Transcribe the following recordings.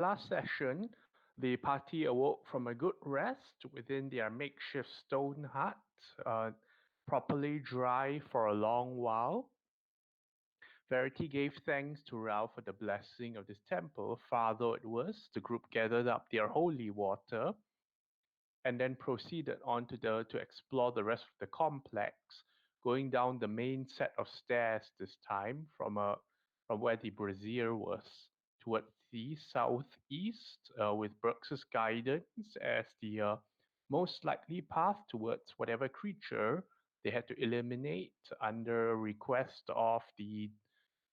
Last session, the party awoke from a good rest within their makeshift stone hut, uh, properly dry for a long while. Verity gave thanks to Ra for the blessing of this temple. Far though it was, the group gathered up their holy water and then proceeded on to explore the rest of the complex, going down the main set of stairs this time from where the brazier was toward the southeast, with Brooks's guidance as the most likely path towards whatever creature they had to eliminate under request of the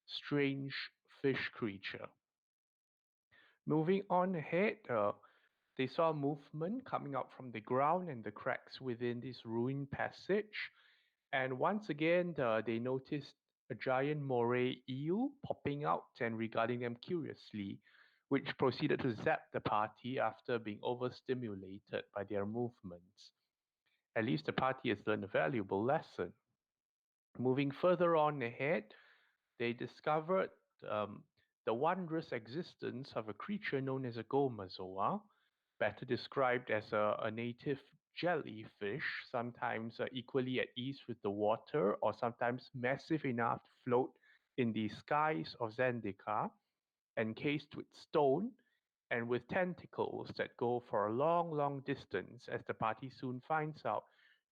strange fish creature. Moving on ahead, they saw movement coming out from the ground and the cracks within this ruined passage. And once again, they noticed a giant moray eel popping out and regarding them curiously, which proceeded to zap the party after being overstimulated by their movements. At least the party has learned a valuable lesson. Moving further on ahead, they discovered um, the wondrous existence of a creature known as a gomazoa, better described as a native jellyfish, sometimes equally at ease with the water, or sometimes massive enough to float in the skies of Zendika, encased with stone and with tentacles that go for a long, long distance, as the party soon finds out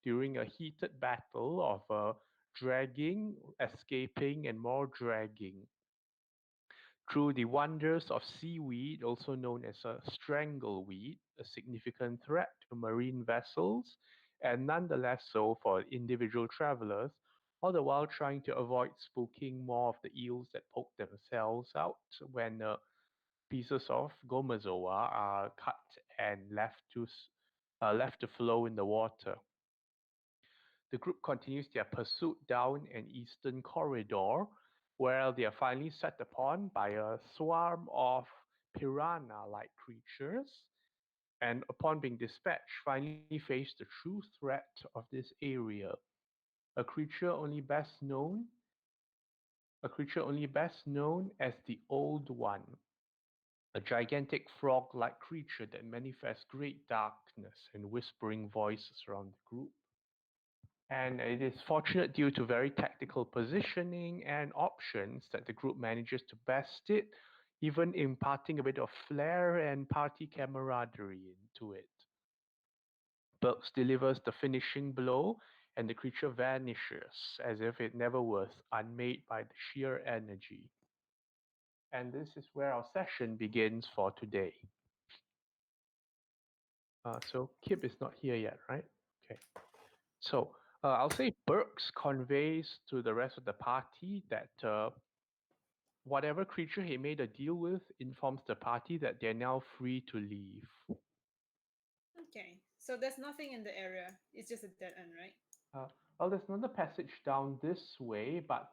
during a heated battle of dragging, escaping, and more dragging through the wonders of seaweed, also known as a strangleweed, a significant threat to marine vessels, and nonetheless so for individual travelers, all the while trying to avoid spooking more of the eels that poke themselves out when pieces of gomazoa are cut and left to flow in the water. The group continues their pursuit down an eastern corridor, where they are finally set upon by a swarm of piranha like creatures, and upon being dispatched, finally face the true threat of this area. A creature only best known a creature only best known as the Old One, a gigantic frog-like creature that manifests great darkness and whispering voices around the group. And it is fortunate due to very tactical positioning and options that the group manages to best it, even imparting a bit of flair and party camaraderie into it. Burks delivers the finishing blow, and the creature vanishes as if it never was, unmade by the sheer energy. And this is where our session begins for today. So Kip is not here yet, right? Okay. So I'll say Burks conveys to the rest of the party that whatever creature he made a deal with informs the party that they're now free to leave. Okay, so there's nothing in the area. It's just a dead end, right? Uh, well, there's another passage down this way, but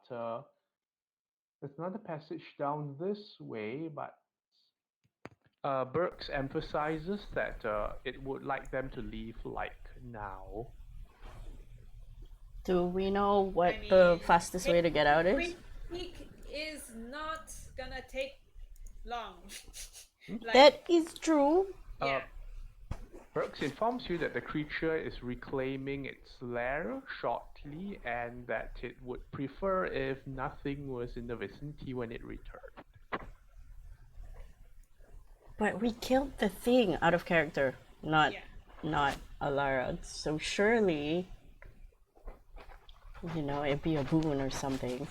Burks emphasizes that it would like them to leave like now. Do we know what I the mean, fastest way to get out is? quick peek is not gonna take long. Hmm? Like, That is true. Uh, yeah. Burks informs you that the creature is reclaiming its lair shortly and that it would prefer if nothing was in the vicinity when it returned. But we killed the thing out of character, not Yeah. not Alara. So surely, it'd be a boon or something.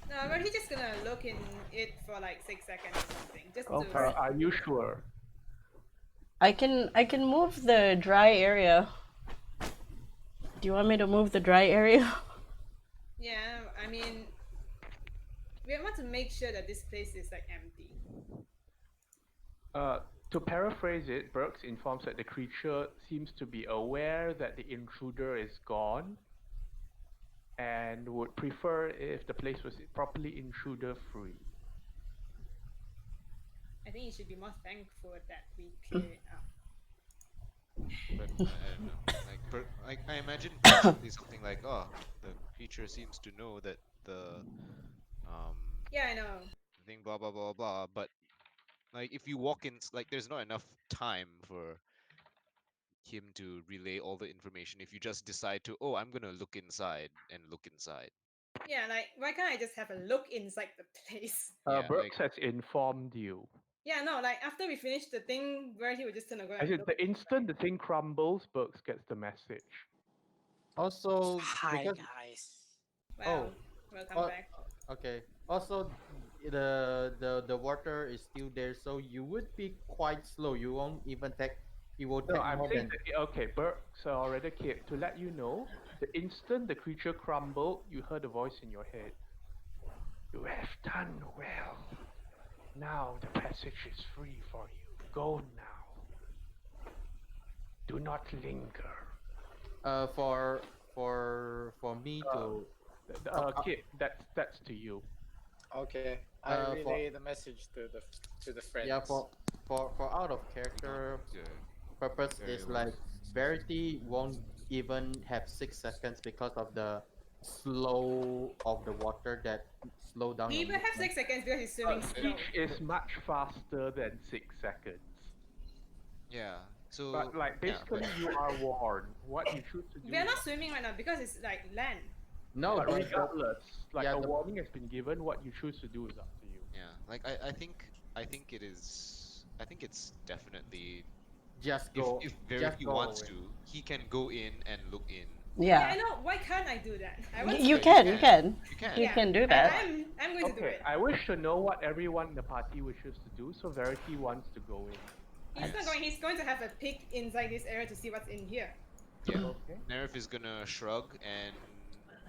No, but he's just gonna look in it for like 6 seconds or something, just Go to for it. Are you sure? I can move the dry area. Do you want me to move the dry area? Yeah, I mean, we want to make sure that this place is like empty. Uh, to paraphrase it, Burks informs that the creature seems to be aware that the intruder is gone and would prefer if the place was properly intruder free. I think you should be more thankful that we cleared it out. But I don't know. I imagine Burke would say something like, "Oh, the creature seems to know that the um Yeah, I know. thing blah blah blah blah." But Like if you walk in, like there's not enough time for him to relay all the information if you just decide to, oh, I'm gonna look inside and look inside. Yeah, like why can't I just have a look inside the place? Yeah, like Brooks has informed you. Yeah, no, like after we finish the thing, where he would just turn around As and in, look. the instant the thing crumbles, Brooks gets the message. Also, Hi because guys. Wow, oh, welcome oh, back. okay. Also, the water is still there, so you would be quite slow. You won't even take. It will No, take I'm more saying than. that, okay, Brooks already kid. To let you know, the instant the creature crumbled, you heard a voice in your head. You have done well. Now the passage is free for you. Go now. Do not linger. For me to. Kid, that's to you. Okay, I For relay the message to the friends. yeah for out of character yeah, purpose very is well. like Verity won't even have 6 seconds because of the slow of the water that slow down He your even have movement. 6 seconds because he's swimming slow. Speech is much faster than 6 seconds. Yeah. So But like yeah, basically you are warned. What you choose to do. We are not swimming right now because it's like land. No, But the- regardless, like yeah, a the- warning has been given. What you choose to do is up to you. yeah. Like I think it is. I think it's definitely just go if just Verity go wants away. to, he can go in and look in. Yeah, I Yeah. know. Why can't I do that? I want You to. can, you you can. You can. You Yeah, can do that. I'm going to do Okay, it. I wish to know what everyone in the party wishes to do. So Verity wants to go in. He's not going. He's going to have a peek inside this area to see what's in here. Yeah. Okay. Nerf is gonna shrug and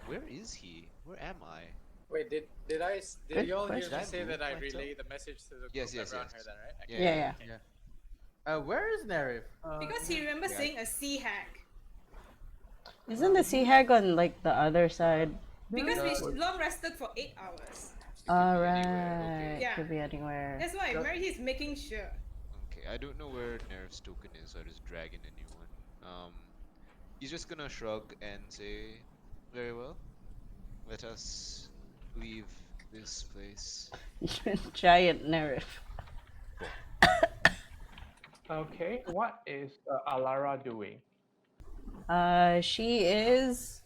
where is he? Where am I? Wait, did Good y'all hear question. me say that I Myself? relay the message to the group? Yes, yes, Everyone yes. heard that, right? Okay. Yeah, yeah. Yeah. Where is Nerif? Because he remembers Yeah. seeing a sea hag. Isn't the sea hag on like the other side? Because we long rested for 8 hours. It could be anywhere, Alright. okay. Yeah. Could be anywhere. That's why Mary is making sure. Okay, I don't know where Nerf's token is, so I just drag in a new one. He's just gonna shrug and say, very well. Let us leave this place. Giant Nerif. Okay, what is Alara doing? She is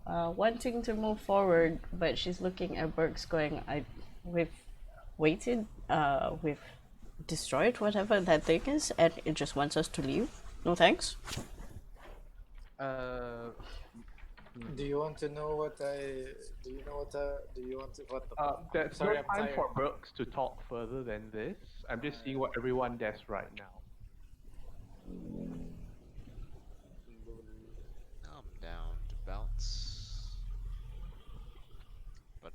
wanting to move forward, but she's looking at Burks going, we've waited, we've destroyed whatever that thing is, and it just wants us to leave. No thanks. Do you want to know what I? Do you know what? Do you want to what? The, There's sorry, no I'm time tired. for Brooks to talk further than this. I'm just seeing what everyone does right now. I'm down to bounce. But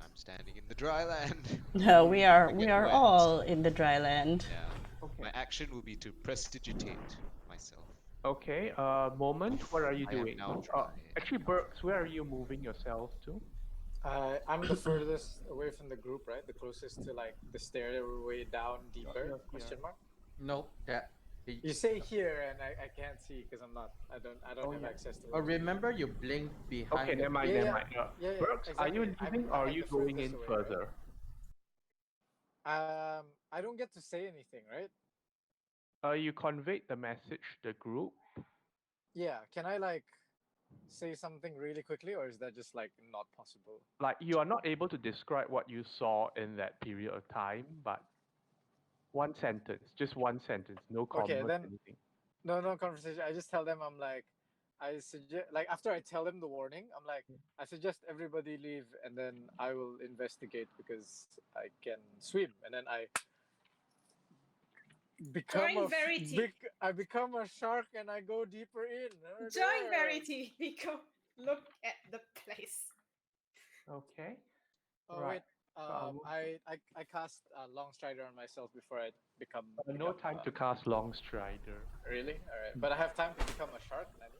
I'm standing in the dry land. No, we are I we get are wet. all in the dry land. Yeah. Okay. My action will be to prestidigitate myself. Okay, Moment, what are you I am doing? now dry. Actually, Burks, where are you moving yourself to? I'm the furthest away from the group, right? The closest to like the stairway down deeper? Question mark. Nope. Yeah. You say here, and I can't see because I'm not. I don't have access to it. Oh, remember you blink behind. Okay, never mind, Yeah, never yeah. mind. Yeah, Brooks, are you exactly. leaving or I'm are like you the going furthest in away, further? I don't get to say anything, right? You conveyed the message to the group. Yeah. Can I like say something really quickly, or is that just like not possible? Like, you are not able to describe what you saw in that period of time, but one sentence, just one sentence, no commas, then- anything. No conversation. I just tell them I'm like, I suggest like after I tell them the warning, I'm like, I suggest everybody leave, and then I will investigate because I can swim, and then I become Join Verity. I become a shark, and I go deeper in. Join Verity. We go look at the place. Okay. Oh Right. wait. I cast Long Strider on myself before I become. No time to cast Long Strider. Really? All right. But I have time to become a shark, Nanny.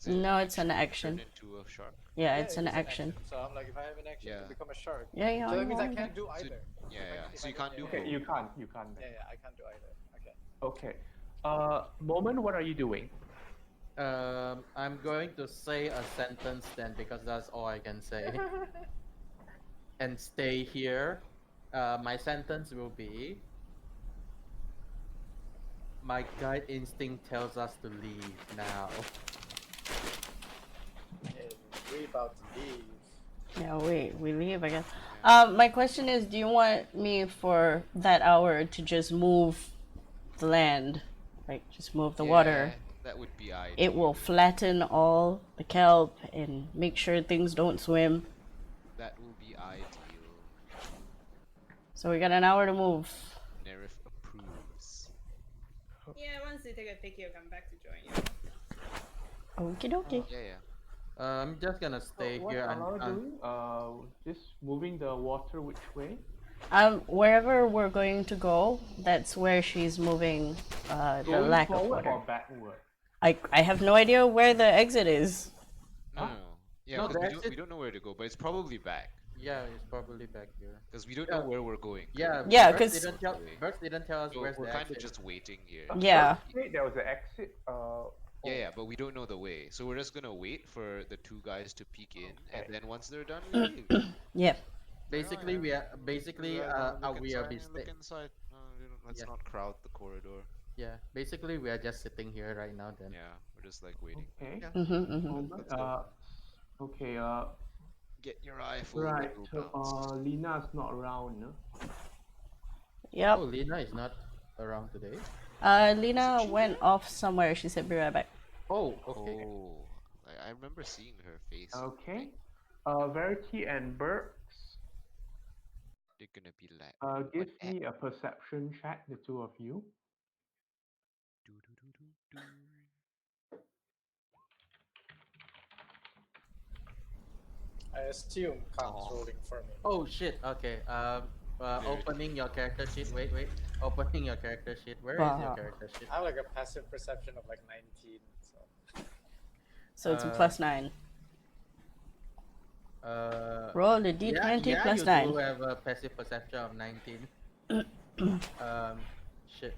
No, it's an Turn action. into a shark. Yeah, it's an action. So I'm like, if I have an action to Yeah. become a shark, Yeah, yeah. so that means I yeah. can't do So- either. Yeah. If So I you get- can't do Okay, both. you can't. You can't. Yeah, I can't do either. Okay. Okay. Moment, what are you doing? I'm going to say a sentence then because that's all I can say. And stay here My sentence will be: my guide instinct tells us to leave now. And we about to leave. Yeah, we leave, I guess. Yeah. My question is, do you want me for that hour to just move the land, like just move the water? Yeah, that would be It will ideal. flatten all the kelp and make sure things don't swim. That will be ideal. So we got an hour to move. Nerif approves. Yeah, once you take a pic, he'll come back to join you. Okie dokie. Yeah, yeah. I'm just gonna stay What here Alara and doing? Just moving the water which way? Wherever we're going to go, that's where she's moving the Going lack of forward water. or backward? I have no idea where the exit is. No, Huh? no, no. Yeah, No, because the we exit- don't know where to go, but it's probably back. yeah, it's probably back here. Because we don't Yeah. know where we're going. Yeah, Yeah, Bert 'cause- didn't tell us So where's we're the kind of exit. just waiting here. Yeah. Wait, there was an exit. Yeah, yeah, but we don't know the way. So we're just gonna wait for the two guys to peek in, and Okay. then once they're done, we leave. Yeah. Basically, we are basically we are Look inside. Let's Yeah. not crowd the corridor. yeah. Basically, we are just sitting here right now. Then Yeah, we're just like waiting. Okay. Yeah, Moment. let's go. Okay. Get your eye full. Right. Little So, bounce. Lina's not around, no? Yep. oh, Lina is not around today. Lena went off somewhere. She said, "Be right back." Oh, okay. Oh, I remember seeing her face. Okay. Verity and Burks, They're gonna be like, give what me a perception check, the two of you. do do do do do. I assume Kang's Oh. rolling for me. Oh shit. Okay. Opening your character sheet. Wait. Opening your character sheet. Where is your Wow. character sheet? I have like a passive perception of like 19. So So it's a Uh, +9. Roll the d20 yeah, plus you 9. do have a passive perception of 19. Shit.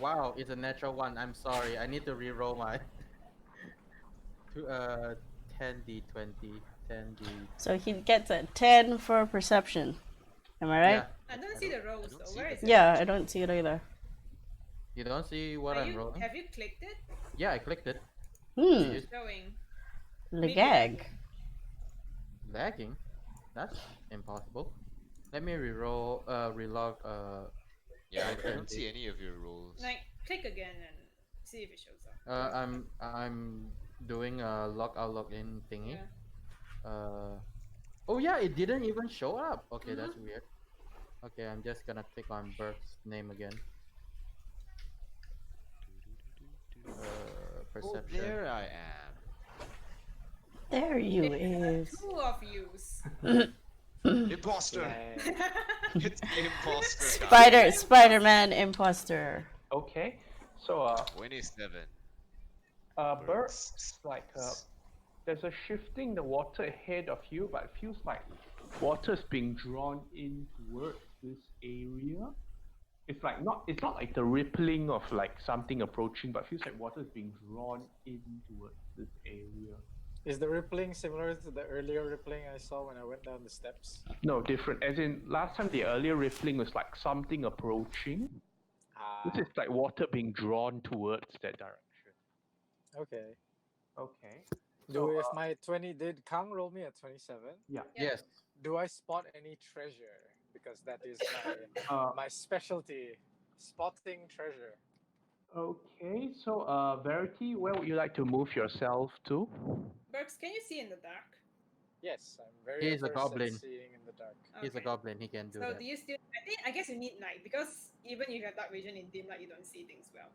Wow, it's a natural one. I'm sorry. I need to re-roll my 10d20, 10d. So he gets a 10 for perception. Am I right? Yeah. I don't see the rolls don't though. see Where the is it? Yeah, I don't see it either. You don't see what Are I'm you, rolling? have you clicked it? Yeah, I clicked it. Hmm. Showing. Legag. Lagging? That's impossible. Let me re-roll, relog. Yeah, I Okay. don't see any of your rolls. Like, click again and see if it shows up. I'm doing a login thingy. Yeah. Oh yeah, it didn't even show up. Okay, that's weird. Okay, I'm just gonna click on Bert's name again. Oh, Perception. there I am. There you There are is. two of yous. Imposter! It's the imposter guy. Spider-Man imposter. Okay. So, 27. Burks, like, there's a shifting the water ahead of you, but it feels like water's being drawn in towards this area. It's not like the rippling of like something approaching, but it feels like water is being drawn in towards this area. is the rippling similar to the earlier rippling I saw when I went down the steps? No, different. As in last time the earlier rippling was like something approaching. This is like water being drawn towards that direction. Okay. Okay. Do if my 20 did Kang roll me at 27? Yeah. Yes. Do I spot any treasure? Because that is my specialty, spotting treasure. Okay. So, Verity, where would you like to move yourself to? Burks, can you see in the dark? Yes, I'm very He is a averse at goblin. seeing in the dark. He's a Okay. goblin. He can do So that. do you still? I guess you need light because even if you have dark vision in dim light, you don't see things well.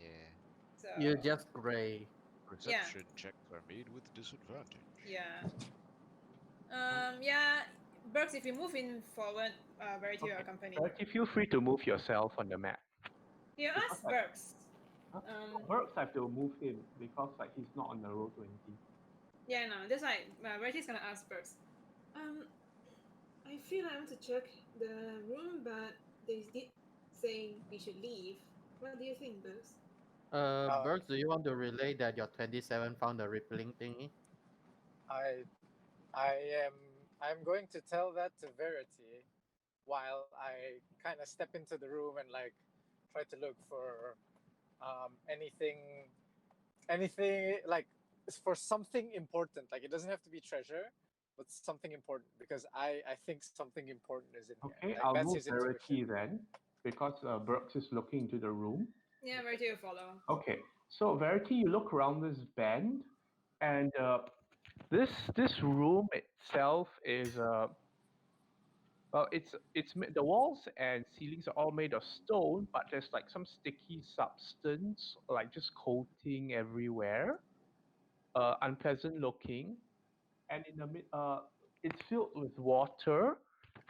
Yeah. So You're just gray. Perception checks are made with disadvantage. yeah. Yeah. Burks, if you move in forward, Verity will Okay. accompany you. Verity, feel free to move yourself on the map. You ask Burks. Burks have to move him because like he's not on the road 20. Yeah, no, just like Verity's gonna ask Burks. I feel I want to check the room, but they did say we should leave. What do you think, Burks? Bergs, do you want to relay that your 27 found a rippling thingy? I am I'm going to tell that to Verity while I kind of step into the room and like try to look for anything like for something important. Like it doesn't have to be treasure, but something important because I think something important is in here. Okay, Like I'll that's move his intuition. Verity then, because Brooks is looking into the room. Yeah, Verity will follow. Okay, so Verity, you look around this bend, and this room itself is well, the walls and ceilings are all made of stone, but there's like some sticky substance, like just coating everywhere. Unpleasant looking, and it's filled with water,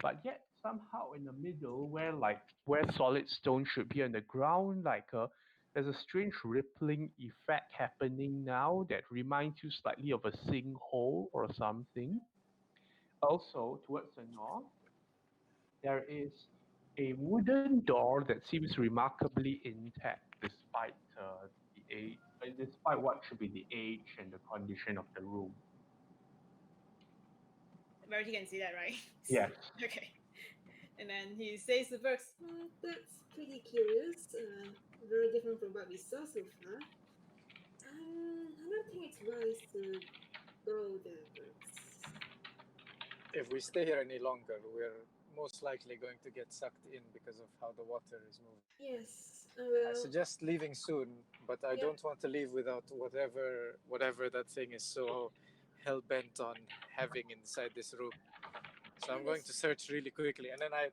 but yet somehow in the middle, where solid stone should be on the ground, there's a strange rippling effect happening now that reminds you slightly of a sinkhole or something. Also, towards the north, there is a wooden door that seems remarkably intact despite what should be the age and the condition of the room. Verity can see that, right? Yes. Okay. And then he says to Brooks, That's pretty curious. Very different from what we saw so far. I don't think it's wise to go there, Brooks. If we stay here any longer, we're most likely going to get sucked in because of how the water is moving. Yes. I Well, suggest leaving soon, but I Yeah. don't want to leave without whatever that thing is so hell bent on having inside this room. So I'm going to search really quickly, and then I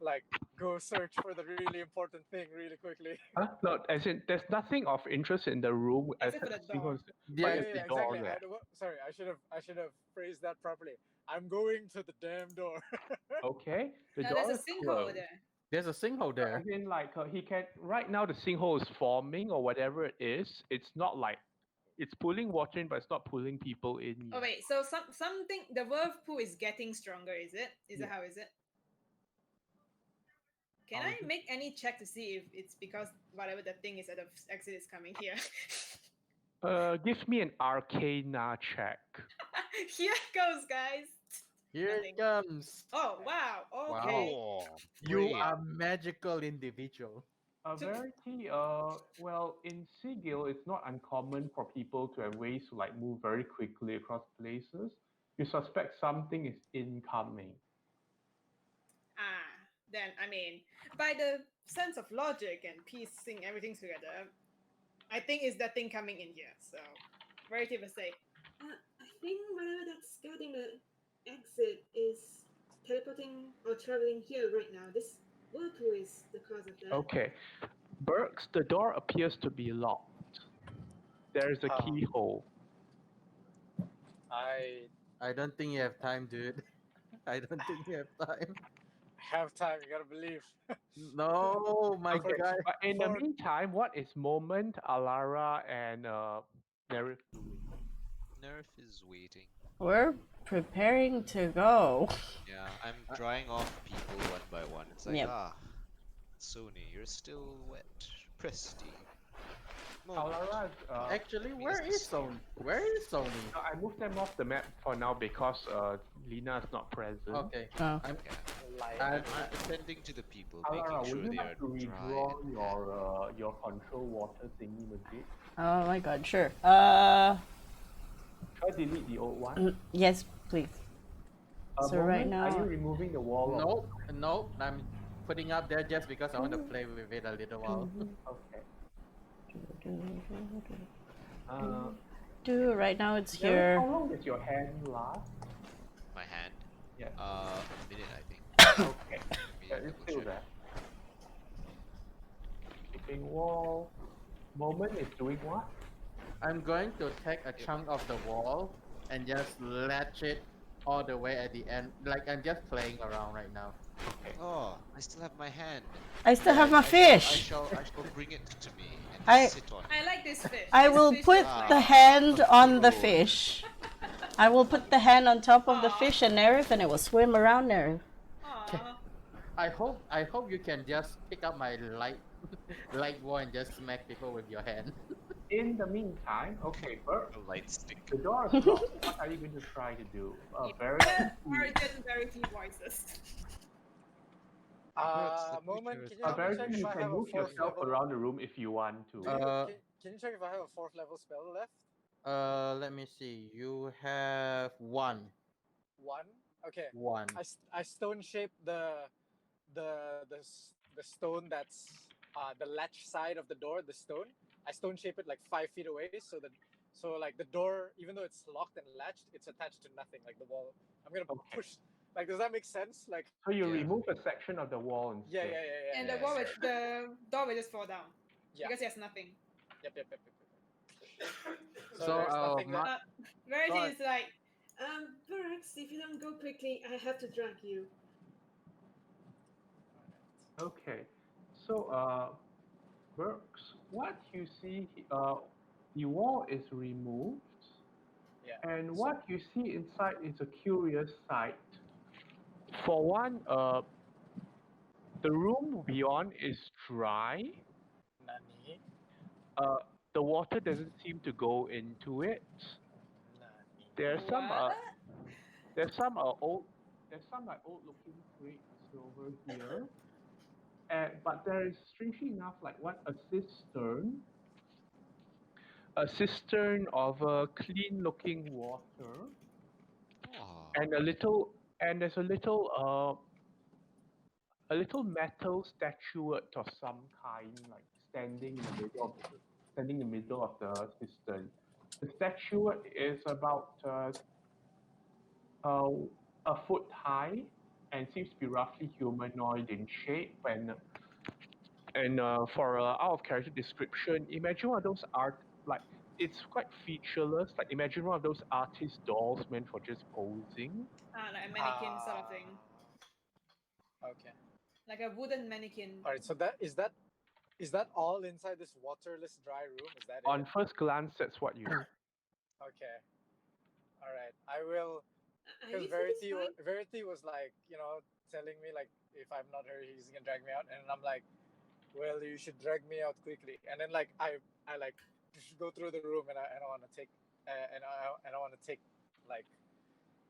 like go search for the really important thing really quickly. No, as in, there's nothing of interest in the room Except for the door. Yeah, What is the door exactly. there? Sorry, I should have phrased that properly. I'm going to the damn door. Okay, the now door there's a is sinkhole closed. there. there's a sinkhole there. As in, he can right now the sinkhole is forming or whatever it is. It's not like it's pulling water in, but it's not pulling people in yet. Oh wait, so something the whirlpool is getting stronger, is it? Is Yeah. it how is it? Can How I is it? make any check to see if it's because whatever the thing is at the exit is coming here? Give me an arcana check. Here goes, guys. Here Nothing. it comes. Oh wow. Okay. Oh, You great. are magical individual. Verity, well, in Sigil, it's not uncommon for people to have ways to like move very quickly across places. You suspect something is incoming. Then I mean, by the sense of logic and piecing everything together, I think it's that thing coming in here. So, Verity will say, I think whatever that's guarding the exit is teleporting or traveling here right now. This whirlpool is the cause of that. Okay, Burks, the door appears to be locked. There's a Ah. keyhole. I I don't think you have time, dude. I don't think you have time. have time. You gotta believe. No, my Okay, guy. but in the For- meantime, what is Moment, Alara, and Nerif doing? Nerf is waiting. We're preparing to go. Yeah, I'm drying off people one by one. It's like, Yep. Sony, you're still wet. Presty. Moment. Alara's, Actually, where is Sony? Where is Sony? I moved them off the map for now because Lina is not present. Okay. Oh. I'm, Yeah, I'm, I'm attending to the people, Alara, making would sure you they are like to dry. redraw and your control water thingy magic? Oh my god, sure. Try delete the old one. Yes, please. So right Moment, are you now- removing the wall? no, no. I'm putting up there just because I want to play with it a little while. Okay. Right now it's Nerif, here. how long does your hand last? my hand. Yeah. A minute, I think. Okay. Let me Yeah, it's double still check. there. Keeping wall. Moment is doing what? I'm going to take a chunk of the wall and just latch it all the way at the end. Like I'm just playing around right now. Oh, I still have my hand. I still have my I fish. shall bring it to me and I- sit on it. I like this fish. I This will fish put looks the like- hand on the Cool. fish. I will put the hand on top of the Aw. fish and Nerif, and it will swim around Nerif. Aw. I hope you can just pick up my light wall and just smack people with your hand. In the meantime, okay, Bert, A light stick. the door is locked. What are you going to try to do? Very Very few voices. Moment, can you A help me very check you if I can have a move fourth yourself level? around the room if you want to. Can you check if I have a fourth level spell left? Let me see. You have one. One. Okay. One. I stone shape the stone that's the latch side of the door. The stone. I stone shape it like 5 feet away, so like the door, even though it's locked and latched, it's attached to nothing. Like the wall. I'm gonna Okay. push. Like, does that make sense? Like. So you Yeah. remove a section of the wall Yeah. instead. And Yeah, the door will just fall down. Yeah. Because there's nothing. Yep. So there's I'll nothing that. Verity Sorry. is like, Burks, if you don't go quickly, I have to drag you. Okay. So Burks, what you see, the wall is removed, Yeah. and what you see inside is a curious sight. For one, the room beyond is dry. Nani. The water doesn't seem to go into it. Nani. There's some what? there's some like old looking crates over here. But there is strangely enough like a cistern of clean looking water, Aw. and there's a little metal statuette of some kind like standing in the middle of the cistern. The statuette is about a foot high and seems to be roughly humanoid in shape, and for out of character description, imagine one of those it's quite featureless. Like imagine one of those artist dolls meant for just posing. Like a mannequin sort of thing. Okay. Like a wooden mannequin. All right. So is that all inside this waterless dry room? Is that On it? first glance, that's what you see. Okay. All right. I will. Are Because you satisfied? Verity was like, telling me like if I'm not her, he's gonna drag me out, and I'm like, well, you should drag me out quickly. And then like I like go through the room, and I want to take and I want to take like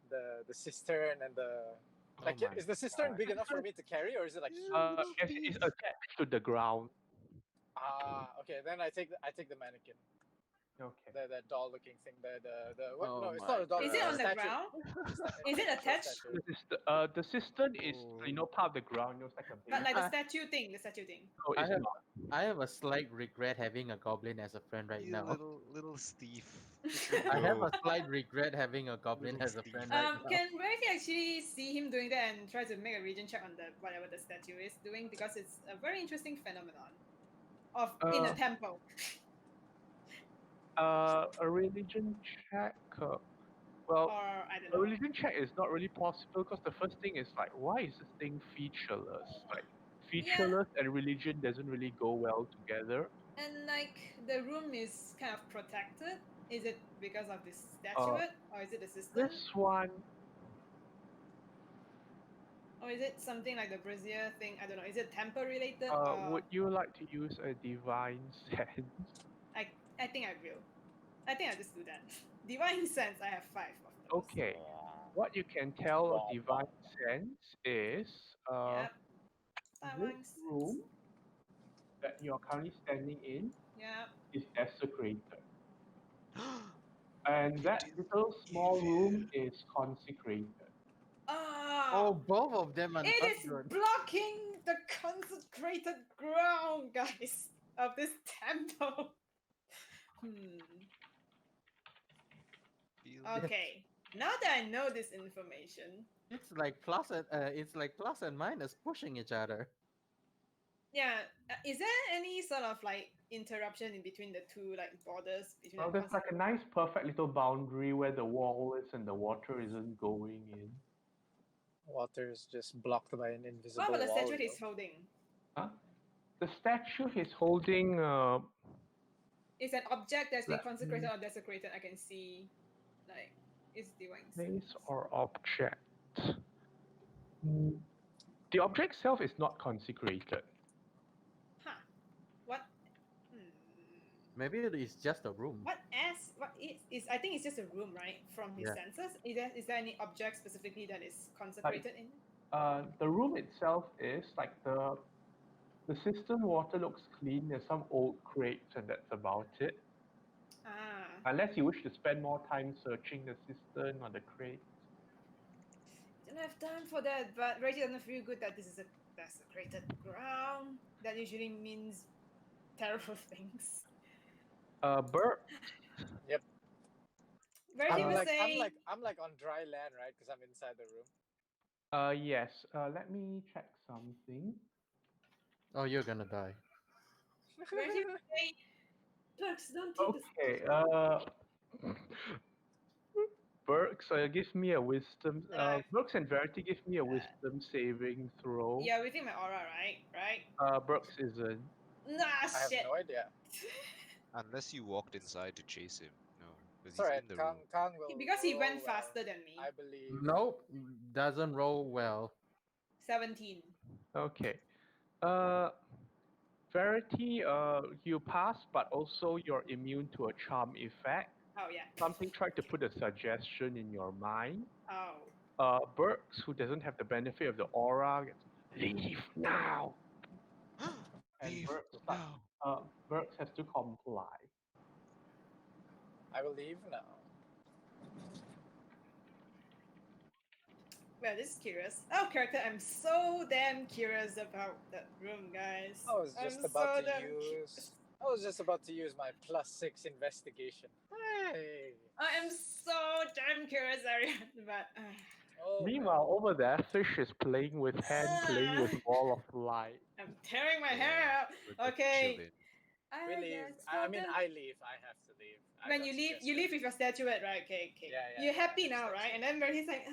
the cistern and the like. Oh my Is the cistern God. big enough for me to carry, or is it like huge? Yes, it's attached to the ground. Okay. Then I take the mannequin, Okay. the doll looking thing, the what? Oh No, it's my not a doll. Is it's it a on the statue. ground? It's not- Is it it's a attached? statue. The cistern is Oh. part of the ground. It's like a But base. like the statue thing. No, I it's have not. I have a slight regret having a goblin as a friend right You now. little Steve. I have Bro. a slight regret having a goblin Little as a Steve. friend right now. Can Verity actually see him doing that and try to make a region check on the whatever the statue is doing, because it's a very interesting phenomenon of in a temple. A religion check. Well, Or I don't a know. religion check is not really possible because the first thing is like, why is this thing featureless? Like, featureless and religion doesn't really go well together. And like the room is kind of protected. Is it because of this statuette, or is it the system, This one, or is it something like the brazier thing? I don't know. Is it temple related? would you like to use a divine sense? I think I will. I think I'll just do that. Divine sense. I have 5 of those. Okay. What you can tell of divine sense is Yep. this room that you're currently standing in Yep. is desecrated. And You that did little small room is consecrated. Oh, both of them are It not is good. blocking the consecrated ground, guys, of this temple. feel Okay. Now that I know this information, It's like plus and minus pushing each other. yeah, is there any sort of like interruption in between the two like borders between Well, the there's like a nice, perfect little boundary where the wall is and the water isn't going in. Water is just blocked by an invisible What about the wall. statue he's holding? Huh? The statue he's holding, It's an object that's been Let consecrated me- or desecrated. I can see, like, it's divine. place sense. or object. The object itself is not consecrated. Huh. What? Maybe it is just a room. What is I think it's just a room, right? From his Yeah. senses. Is there any object specifically that is Like consecrated in? the room itself is like the cistern water looks clean. There's some old crates and that's about it. Ah. Unless you wish to spend more time searching the cistern or the crate. Don't have time for that, but Reggie doesn't feel good that this is a desecrated ground. That usually means terrible things. Bert, Yep. Reggie I'm will uh, like I'm say, like I'm like on dry land, right? Because I'm inside the room. yes. Let me check something. Oh, you're gonna die. Reggie will say, Perks, don't take the Okay. stage. Berks, give me a wisdom. uh, Berks and Verity, give me a wisdom saving throw. yeah, within my aura, right? Right? Berks isn't. Nah, I have shit. no idea. Unless you walked inside to chase him. No, because It's he's alright. in the Kang room. Kang will Because he roll went well. faster than me. I believe. Nope, doesn't roll well. 17. Okay. Uh, Verity, you pass, but also you're immune to a charm effect. Oh, yeah. Something tried to put a suggestion in your mind. Oh. Berks, who doesn't have the benefit of the aura, gets, leave now. And Leave Berks starts. now. Berks has to comply. I will leave now. Well, this is curious. Oh, character, I'm so damn curious about that room, guys. I was I'm just so about to damn use. I was just about to use my +6 investigation. Hey. I am so damn curious, Arian, but Oh man. Meanwhile, over there, Fish is playing with hand, playing with Wall of Light. I'm tearing my Yeah, hair out. we're just Okay. chilling. We I leave. guess I for mean, the I leave. I have to leave. I when got you leave suggested. with your statuette, right? Okay, okay. Yeah, yeah, You're yeah, happy now, right? statue. And then he's like,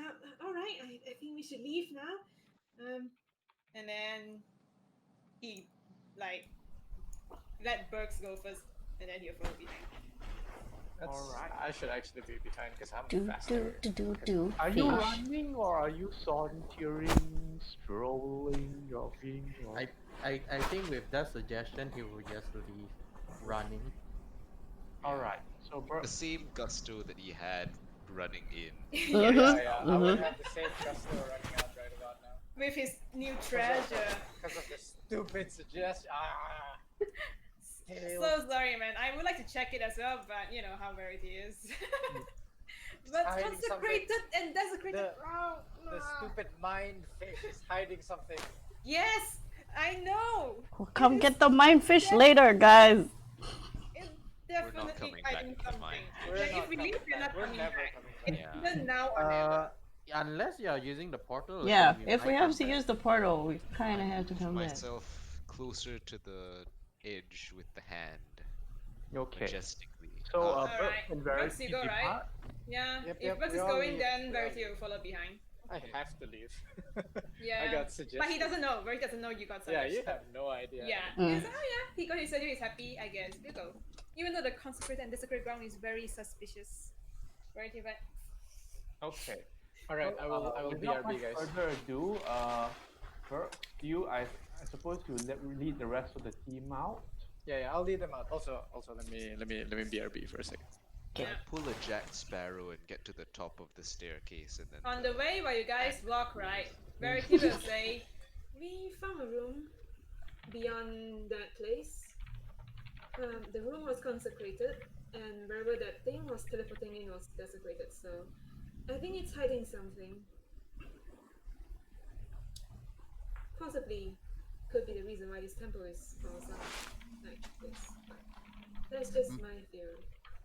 All right, I think we should leave now. and then he like let Burks go first, and then he'll follow behind. That's. Alright. I should actually be behind because I'm Do faster. do. Are you Fish. running or are you sauntering, strolling, jogging? Or... I think with that suggestion, he will just leave running. Alright, so With the Berks. same gusto that he had running in. Yeah, Yes, yeah. I would have the same gusto running out right about now. with his new treasure. Because of the stupid suggestion. Ah. Still. So sorry, man. I would like to check it as well, but you know how Verity is. But hiding consecrated and desecrated The- ground. The Nah. stupid mind fish is hiding something. Yes, I know. Come get the mind fish later, guys. It's We're not definitely coming back hiding to the something. mine. We're Like, not if we coming leave, we're back. not We're coming never back. coming back. It's Yeah. either now or never. Unless you are using the portal. Yeah, then we if we might have come to back. use the portal, we kind of have to Move come back. myself closer to the edge with the hand, Okay. majestically. So, Alright, Berks and Berks, Verity you go, right? depart. Yeah, Yep, if yep, Bugs we is all going, leave. then We all Verity leave. will follow behind. I have to leave. Yeah. I got suggested. But he doesn't know. Verity doesn't know you got Yeah, suggested. you have no idea. Yeah. Mm. He's like, oh yeah, he got his surgery, he's happy, I guess. You go. Even though the consecrated and desecrated ground is very suspicious. Verity, but Okay. All right, So, I will without BRB, much guys. further ado, Berks, I suppose you lead the rest of the team out. Yeah, I'll lead them out. Also, let me BRB for a second. I pull a Jack Sparrow and get to the top of the staircase, and then on the way while you guys walk, right, Verity will say, We found a room beyond that place. The room was consecrated, and wherever that thing was teleporting in was desecrated. So I think it's hiding something. Possibly could be the reason why this temple is falls out like this. But that's just my theory.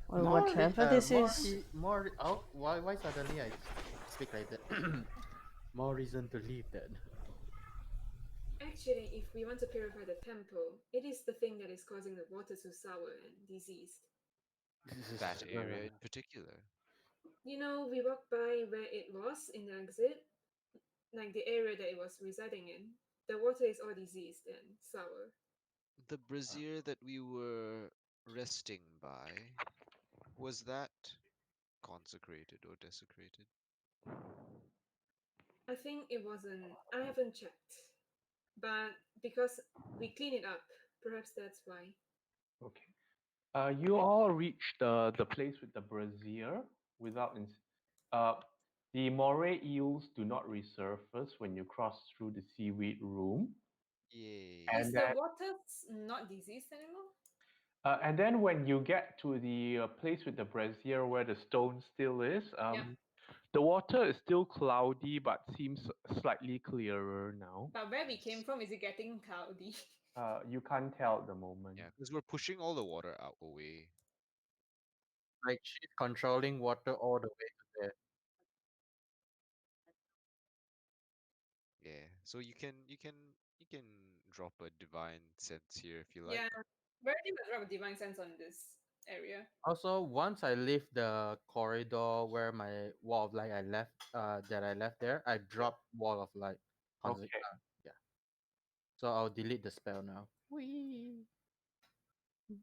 Well, whatever this is. More. Oh, why suddenly I speak like that? More reason to leave then. Actually, if we want to purify the temple, it is the thing that is causing the water to sour and diseased. that area in particular. You know, we walked by where it was in the exit, like the area that it was residing in. The water is all diseased and sour. The brazier that we were resting by, was that consecrated or desecrated? I think it wasn't. I haven't checked, but because we clean it up, perhaps that's why. Okay. You all reach the place with the brazier without. Uh, the moray eels do not resurface when you cross through the seaweed room, Yay. Is and the then water not diseased anymore? when you get to the place with the brazier where the stone still is, Yeah. the water is still cloudy but seems slightly clearer now. But where we came from, is it getting cloudy? You can't tell at the moment. Yeah, because we're pushing all the water out away. Like she's controlling water all the way to there. Yeah. So you can drop a divine sense here if you Yeah. like. Where do you drop a divine sense on this area? Also, once I leave the corridor where my wall of light I left there, I drop wall of light. Okay. Yeah. So I'll delete the spell now. We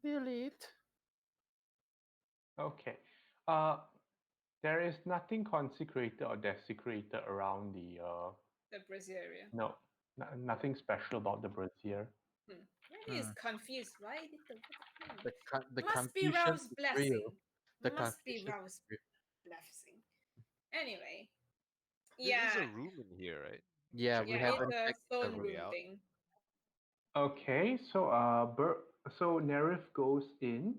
delete. Okay. There is nothing consecrated or desecrated around the. The Brazil area. No, nothing special about the brazier. Maybe is confused. Why did the The must be confusion Rao's is real. blessing? The Must be confusion Rao's is real. blessing. Anyway, There's a yeah, room in here, right? Yeah, we yeah, Check it out. it's haven't a checked the stone On the room. way room out. thing. Okay, so so Nerif goes in.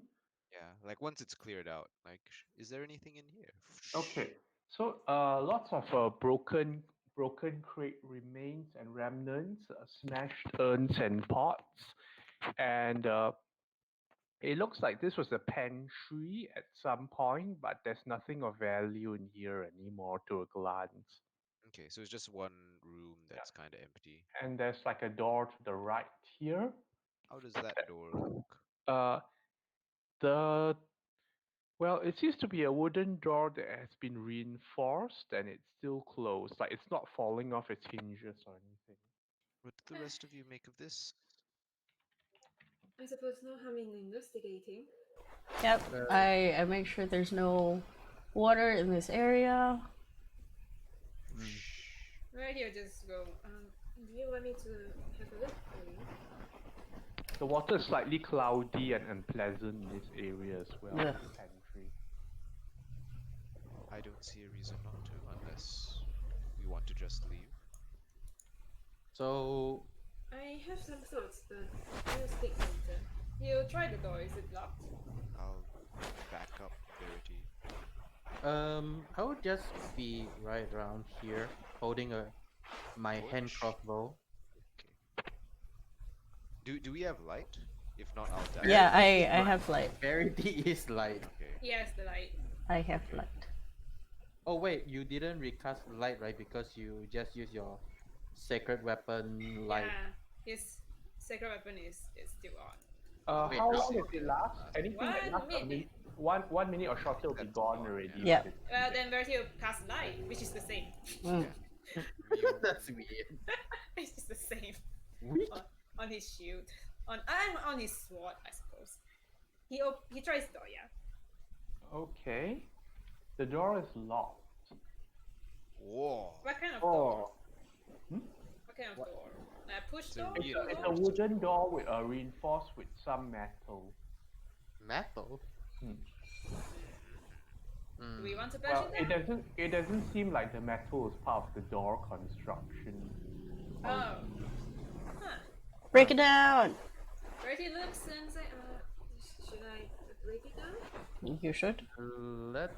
Yeah, like once it's cleared out, like, is there anything in here? Okay, so lots of broken crate remains and remnants, smashed urns and pots, and it looks like this was a pantry at some point, but there's nothing of value in here anymore to a glance. Okay, so it's just one room that's kind of empty. And there's like a door to the right here. How does that door look? Uh, the Well, it seems to be a wooden door that has been reinforced and it's still closed. Like it's not falling off its hinges or anything. What do the rest of you make of this? I suppose no harm in investigating. Yep. I make sure there's no water in this area. Right here, just go. Do you want me to have a look for you? The water is slightly cloudy and unpleasant in this area as well. Ugh. The pantry. I don't see a reason not to, unless we want to just leave. So I have some thoughts, but I'll speak later. You try the door. Is it locked? I'll back up Verity. I would just be right around here, holding my hand Torch? crossbow. Okay. Do we have light? If not, I'll die. Yeah, I have light. Verity is light. Okay. Yes, the light. I have light. Oh wait, you didn't recast light, right? Because you just use your sacred weapon light. Yeah, his sacred weapon is still on. Wait, How how- long does it last? Anything that 1 lasts a minute. minute, 1 minute or shorter will be That's gone gone, already. yeah. Well, then Verity will cast light, which is the same. Mm. That's weird. It's just the same Weak. on his shield, on his sword, I suppose. He tries the door. Yeah. Okay. The door is locked. Whoa. What kind of door? Hmm? What kind of door? Push It's a door? real- It's a wooden door with reinforced with some metal. Metal. Hmm. Do we want to bash Well, it down? it doesn't seem like the metal is part of the door construction. Oh. Huh. Break it down. Verity looks and says, Should I break it down? You should. Let's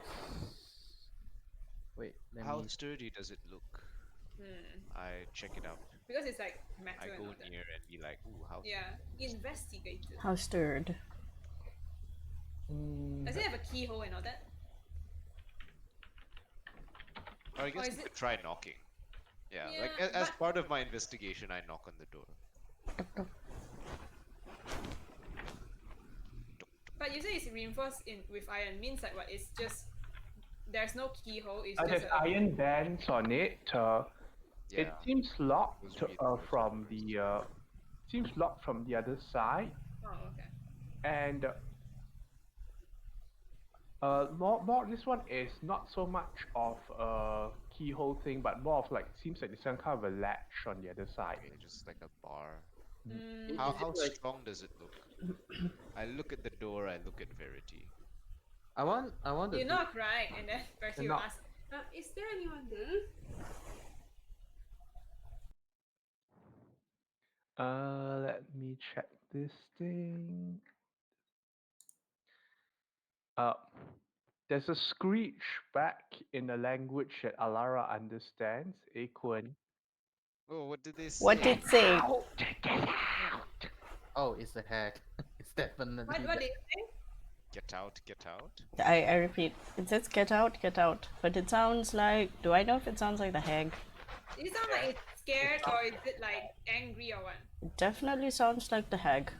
wait. Let How me. sturdy does it look? I check it out. because it's like I metal and go all that. near and be like, ooh, how Yeah, investigate it. How stirred. Does it have a keyhole and all that? Or I guess is we it- could try knocking. Yeah, like Yeah, as but- part of my investigation, I knock on the door. But you say it's reinforced with iron. Means like what? It's just there's no keyhole. It's There's just a, iron bands on it. It Yeah. seems locked Those reinforced from the. Seems locked from the other side, Oh, okay. and more. This one is not so much of a keyhole thing, but more of like seems like there's some kind of a latch on the other side. Okay, just like a bar. How strong does it look? I look at the door, I look at Verity. I want to. You knock, right? And then Bertie will knock. ask, Is there anyone there? Let me check this thing. Uh, there's a screech back in a language that Alara understands. Aquan. Oh, what did they say? What did it say? Oh, it's a hack. It's definitely. what did you say? Get out, get out. I repeat, it says get out, but it sounds like. Do I know if it sounds like the hag? Does it sound like it's scared or is it like angry or what? It definitely sounds like the hag.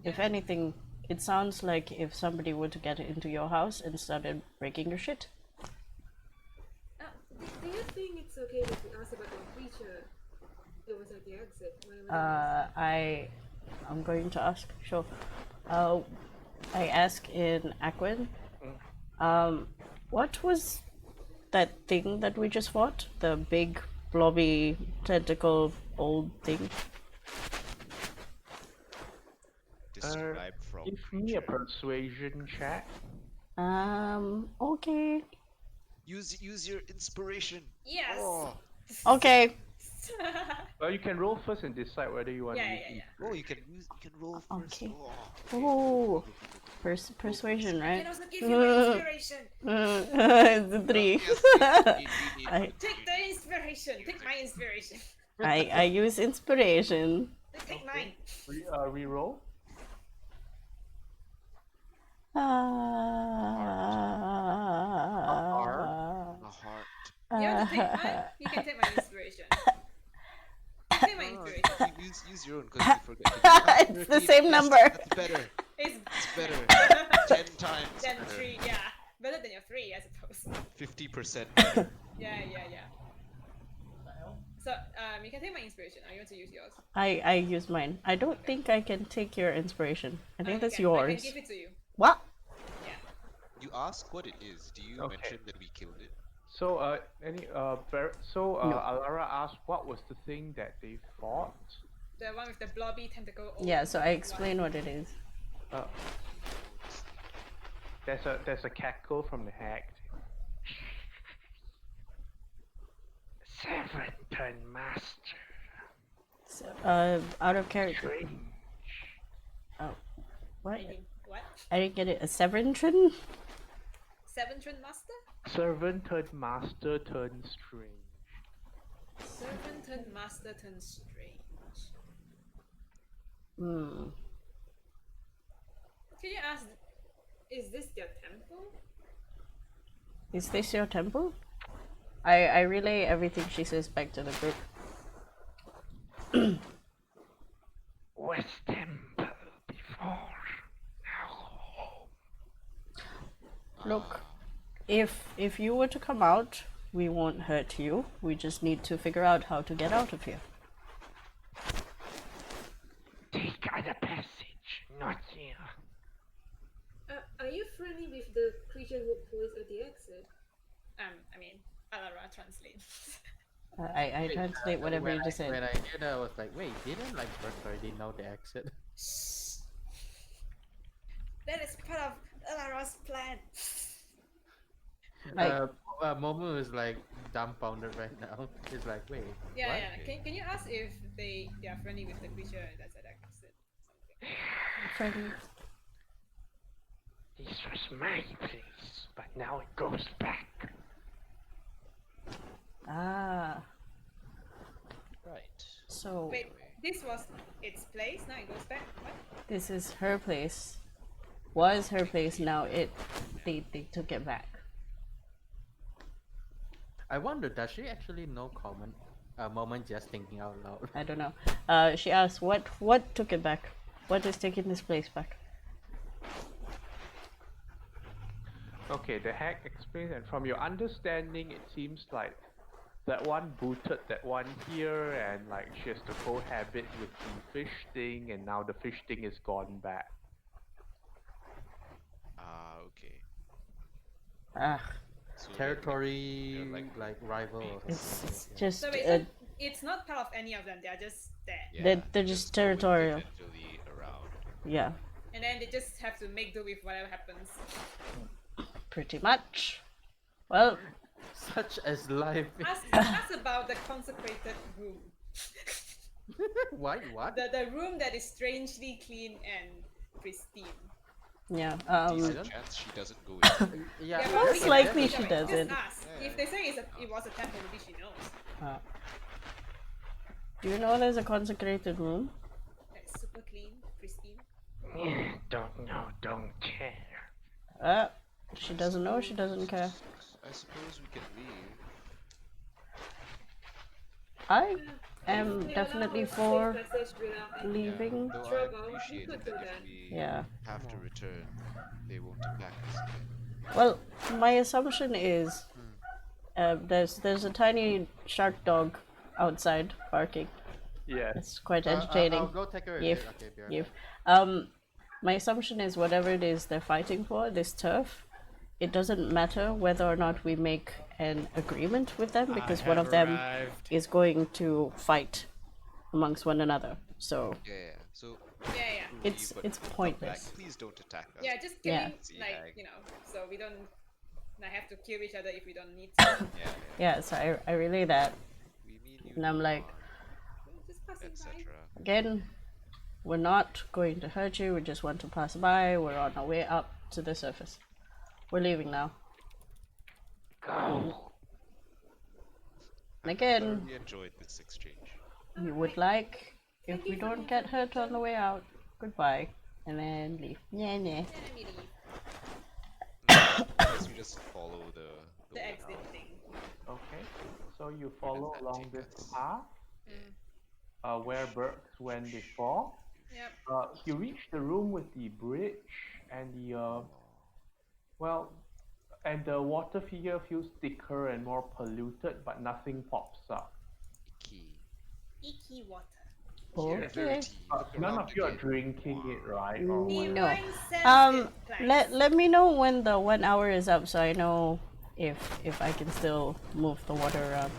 If anything, it sounds like if somebody were to get into your house and started breaking your shit. Do you think it's okay if we ask about the creature that was at the exit? I'm going to ask. Sure. I ask in Aquin. What was that thing that we just fought? The big, blobby, tentacle old thing. Describe from Give me a creature. persuasion check. Okay. Use your inspiration. Yes. Oh, Okay. Well, you can roll first and decide whether you want to Yeah, use yeah, it. yeah. oh, you can roll first. Okay. Oh. Oh. Persuasion, I right? can also give you an inspiration. It's a 3. Yes, we need I- Take the inspiration. Take my inspiration. I use inspiration. Take mine. Reroll. a heart. You want to take mine? You can take my inspiration. You take my inspiration. Use your own because you forget. It's the same number. That's better. It's It's better. 10 times then better. 3, yeah. Better than your 3, I suppose. 50% better. Yeah. So, you can take my inspiration. Or you want to use yours? I use mine. I don't think I can take your inspiration. I think that's I yours. can give it to you. What? Yeah. You ask what it is. Do you Okay. mention that we killed it? So, Alara asked what was the thing that they fought? The one with the blobby tentacle. Yeah, so I explain what it is. There's a cackle from the hag. Seven-ton master. So, out of character. Strange. Oh, what? What? I didn't get it. A Seventrin? 7-tron master? Servant turned master turned strange. Servant turned master turned strange. Hmm. Can you ask, is this their temple? Is this your temple? I relay everything she says back to the group. Was temple before. Now home. Look, if you were to come out, we won't hurt you. We just need to figure out how to get out of here. Take other passage, not here. Are you friendly with the creature who is at the exit? I mean, Alara translates. I translate whatever you just When said. I knew that, I was like, wait, didn't like Burke already know the exit? That is part of Alara's plan. Like, Momo is like dumbfounded right now. He's like, wait, Yeah, what? yeah. Can you ask if they are friendly with the creature that's at the exit? Something. friendly. This was my place, but now it goes back. Ah, Right. so Wait, this was its place. Now it goes back. What? this is her place. Was her place, now they took it back. I wonder, does she actually know comment? Moment just thinking out loud. I don't know. She asked what took it back? What is taking this place back? Okay, the hag explains, and from your understanding, it seems like that one booted that one here, and like she has to cohabit with the fish thing, and now the fish thing is gone back. Okay. Ah, So Territory, they're like rival or it's something. just So wait, a so it's not part of any of them. They're just there. Yeah, They're just always territorial. eventually around. Yeah, And then they just have to make do with whatever happens. pretty much. Well, Such as life. Ask about the consecrated room. Why? What? The room that is strangely clean and pristine. yeah. Decent chance she doesn't go in. Yeah. but most we can likely ask she her, doesn't. Just ask. Yeah. If they say it was a temple, maybe she knows. Do you know there's a consecrated room? That's super clean, pristine. Don't know, don't care. She doesn't know, she doesn't care. I suppose we can leave. I If am we definitely allow a safe for passage without any leaving. Though I trouble, we appreciate could it do that that. if we Yeah. have to return, they won't attack us again. Well, my assumption is there's a tiny shark dog outside barking. Yes. It's quite entertaining. I'll go take her. Yif, Okay, be right yif. back. My assumption is whatever it is they're fighting for, this turf, it doesn't matter whether or not we make an agreement with them because one of them is going to fight amongst one another. So Yeah. So Yeah. we'll It's- leave, but it's come back. pointless. Please don't attack us. Yeah, just Yeah. killing, Sea like, hag. so we don't have to kill each other if we don't need to. Yeah. yeah, so I relay that. We mean you. And I'm like, Just passing by. etc. again, we're not going to hurt you, we just want to pass by, we're on our way up to the surface. We're leaving now. Go. And again, We enjoyed this exchange. we would like, if we don't get hurt on the way out, goodbye. And then leave. Yeah, yeah. Let me leave. I guess we just follow the The way exit out. thing. Okay. So you follow that along take this us? path, where Burks went before. Yep. You reach the room with the bridge and and the water figure feels thicker and more polluted, but nothing pops up. Key. Icky water. Okay. Dirty. None of you are drinking it, right? Or No. what? Divine sense Let me know when the 1 hour is up so I know if I can still move the water around.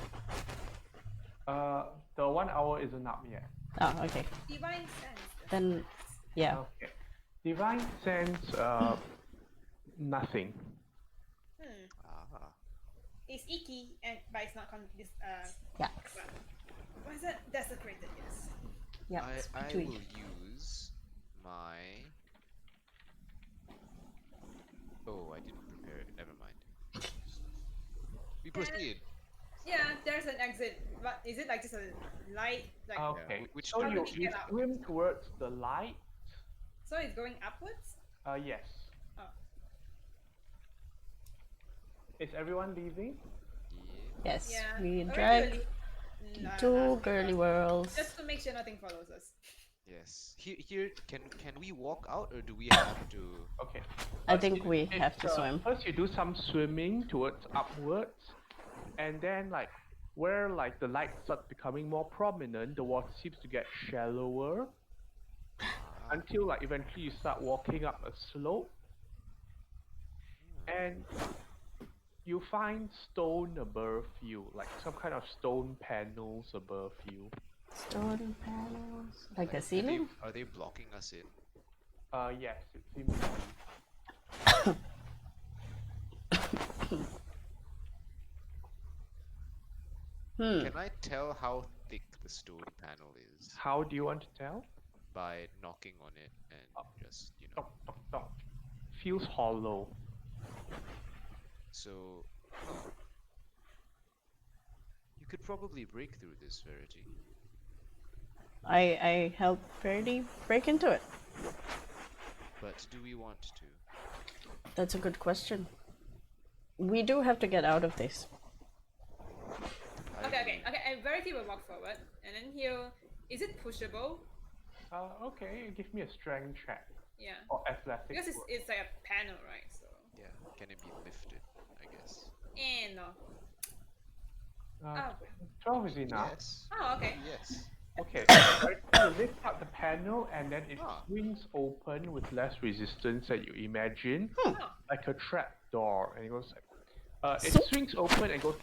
The 1 hour isn't up yet. Oh, okay. Divine sense. Then, yeah. Okay. Divine sense, nothing. Ah. It's icky, but it's not this. Yeah. What is it? Desecrated. Yes. Yeah. It's I between. will use my. Oh, I didn't prepare it. Never mind. We proceed. Yeah, there's an exit. But is it like just a light? Like Okay. Which So you direction? swim towards the light. so it's going upwards? Yes. Oh. Is everyone leaving? Yes. Yeah. We Already drive early. Nah, to girly worlds. Just to make sure nothing follows us. Yes. Here, can we walk out or do we have to? Okay. I think we have to It's, swim. First, you do some swimming towards upwards, and then where the light starts becoming more prominent, the water seems to get shallower until eventually you start walking up a slope, and you find stone above you, like some kind of stone panels above you. Stone panels. Like the Are they, ceiling? are they blocking us in? Yes, it seems to be. Can I tell how thick the stone panel is How do you want to tell? by knocking on it and just Toc, toc, toc. Feels hollow. So you could probably break through this, Verity. I help Verity break into it. But do we want to? That's a good question. We do have to get out of this. Okay. And Verity will walk forward, and then he'll. Is it pushable? Okay, give me a strength check Yeah. or athletics. Because it's like a panel, right? So. Yeah. Can it be lifted? I guess. No. Uh, 12 is enough. Yes. Oh, okay. Yes. Okay, right, you lift up the panel and then it swings open with less resistance than you imagine, like a trap door, and it goes it swings open and goes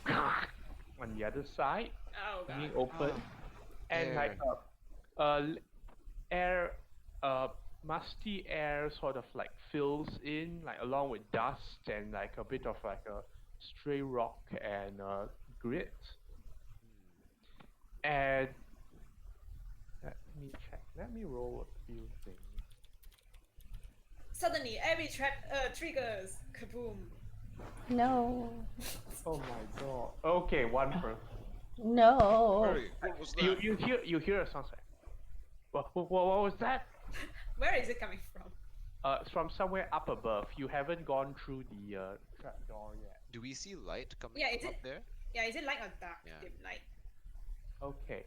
on the other side, Oh god. being open, and like Air. air, musty air sort of like fills in, like along with dust and like a bit of like a stray rock and grit. And let me check. Let me roll a few things. Suddenly, every trap triggers. Kaboom. No. Oh my god. Okay, one person. No. Hurry, what was that? You hear a sound like. What was that? Where is it coming from? It's from somewhere up above. You haven't gone through the trapdoor yet. Do we see light coming Yeah, is from it- up there? Yeah, is it light or dark? Yeah. Dim light. Okay.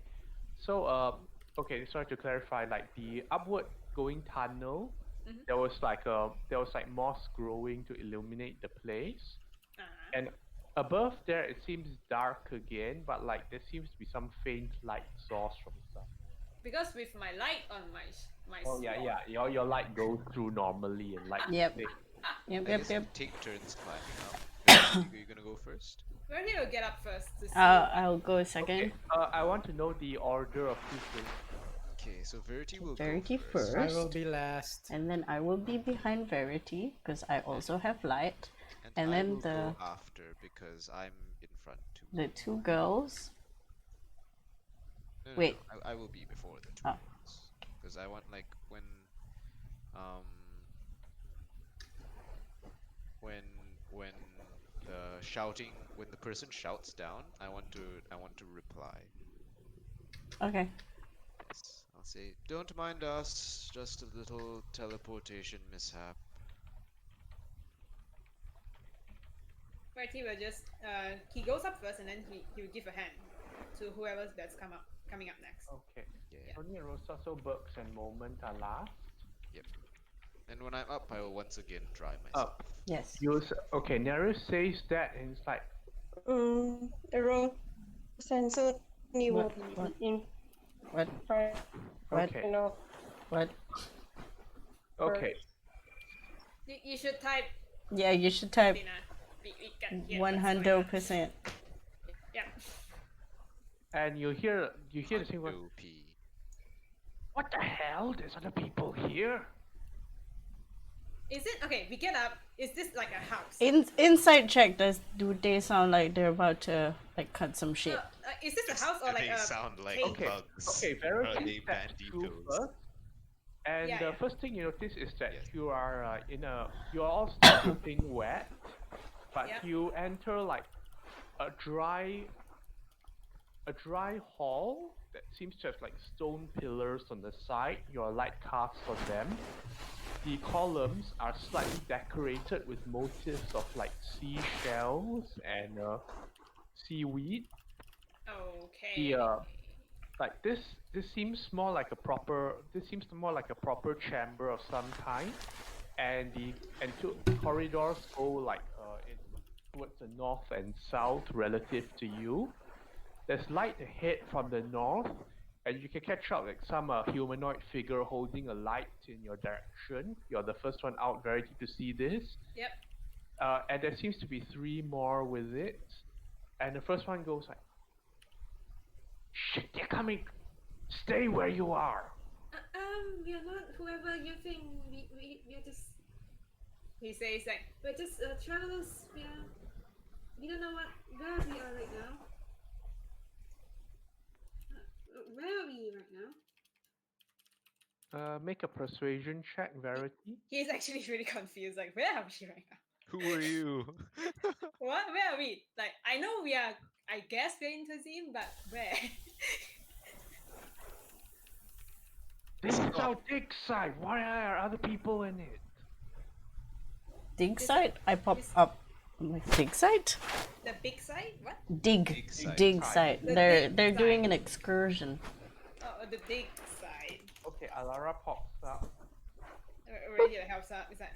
So okay, sorry to clarify, like the upward going tunnel, Mhm. there was like moss growing to illuminate the place. Uh-huh. And above there it seems dark again, but like there seems to be some faint light source from somewhere. Because with my light on my Oh yeah, sword- yeah. Your light goes through normally and light Yep. stays. Yep, I yep, guess yep. we take turns climbing up. Are you gonna go first? Verity will get up first to see. I'll go second. Okay. I want to know the order of two things. Okay, so Verity will Verity go first. I will first. be last. And then I will be behind Verity because I also have light. And I then will the- go after because I'm in front too. The two girls. No, Wait. no, I will be before the two Oh. girls. Because I want like um when the shouting when the person shouts down, I want to reply. Okay. Yes, I'll say, don't mind us, just a little teleportation mishap. Verity will just he goes up first and then he'll give a hand to whoever that's coming up next. Okay. Yeah. Sonia, Rosa, so Burks and Moment are last. And when I'm up, I will once again try myself. Yes. Okay, Nereus says that and it's like, The wrong sensor will What? be What? in What? front, What? okay, you know. What? okay. You should type Yeah, you should type Dina. We can hear 100%. Yeah. And you hear the thing going, OP. what the hell? There's other people here? Is it okay? We get up. Is this like a house? Inside check. Do they sound like they're about to like cut some shit? Is this a house or like They a sound like cave? Okay, bugs. okay, Are Verity they steps through banditos? first. And Yeah, the yeah. first thing you notice is that Yes. you are you're all soaking wet, but Yeah. you enter like a dry hall that seems to have like stone pillars on the side. Your light casts on them. The columns are slightly decorated with motifs of like seashells and seaweed. Okay. The like this seems more like a proper chamber of some kind, and two corridors go like towards the north and south relative to you. There's light ahead from the north, and you can catch up like some humanoid figure holding a light in your direction. You're the first one out, Verity, to see this. Yep. And there seems to be three more with it, and the first one goes like, "Shit, they're coming! Stay where you are." We are not whoever you think. We're just He says like, we're just travelers. We don't know where we are right now. Where are we right now? Make a persuasion check, Verity. he's actually really confused. Like, where are we right now? Who are you? What? Where are we? Like, I know we are. I guess we're in Tazim, but where? This is our dig site. Why are other people in it? Dig site? I pop up. I'm like, dig site? The big side? What? Dig. Dig site. Dig site. The They're dig doing site. an excursion. Oh, the big side. Okay, Alara pops up. Already that helps out. Is that?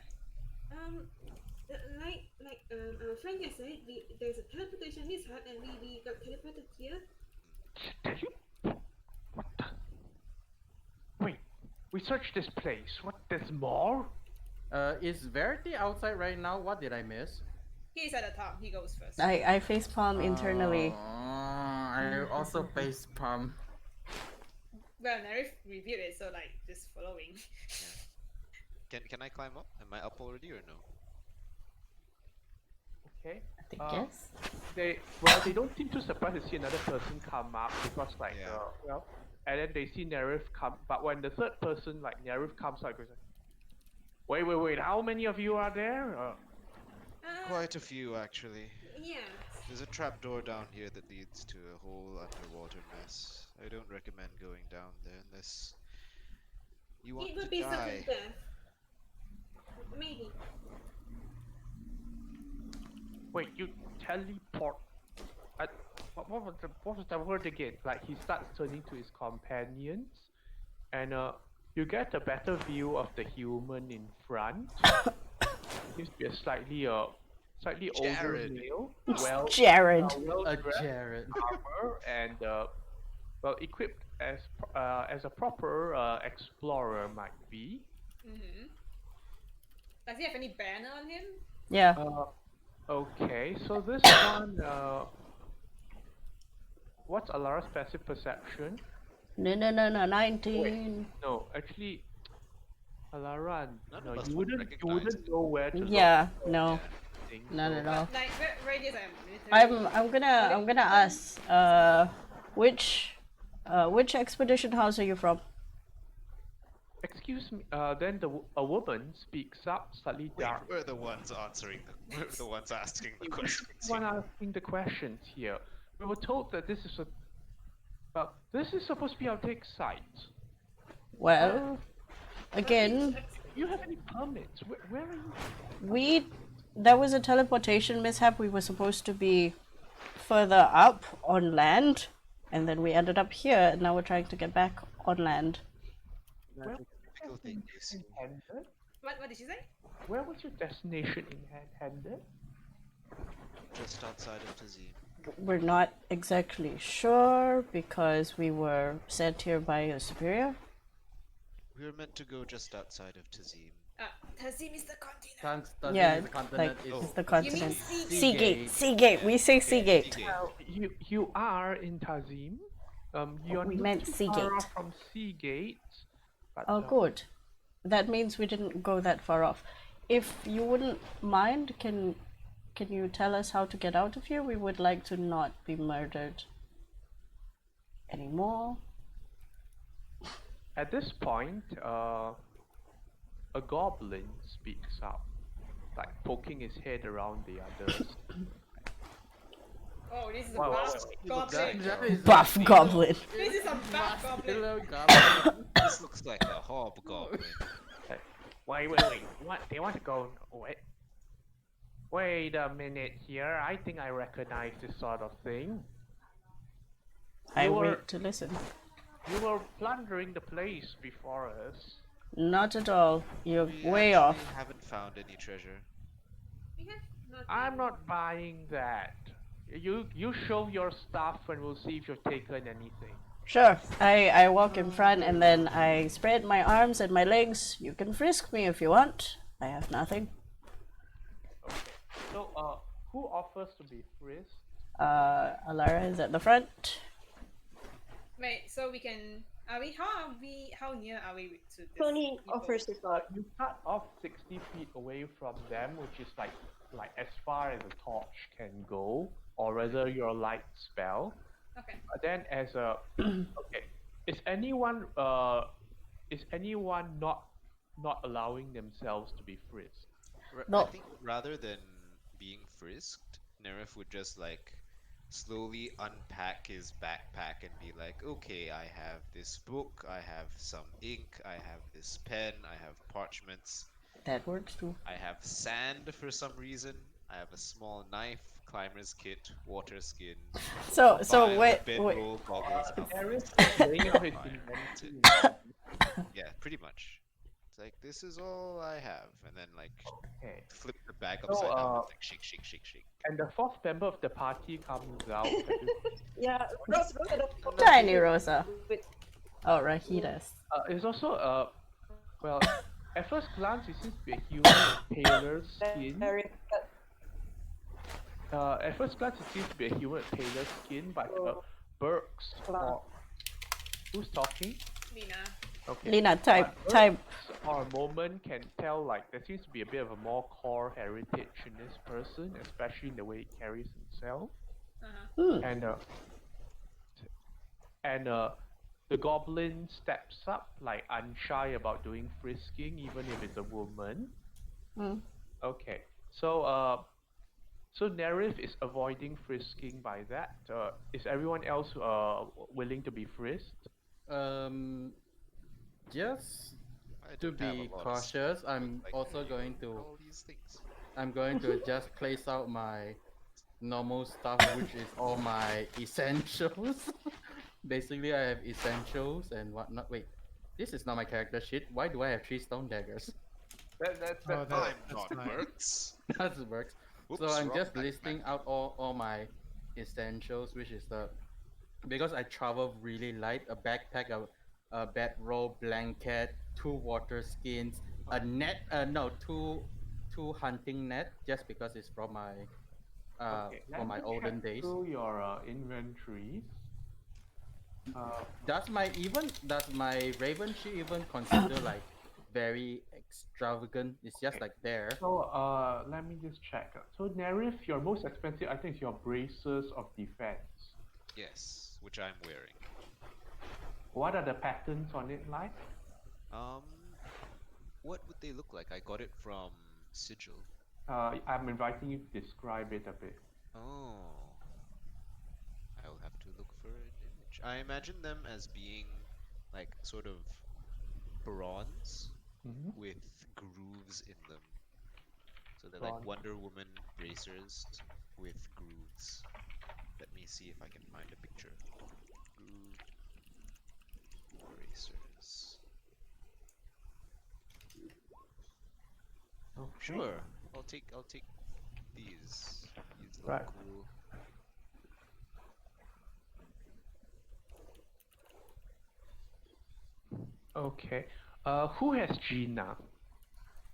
Like our friend here said, there's a teleportation mishap and we got teleported here. Did you? What the? Wait, we searched this place. What? There's more? Is Verity outside right now? What did I miss? He's at the top. He goes first. I facepalm internally. I also face palm. Well, Nerif revealed it, so like just following. Can I climb up? Am I up already or no? Okay. I think yes. They don't seem too surprised to see another person come up because Yeah. and then they see Nerif come. But when the third person like Nerif comes out, goes like, wait, how many of you are there? Quite a few actually. Yeah. There's a trapdoor down here that leads to a whole underwater mess. I don't recommend going down there unless you want It to would be die. certain death. Maybe. Wait, you teleport? What was the word again? Like he starts turning to his companions, and you get a better view of the human in front. Seems to be a slightly older Jared. male. Jared. Well-dressed Jared. armor and well equipped as a proper explorer might be. Mm-hmm. Does he have any banner on him? Yeah. Okay, so this one, what's Alara's passive perception? No, 19. No, actually, Alara, None no, of us you would wouldn't recognize it. know where to Yeah, look for no, things, not so- at all. Like radius, military. I'm gonna ask, which expedition house are you from? Excuse me. Then a woman speaks up, slightly Wait, dark. we're the ones answering. We're the ones asking the We're questions. the one asking the questions here. We were told that this is supposed to be our dig site. Well, again, Do you have any permits? Where are you? there was a teleportation mishap. We were supposed to be further up on land, and then we ended up here, and now we're trying to get back on land. Where was Typical thing you see. intended? What did she say? Where was your destination intended? Just outside of Tazim. We're not exactly sure because we were sent here by a superior. We were meant to go just outside of Tazim. Tazim is the continent. Yeah, The continent like, is it's the You mean continent. Seagate? Seagate. We say Seagate. You are in Tazim. You're We not meant too Seagate. far off from Seagate. But, Oh, good. That means we didn't go that far off. If you wouldn't mind, can you tell us how to get out of here? We would like to not be murdered anymore. At this point, a goblin speaks up, like poking his head around the others. Oh, this is a Wow, buff wow, goblin. Buff goblin. This is a buff goblin. Hello, goblin. This looks like a hobgoblin. Wait, what? They want to go? Wait a minute here. I think I recognize this sort of thing. I You were- wait to listen. You were plundering the place before us. Not at all. You're We way actually off. haven't found any treasure. We have nothing. I'm not buying that. You show your stuff and we'll see if you've taken anything. Sure. I walk in front and then I spread my arms and my legs. You can frisk me if you want. I have nothing. Okay. So, who offers to be frisked? Alara is at the front. Wait, so we can. How near are we to this? Tony people? offers his lot. You cut off 60 feet away from them, which is like as far as a torch can go, or rather your light spell. Okay. But then as a okay, is anyone not allowing themselves to be frisked? No. I think rather than being frisked, Nerif would just like slowly unpack his backpack and be like, okay, I have this book, I have some ink, I have this pen, I have parchments, That works too. I have sand for some reason, I have a small knife, climber's kit, water skin, So file, wait. bedroll, goggles, There is outfit. laying out his Fire. inventory. Yeah, pretty much. It's like, this is all I have, and then like Okay. flip the bag So, upside down, like shake, shake, shake, shake. And the fourth member of the party comes out. Yeah, Rose at the Tiny Rosa. With Oh, Rahidas. It's also well, at first glance it seems to be a human with paler skin. very At first glance it seems to be a human with paler skin, but Burks or who's talking? Lina. Okay. Lina, type. Burks or Moment can tell like there seems to be a bit of a more core heritage in this person, especially in the way he carries himself. Uh-huh. And the goblin steps up, like unshy about doing frisking, even if it's a woman. Mm. Okay, so Nerif is avoiding frisking by that. Is everyone else willing to be frisked? Just I to don't have a be lot of cautious, skills, I'm like, also you going know, to all these things. just place out my normal stuff, which is all my essentials. Basically, I have essentials and whatnot. Wait, this is not my character sheet. Why do I have 3 stone daggers? That's Oh, the- I'm that's not fine. Burks. That works. So Whoops, I'm wrong just backpack. listing out all my essentials, which is because I travel really light, a backpack, a bedroll, blanket, 2 water skins, a net, no, two hunting net, just because it's from my okay. for Let my me olden check days. through your inventories. Does my raven sheet even consider like very extravagant? It's just like there. So let me just check. So Nerif, your most expensive item is your braces of defense. Yes, which I'm wearing. What are the patterns on it like? Um, what would they look like? I got it from Sigil. I'm inviting you to describe it a bit. Oh, I'll have to look for an image. I imagine them as being like sort of bronze Mhm. with grooves in them. So they're Bronze. like Wonder Woman bracers with grooves. Let me see if I can find a picture. Grooved bracers. Okay. Sure, I'll take these. These look Right. cool. Okay. Who has Gina?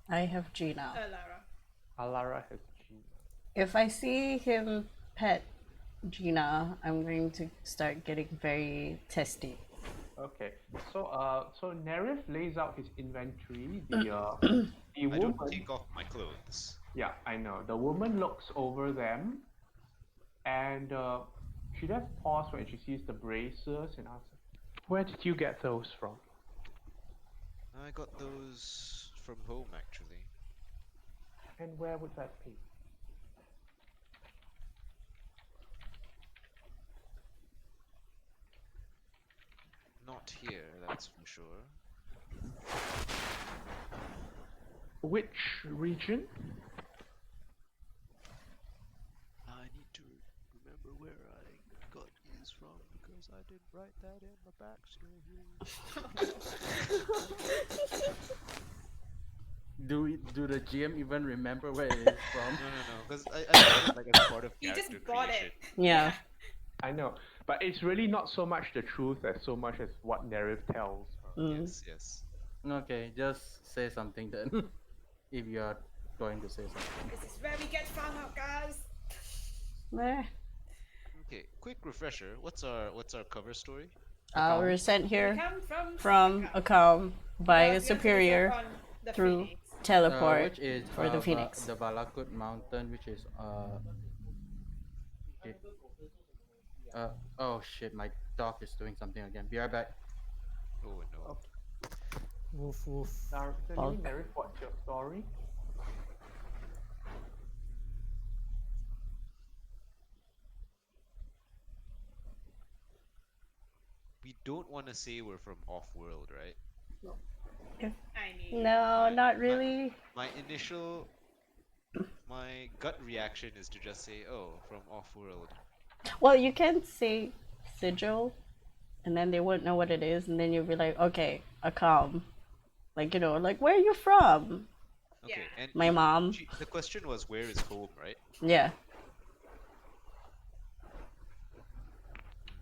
I have Gina. Lara. Alara has Gina. If I see him pet Gina, I'm going to start getting very testy. Okay. So Nerif lays out his inventory. The I woman. don't take off my clothes. Yeah, I know. The woman looks over them, and she does pause when she sees the braces and asks, "Where did you get those from?" I got those from home, actually. And where would that be? Not here, that's for sure. Which region? I need to remember where I got these from because I didn't write that in my backstory. Do the GM even remember where it is from? No, because I got it like as part of You just character bought creation. it. Yeah. I know, but it's really not so much the truth as so much as what Nerif tells her. Mm. Yes. Okay, just say something then. If you are going to say something. This is where we get found out, guys. Meh. Okay, quick refresher. What's our cover story? We're sent We here come from Akam. Akam by a Because we have to superior reserve on the through Phoenix. teleport Which is for the Phoenix. the Balakut Mountain, which is okay. Oh shit, my dog is doing something again. Be right back. Oh no. Woof woof. Now, tell Bulk. me, Nerif, what's your story? We don't want to say we're from off-world, right? I mean, No, not really. My gut reaction is to just say, "Oh, from off-world." Well, you can say sigil, and then they won't know what it is, and then you'll be like, okay, Akam. Like, you know, like, where are you from? Okay, Yeah. and My mom. The question was, "Where is home?" Right? Yeah.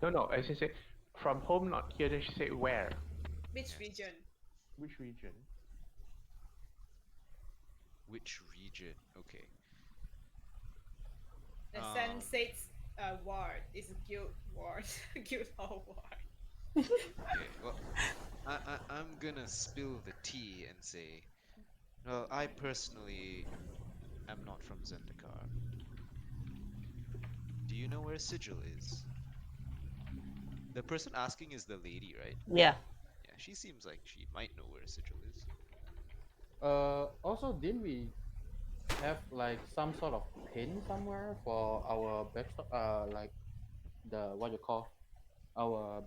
No, as you say, from home, not here. Then she said where? which region? Which region? Which region? Okay. The sun sets ward. It's a guild ward. Guild hall ward. Okay, well, I'm gonna spill the tea and say, well, I personally am not from Zendikar. Do you know where Sigil is? The person asking is the lady, right? Yeah. Yeah, she seems like she might know where Sigil is. Also, didn't we have like some sort of pin somewhere for our like the what you call our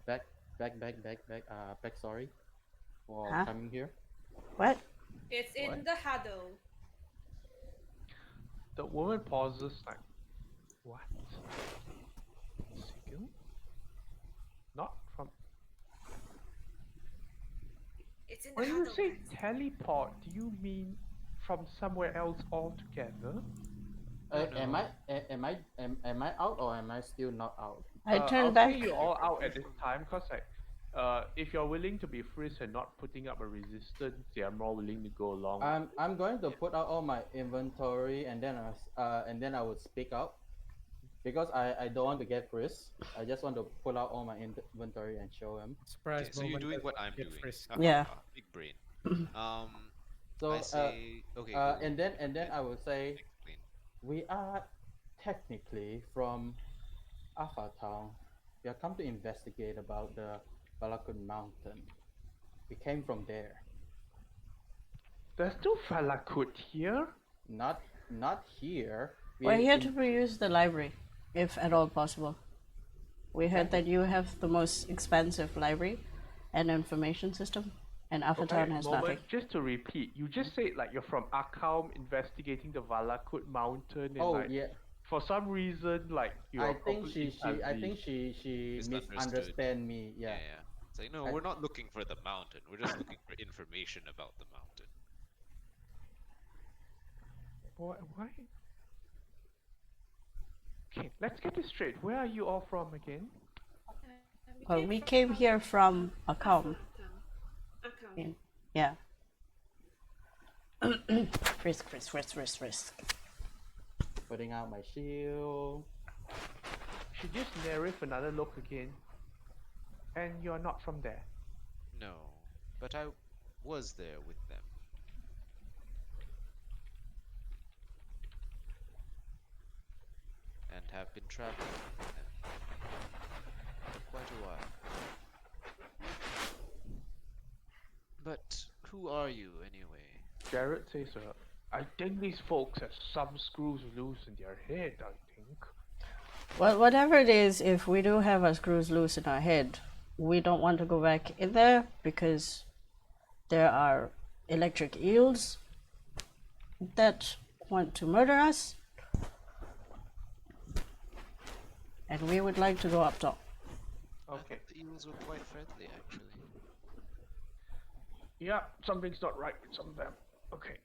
backstory for Huh? coming here? What? It's What? in the huddle. The woman pauses like, what? Sigil? Not from. It's in the When you huddle. say teleport, do you mean from somewhere else altogether? Oh, Am no. am I out or am I still not out? I I'll turned back. say you're all out at this time because like, if you're willing to be frisked and not putting up a resistance, they are more willing to go along. I'm going to put out all my inventory and then I would speak out because I don't want to get frisked. I just want to pull out all my inventory and show him. Surprise Okay, so you're moment doing does what not I'm get doing. frisked. Yeah. Big brain. Um, So I say, okay, go. and then I would say Explain. we are technically from Alpha Town. We have come to investigate about the Balakun Mountain. We came from there. There's no Falakut here. Not here. We're here in- to reuse the library, if at all possible. We heard that you have the most expansive library and information system, and Alpha Town has nothing. Just to repeat, you just said like you're from Akam investigating the Valakut mountain and Oh like yeah. for some reason like you're I think probably I Azzi. think she Misunderstood. misunderstand me. Yeah, Yeah. yeah. It's like, no, we're not looking for the mountain. We're just looking for information about the mountain. Why? Okay, let's get this straight. Where are you all from again? Well, we came here from Akam. Account. Yeah. Frisk. Putting out my shield. She gives Nerif another look again. And you're not from there. No, but I was there with them. And have been traveling with them for quite a while. But who are you anyway? Jared says, I think these folks have some screws loose in their head, I think. Well, whatever it is, if we do have our screws loose in our head, we don't want to go back in there because there are electric eels that want to murder us. And we would like to go up top. I Okay. thought the eels were quite friendly, actually. Yeah, something's not right with some of them. Okay.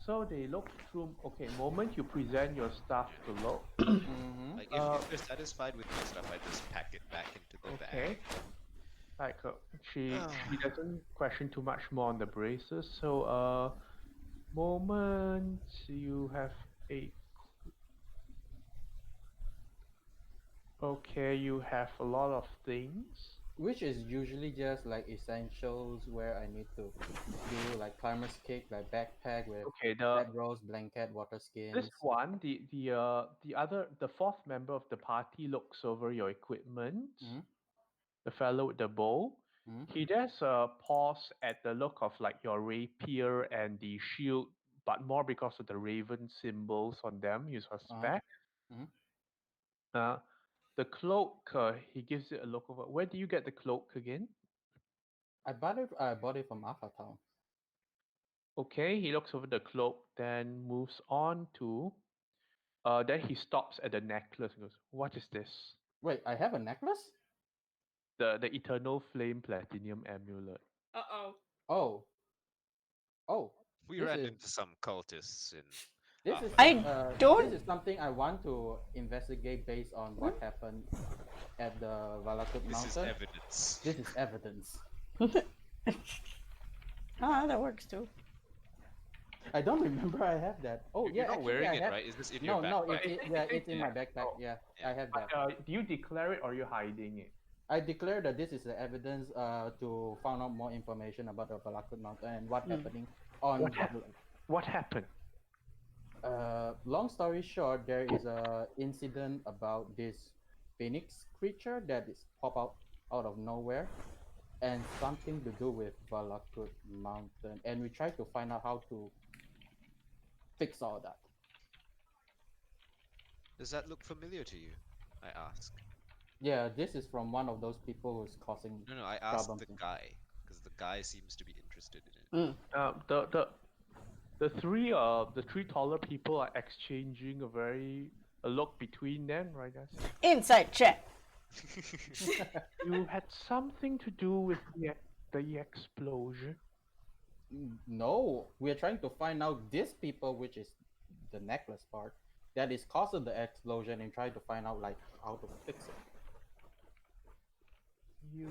So they look through. Okay, moment you present your stuff to look. Mm-hmm. Like, if they're satisfied with my stuff, I just pack it back into the Okay. bag. Like she doesn't question too much more on the braces. So moment you have a. Okay, you have a lot of things. Which is usually just like essentials where I need to do like climber's kit, like backpack with Okay, the bedrolls, blanket, water skins. this one, the fourth member of the party looks over your equipment. Mhm. The fellow with the bow. Mhm. He does pause at the look of like your rapier and the shield, but more because of the raven symbols on them, you suspect. Mhm. Uh, the cloak, he gives it a look over. Where do you get the cloak again? I bought it from Alpha Town. Okay, he looks over the cloak, then moves on to. Then he stops at the necklace and goes, "What is this?" Wait, I have a necklace? The Eternal Flame Platinum Amulet. Uh-oh. Oh. Oh. We This ran is- into some cultists in. This is I don't- this is something I want to investigate based on what happened at the Valakut This is Mountain. evidence. This is evidence. Ah, that works too. I don't remember I have that. Oh You're yeah, not actually wearing I it, have. right? Is this in your No, no, backpack? it's in my backpack. Oh, Yeah, Yeah. I have that. do you declare it or you're hiding it? I declare that this is the evidence to find out more information about the Balakut Mountain and what's happening on What hap- What happened? Long story short, there is a incident about this phoenix creature that is pop out of nowhere and something to do with Balakut Mountain, and we try to find out how to fix all that. Does that look familiar to you? I ask. Yeah, this is from one of those people who's causing No, I asked problems. the guy because the guy seems to be interested in it. The three taller people are exchanging a look between them, right? Guys? Inside check. You had something to do with the explosion. No, we are trying to find out these people, which is the necklace part, that is causing the explosion, and try to find out like how to fix it.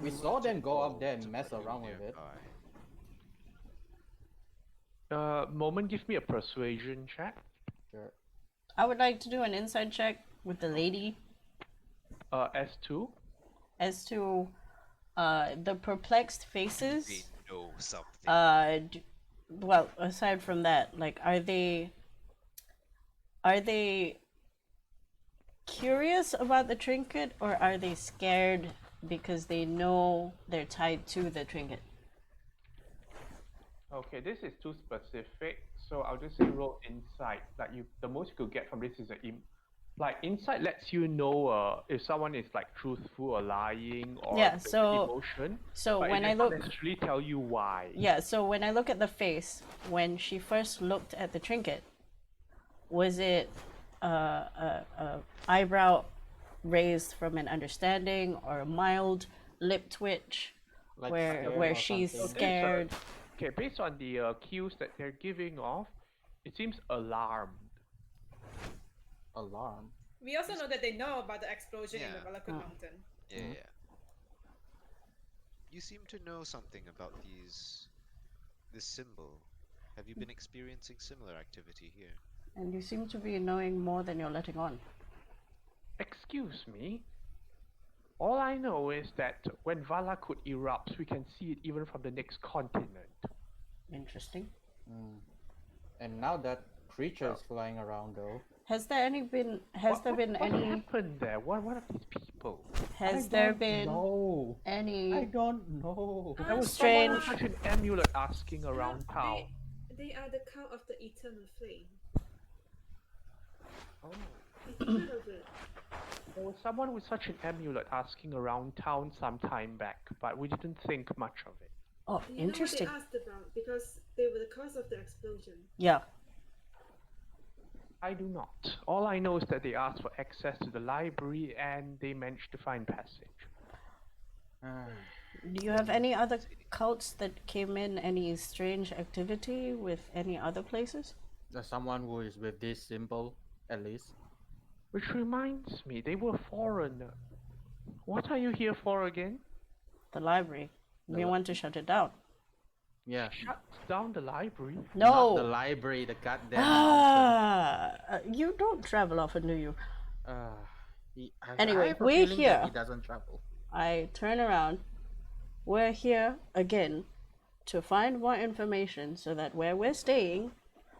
We saw them go up there and To mess put you around with it. nearby. Moment, give me a persuasion check. Sure. I would like to do an inside check with the lady S2. as to the perplexed faces. They know something. Well, aside from that, like, are they curious about the trinket, or are they scared because they know they're tied to the trinket? Okay, this is too specific, so I'll just say roll insight. Like the most you could get from this is like insight lets you know if someone is like truthful or lying or Yeah, there's so- emotion. So but when it I doesn't look, necessarily tell you why. yeah, so when I look at the face, when she first looked at the trinket, was it eyebrow raised from an understanding or a mild lip twitch, Like where scared or she's something. scared? Okay, based on the cues that they're giving off, it seems alarmed. Alarm. We also know that they know about the explosion in the Yeah. Balakut Mountain. Yeah. You seem to know something about this symbol. Have you been experiencing similar activity here? And you seem to be knowing more than you're letting on. Excuse me. All I know is that when Valakut erupts, we can see it even from the next continent. Interesting. And now that creature is flying around though. Has there been What any happened there? What are these people? has there been No, I any don't know. There was strange someone with such an amulet asking around town. They are the cult of the eternal flame. Oh. Have you heard of it? There was someone with such an amulet asking around town some time back, but we didn't think much of it. Oh, You interesting. know what they asked about? Because they were the cause of the explosion. Yeah. I do not. All I know is that they asked for access to the library and they managed to find passage. Do you have any other cults that came in? Any strange activity with any other places? There's someone who is with this symbol, at least. Which reminds me, they were foreigner. What are you here for again? The library. We want to shut it down. Yeah. Shut down the library? Not the No. library, the goddamn mountain. You don't travel often, do you? I Anyway, have a we're feeling that here. He doesn't travel. I turn around. We're here again to find more information so that where we're staying,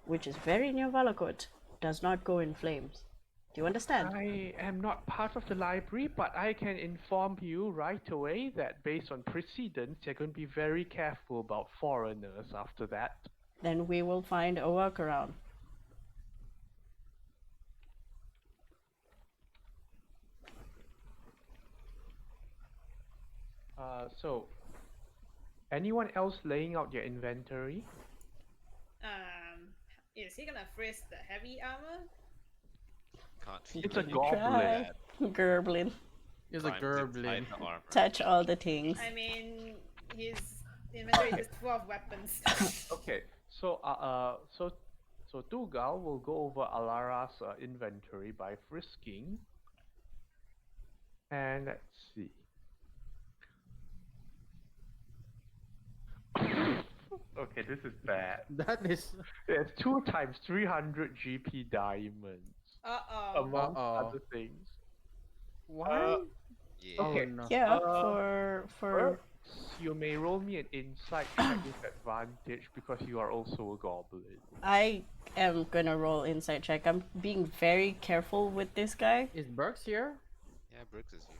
which is very near Valakut, does not go in flames. Do you understand? I am not part of the library, but I can inform you right away that based on precedence, you're going to be very careful about foreigners after that. Then we will find a workaround. So, anyone else laying out your inventory? Is he gonna freeze the heavy armor? Can't feel It's a it. goblin. Gerblin. He's a Climbs inside gerblin. the armor. Touch all the things. I mean, his inventory is just full of weapons. Okay, so Tugal will go over Alara's inventory by frisking. And let's see. Okay, this is bad. That is. It's 2 times 300 GP diamonds, Uh-oh. among Uh-oh. other things. Why? Yeah. Okay. Oh no. Yeah, Uh, for Perks, you may roll me an insight check with advantage because you are also a goblin. I am gonna roll insight check. I'm being very careful with this guy. Is Burks here? Yeah, Brooks is here.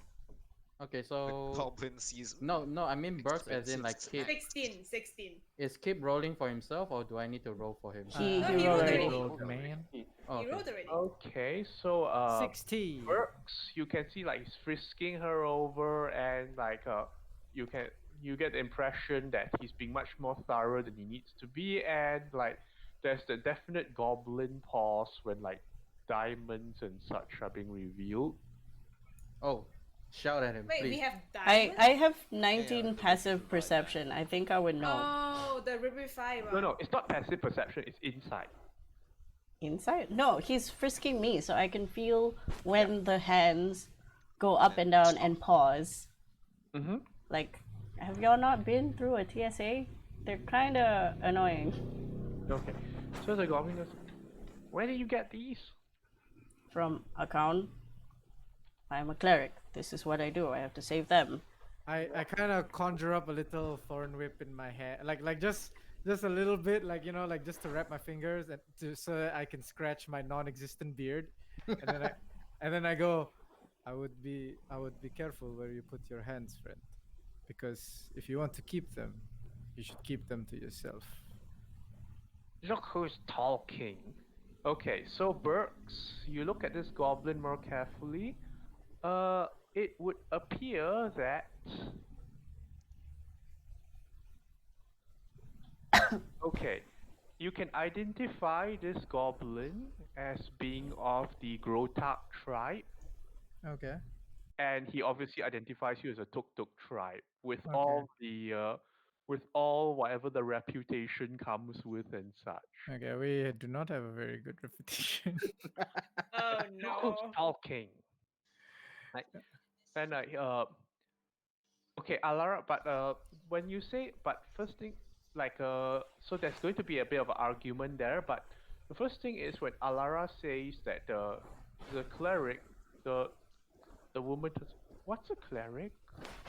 Okay, The so goblin sees no, I mean Burks as in like expensive keep 16. is keep rolling for himself or do I need to roll for him? He Oh, he he rolled rolled already. already. Rolled, man. Oh, He okay. rolled already. Okay, so 60. Perks, you can see like he's frisking her over, and like you can you get the impression that he's being much more thorough than he needs to be, and like there's the definite goblin pause when like diamonds and such are being revealed. Oh, shout at him, Wait, please. we have I diamonds? have Yeah, 19 yeah, passive yeah. perception. I think I would know. Oh, the Ruby 5 one. No, it's not passive perception, it's insight. Insight? No, he's frisking me, so I can feel when the hands go up and down and pause. Mm-hmm. Like, have y'all not been through a TSA? They're kind of annoying. Okay. So the goblin goes, where did you get these? From account, I'm a cleric. This is what I do. I have to save them. I kind of conjure up a little thorn whip in my hand, like just a little bit, like like just to wrap my fingers and so that I can scratch my non-existent beard, and then I go, I would be careful where you put your hands, friend, because if you want to keep them, you should keep them to yourself. Look who's talking. Okay, so Burks, you look at this goblin more carefully. It would appear that okay, you can identify this goblin as being of the Grotak tribe, Okay. and he obviously identifies you as a Tuk Tuk tribe with Okay. all the with all whatever the reputation comes with and such. Okay, we do not have a very good reputation. Oh Look who's no. talking. Like, and okay, Alara, but when you say, but first thing, like so there's going to be a bit of an argument there, but the first thing is when Alara says that the cleric, the woman, what's a cleric?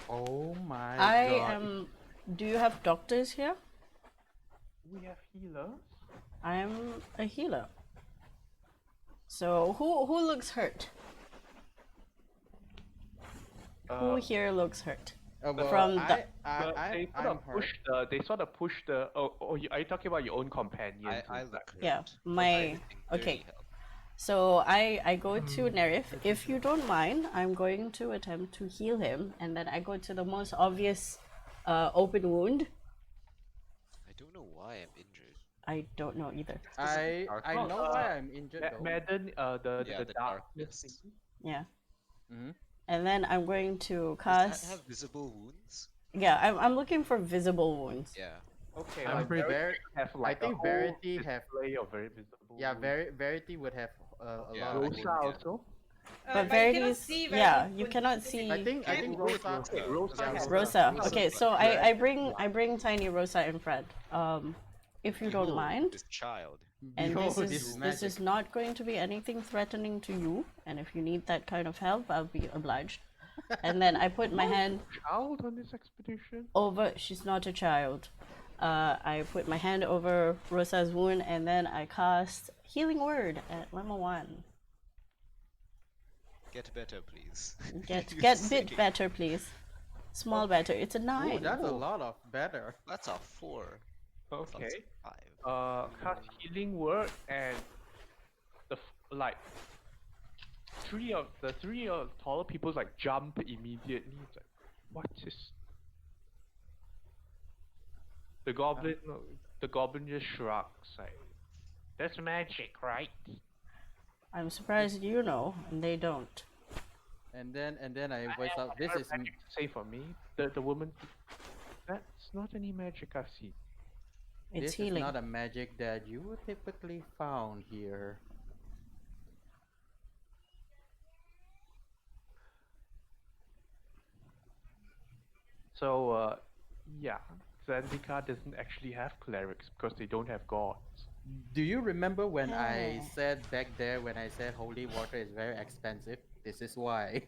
Oh my I god. am. Do you have doctors here? We have healers. I'm a healer. So who looks hurt? Who here looks hurt? Well, From the- They sort I'm of push hurt. they sort of push the. Are you talking about your own companions? I and look such? Yeah, hurt. my Anything very okay. help. So I go to Nerif. If you don't mind, I'm going to attempt to heal him, and then I go to the most obvious open wound. I don't know why I'm injured. I don't know either. I Well, know why I'm injured though. Madden, Yeah, the the darkness. darkness. thingy. Yeah. Mhm. And then I'm going to Does that cast. have visible wounds? Yeah, I'm looking for visible wounds. Yeah. Okay, I'm like pretty Verity very. have like I think a whole Verity have. display of very visible. Yeah, wounds. Verity would have a Yeah, lot I of would, wounds. Rosa yeah. also. But you cannot Verity's. see Yeah, Verity you when- cannot is it- see. I think Rosa. Okay, Rosa Yeah, has Rosa. Rosa, Okay, but so yeah. I bring tiny Rosa in front. If you don't Behold mind, this child. and Behold, this is magic. not going to be anything threatening to you. And if you need that kind of help, I'll be obliged. And then I put my hand child on this expedition. over. She's not a child. I put my hand over Rosa's wound, and then I cast Healing Word at level 1. Get better, please. Get You bit say. better, please. Small better. It's a 9. Ooh, that's a lot of better. That's a 4. Okay. That's a 5. Cast healing word and like three of the taller people like jump immediately. It's like, what is? The goblin just shrugs like, that's magic, right? I'm surprised you know, and they don't. And then I voice out. This is magic to say for me. The woman. That's not any magic I've seen. It's this healing. is not a magic that you would typically found here. So yeah. Zendikar doesn't actually have clerics because they don't have gods. Do you remember when I Yeah. said back there when I said holy water is very expensive? This is why.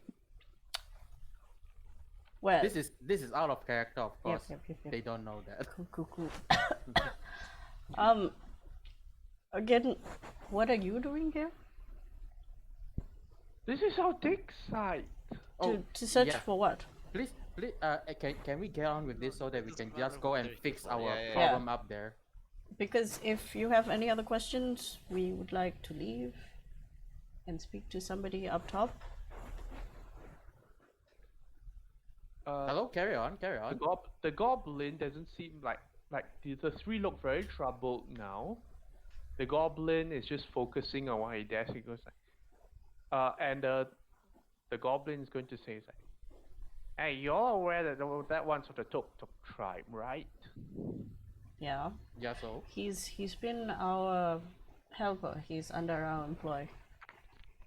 Well, This is out of character, of Yep, course. yep. They don't know that. Cool. Again, what are you doing here? This is our dig site. To search yeah. for what? Please, can we get on with this so that we can just go and fix our Yeah. problem up there? Because if you have any other questions, we would like to leave and speak to somebody up top. Hello, carry on. The goblin doesn't seem like the three look very troubled now. The goblin is just focusing on what he does. He goes like, and the goblin is going to say is like, "Hey, you're aware that one's of the Tok tribe, right?" Yeah. Yeah, so He's been our helper. He's under our employ.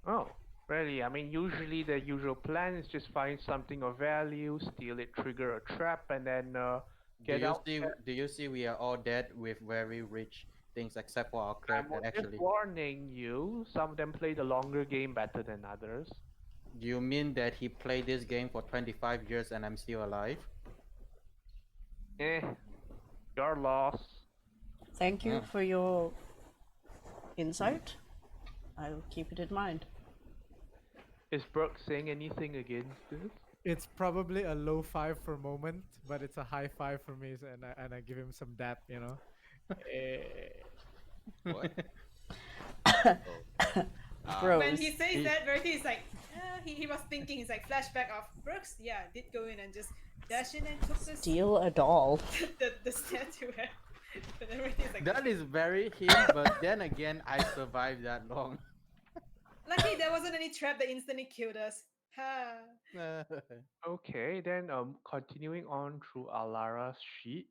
Oh, really? I mean, usually the usual plan is just find something of value, steal it, trigger a trap, and then get out. do you see we are all dead with very rich things except for our I'm cleric that just actually. warning you. Some of them play the longer game better than others. Do you mean that he played this game for 25 years and I'm still alive? Your loss. Thank you for your insight. I'll keep it in mind. Is Brooke saying anything against this? It's probably a low five for a moment, but it's a high five for me, and I give him some dap, you know. What? Bros. When he says that, Verity is like, he was thinking, he's like, flashback of Brooks, did go in and just dash in and took this, Steal a doll. the statue. But then Verity's like, That is very him, but then again, I survived that long. lucky there wasn't any trap that instantly killed us. Ha. Okay, then continuing on through Alara's sheet.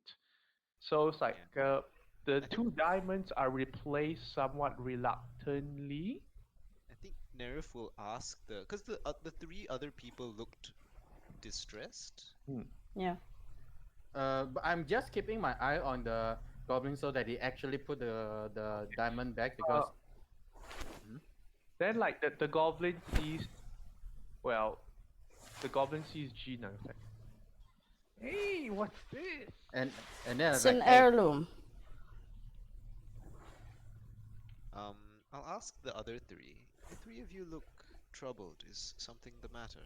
So it's like the two diamonds are replaced somewhat reluctantly. I think Nerif will ask because the three other people looked distressed. Yeah. But I'm just keeping my eye on the goblin so that he actually put the diamond back because. Then like the goblin sees, the goblin sees Gina. It's like, hey, what's this? And then It's I was an like, hey, heirloom. I'll ask the other three. The three of you look troubled. Is something the matter?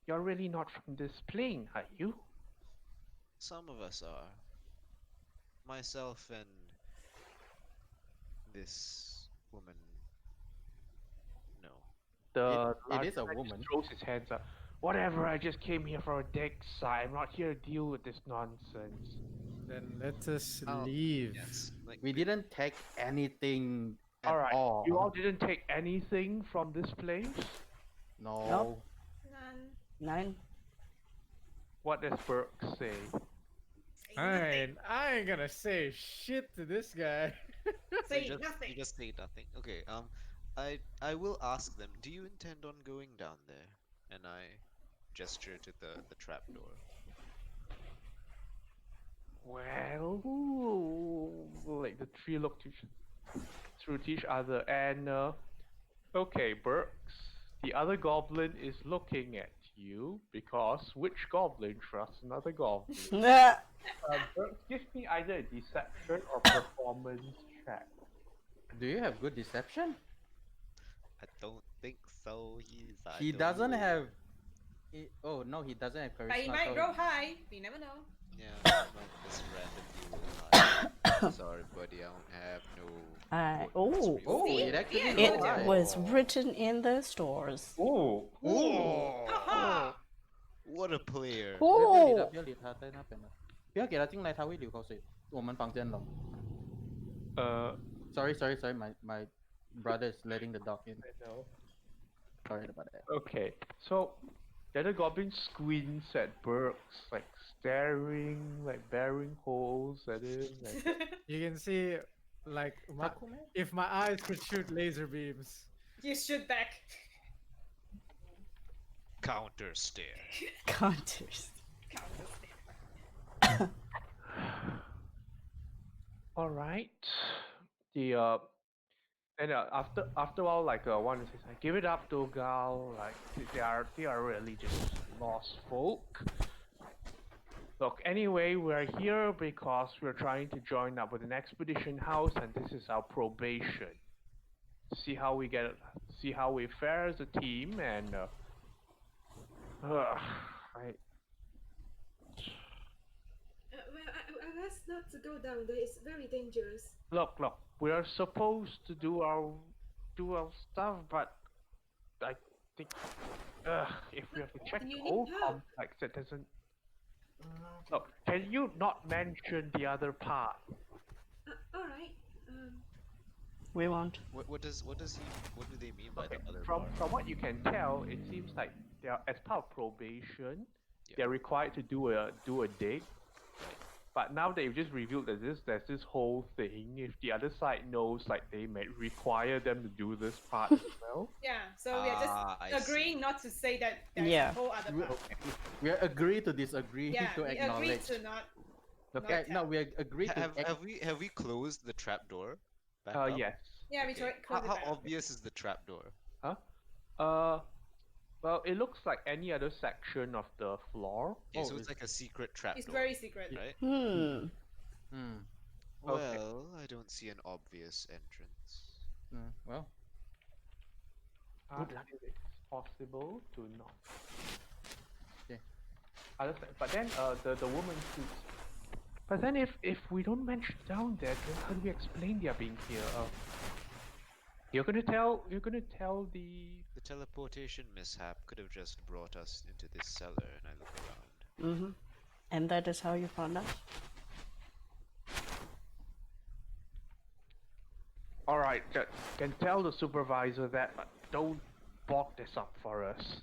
You're really not from this plane, are you? Some of us are. Myself and this woman. No. It is a Artifact woman. throws his hands up. Whatever, I just came here for a dig site. I'm not here to deal with this nonsense. Then let us Oh, leave. Yes. Like We didn't take anything at Alright, all. you all didn't take anything from this place? No. Nope. None. 9. What does Burke say? Say I ain't gonna say shit to this guy. Say you nothing. just say nothing. Okay. I will ask them. Do you intend on going down there? And I gesture to the trapdoor. Well, like the three look through each other, and okay, Burks, the other goblin is looking at you because which goblin trusts another goblin? Burks, give me either a deception or performance check. Do you have good deception? I don't think so. He doesn't have. Oh no, he doesn't have charisma. But he might so- grow high. We never know. Yeah, I might just randomly roll high. Sorry, buddy. I don't have no. Oh, Oh, See? it actually Yeah, rolled it high. was written in the stores. Oh, Haha. What a player. 不要理他， Oh, 不要理他，在那边了。不要给他进来，他会流口水。我们房间冷。Sorry, my brother is letting the dog in. I know. Sorry about that. Okay, so the other goblin squints at Burks, like staring, like bearing holes at him. Like, You can see, like, if my eyes could shoot laser beams. You shoot back. Counter stare. counters. All right. The and after a while, like one says, like, give it up to Gal. Like they are really just lost folk. Look, anyway, we're here because we're trying to join up with an expedition house, and this is our probation. See how we get, see how we fare as a team, and right. Well, I asked not to go down there. It's very dangerous. Look, we are supposed to do our stuff, but I think if we have to check Do the you need whole help? complex, it doesn't. Look, can you not mention the other part? All right. We won't. What do they mean by Okay, the other from part? from what you can tell, it seems like they are as part of probation, Yeah. they're required to do a dig. But now that you've just revealed that there's this whole thing, if the other side knows, like they may require them to do this part as well. Yeah, so we are I just agreeing see. not to say that there's Yeah. a whole other We- part. We agree to disagree Yeah, to we agreed acknowledge. to not. Okay. No, we agree to. Have we closed the trap door back up? Yes. Yeah, we Okay. tried How, close it how back up. obvious is the trap door? Huh? Well, it looks like any other section of the floor. Okay, so Oh, it's like a secret trap It's door, very secret. right? Hmm. Hmm. Okay. Well, I don't see an obvious entrance. Well, Good luck. It's possible to not. Okay. But then the woman shoots. But then if we don't mention down there, then how do we explain they are being here? You're gonna tell the. The teleportation mishap could have just brought us into this cellar, and I look around. Mm-hmm. And that is how you found out? All right, can tell the supervisor that, but don't bog this up for us.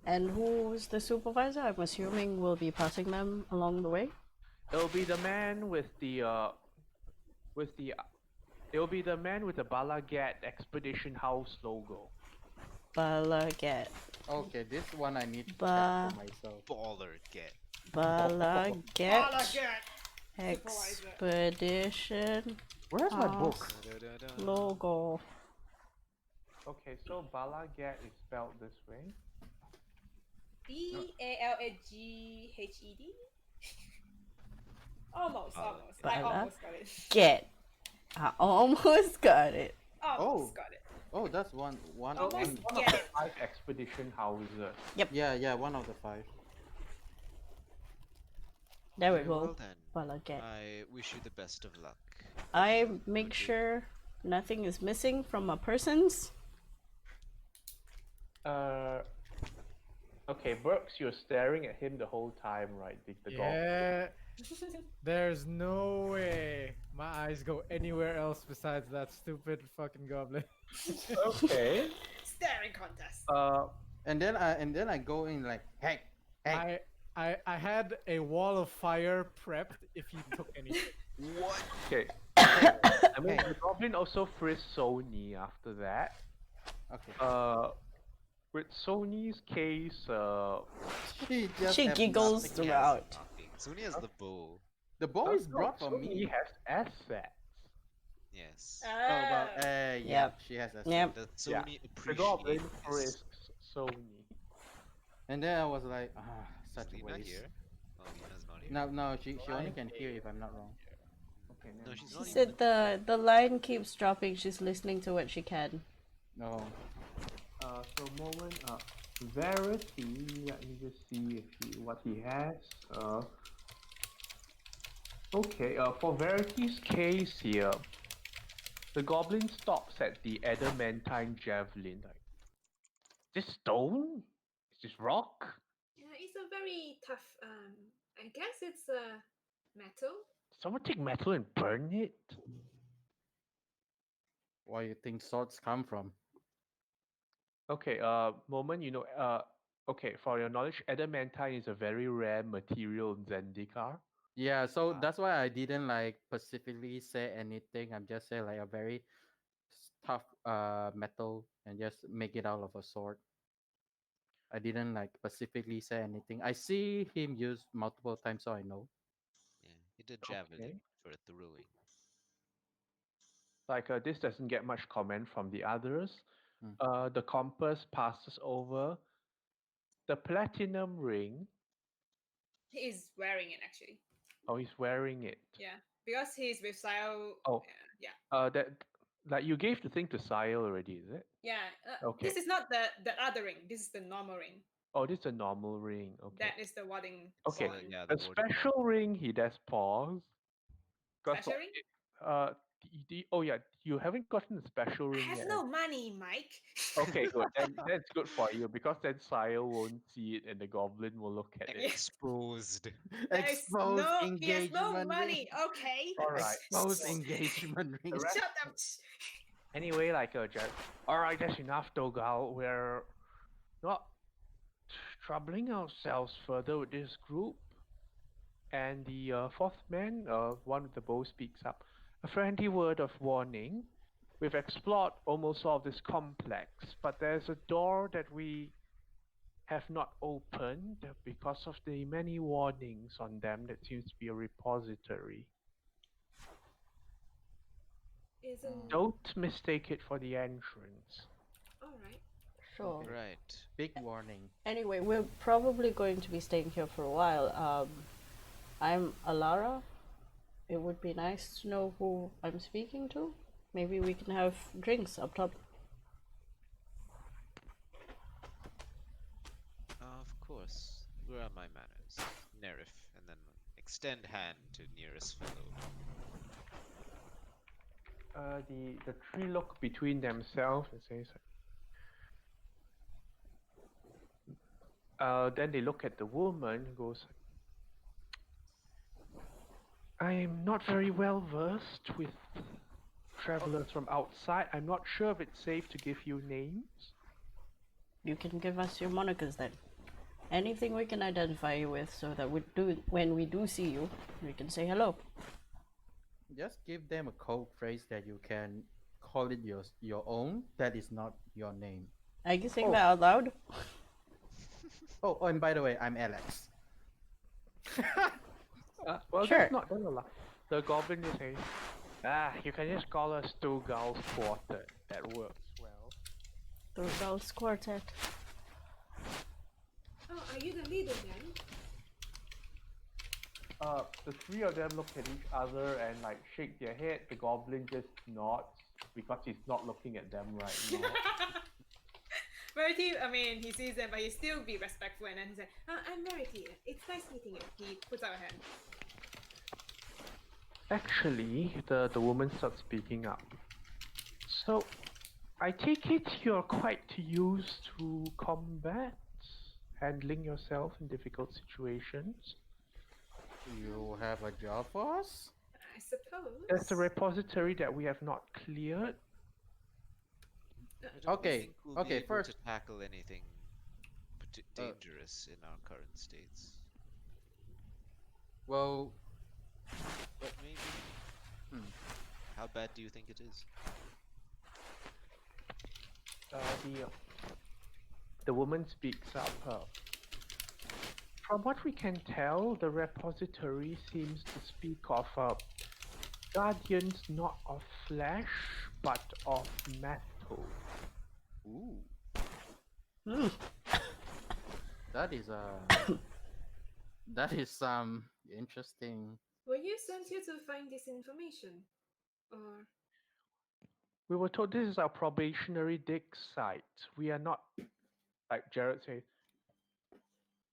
And who's the supervisor? I'm assuming we'll be passing them along the way. It'll be the man with the with the. It'll be the man with the Balagat Expedition House logo. Balagat. okay, this one I need to Ba- check for myself. Baller get. Balagat Balagat. Expedition Where's my House book? Da-da-da-da. logo. Okay, so Balagat is spelled this way. BALAGHED. Almost. I Bala- almost got it. Get. I almost got it. Almost got it. Oh, that's one. Almost One of get the it. 5 expedition houses. Yeah, one of the 5. There we Very go. well then. Balagat. I wish you the best of luck. I make sure nothing is missing from my persons. Okay, Burks, you're staring at him the whole time, right? The goblin. Yeah. There's no way my eyes go anywhere else besides that stupid fucking goblin. Okay. Staring contest. And then I go in like, hey. I had a wall of fire prepped if he took anything. What? Okay. I mean, the goblin also frisked Sony after that. Okay. With Sony's case, She just She have giggles nothing. throughout. Sony has the bow. The bow is brought for Sony me. has assets. Yes. Oh well, yeah, Yep. she has a. Yep. Does Yeah, Sony The goblin appreciate this? frisks Sony. And then I was like, Is such a Lena waste. here? Oh, Lena's not here. No, she only can hear if I'm not wrong. Okay, No, never she's She not said even. the line keeps dropping. She's listening to what she can. No. So moment, Verity. Let me just see what he has. Okay. For Verity's case here, the goblin stops at the adamantine javelin. Like, this stone? Is this rock? Yeah, it's a very tough. I guess it's metal. Someone take metal and burn it. Where you think swords come from? Okay. Moment. Okay. For your knowledge, adamantine is a very rare material in Zendikar. Yeah, so Ah. that's why I didn't like specifically say anything. I'm just saying like a very tough metal and just make it out of a sword. I didn't like specifically say anything. I see him use multiple times, so I know. Yeah, he did javelin Okay. for a thrilling. Like this doesn't get much comment from the others. Hmm. The compass passes over the platinum ring. He is wearing it actually. Oh, he's wearing it. Yeah, because he's with Sile. Oh, Yeah, that like you gave the thing to Sile already, is it? yeah. Okay. This is not the other ring. This is the normal ring. Oh, this is a normal ring. Okay. That is the warding Okay. one. Yeah, A the warding one. special ring. He does pause. Cause Special ring? uh, oh yeah, you haven't gotten the special I ring have yet. no money, Mike. Okay, good. Then that's good for you because then Sile won't see it and the goblin will look at it. Exposed. There is Exposed he has no engagement ring. money. Okay. All right. Exposed engagement ring. The rest- Shut up. Anyway, like Jared. All right, that's enough, Dogal. We're not troubling ourselves further with this group. And the fourth man, one of the bow, speaks up. A friendly word of warning. We've explored almost all of this complex, but there's a door that we have not opened because of the many warnings on them that seems to be a repository. Isn't Don't mistake it for the entrance. all right? Sure. Right. Big warning. Anyway, we're probably going to be staying here for a while. I'm Alara. It would be nice to know who I'm speaking to. Maybe we can have drinks up top. Of course. Where are my manners? Nerif, and then extend hand to nearest fellow. The three look between themselves and says, then they look at the woman who goes, I'm not very well versed with travelers from outside. I'm not sure if it's safe to give you names. You can give us your monikers then. Anything we can identify you with so that when we do see you, we can say hello. Just give them a code phrase that you can call it your own. That is not your name. Are you saying Oh. that out loud? Oh, and by the way, I'm Alex. Well, Sure. that's not done a lot. The goblin is saying, you can just call us Two Gulls Quartet. That works well. The girls quartet. Oh, are you the leader then? The three of them look at each other and like shake their head. The goblin just nods because he's not looking at them right now. Verity, I mean, he sees them, but he still be respectful, and then he's like, I'm Verity. It's nice meeting you. He puts out a hand. Actually, the woman starts speaking up. So, I take it you're quite used to combat, handling yourself in difficult situations. You have a job for us? I suppose. There's a repository that we have not cleared. I don't Okay, think we'll okay, be able first- to tackle anything dangerous in our current states. Well, But maybe. Hmm. How bad do you think it is? The woman speaks up. From what we can tell, the repository seems to speak of guardians not of flesh, but of metal. ooh, Hmm. that is that is interesting. Were you sent here to find this information, or We were told this is our probationary dig site. We are not, like Jared said,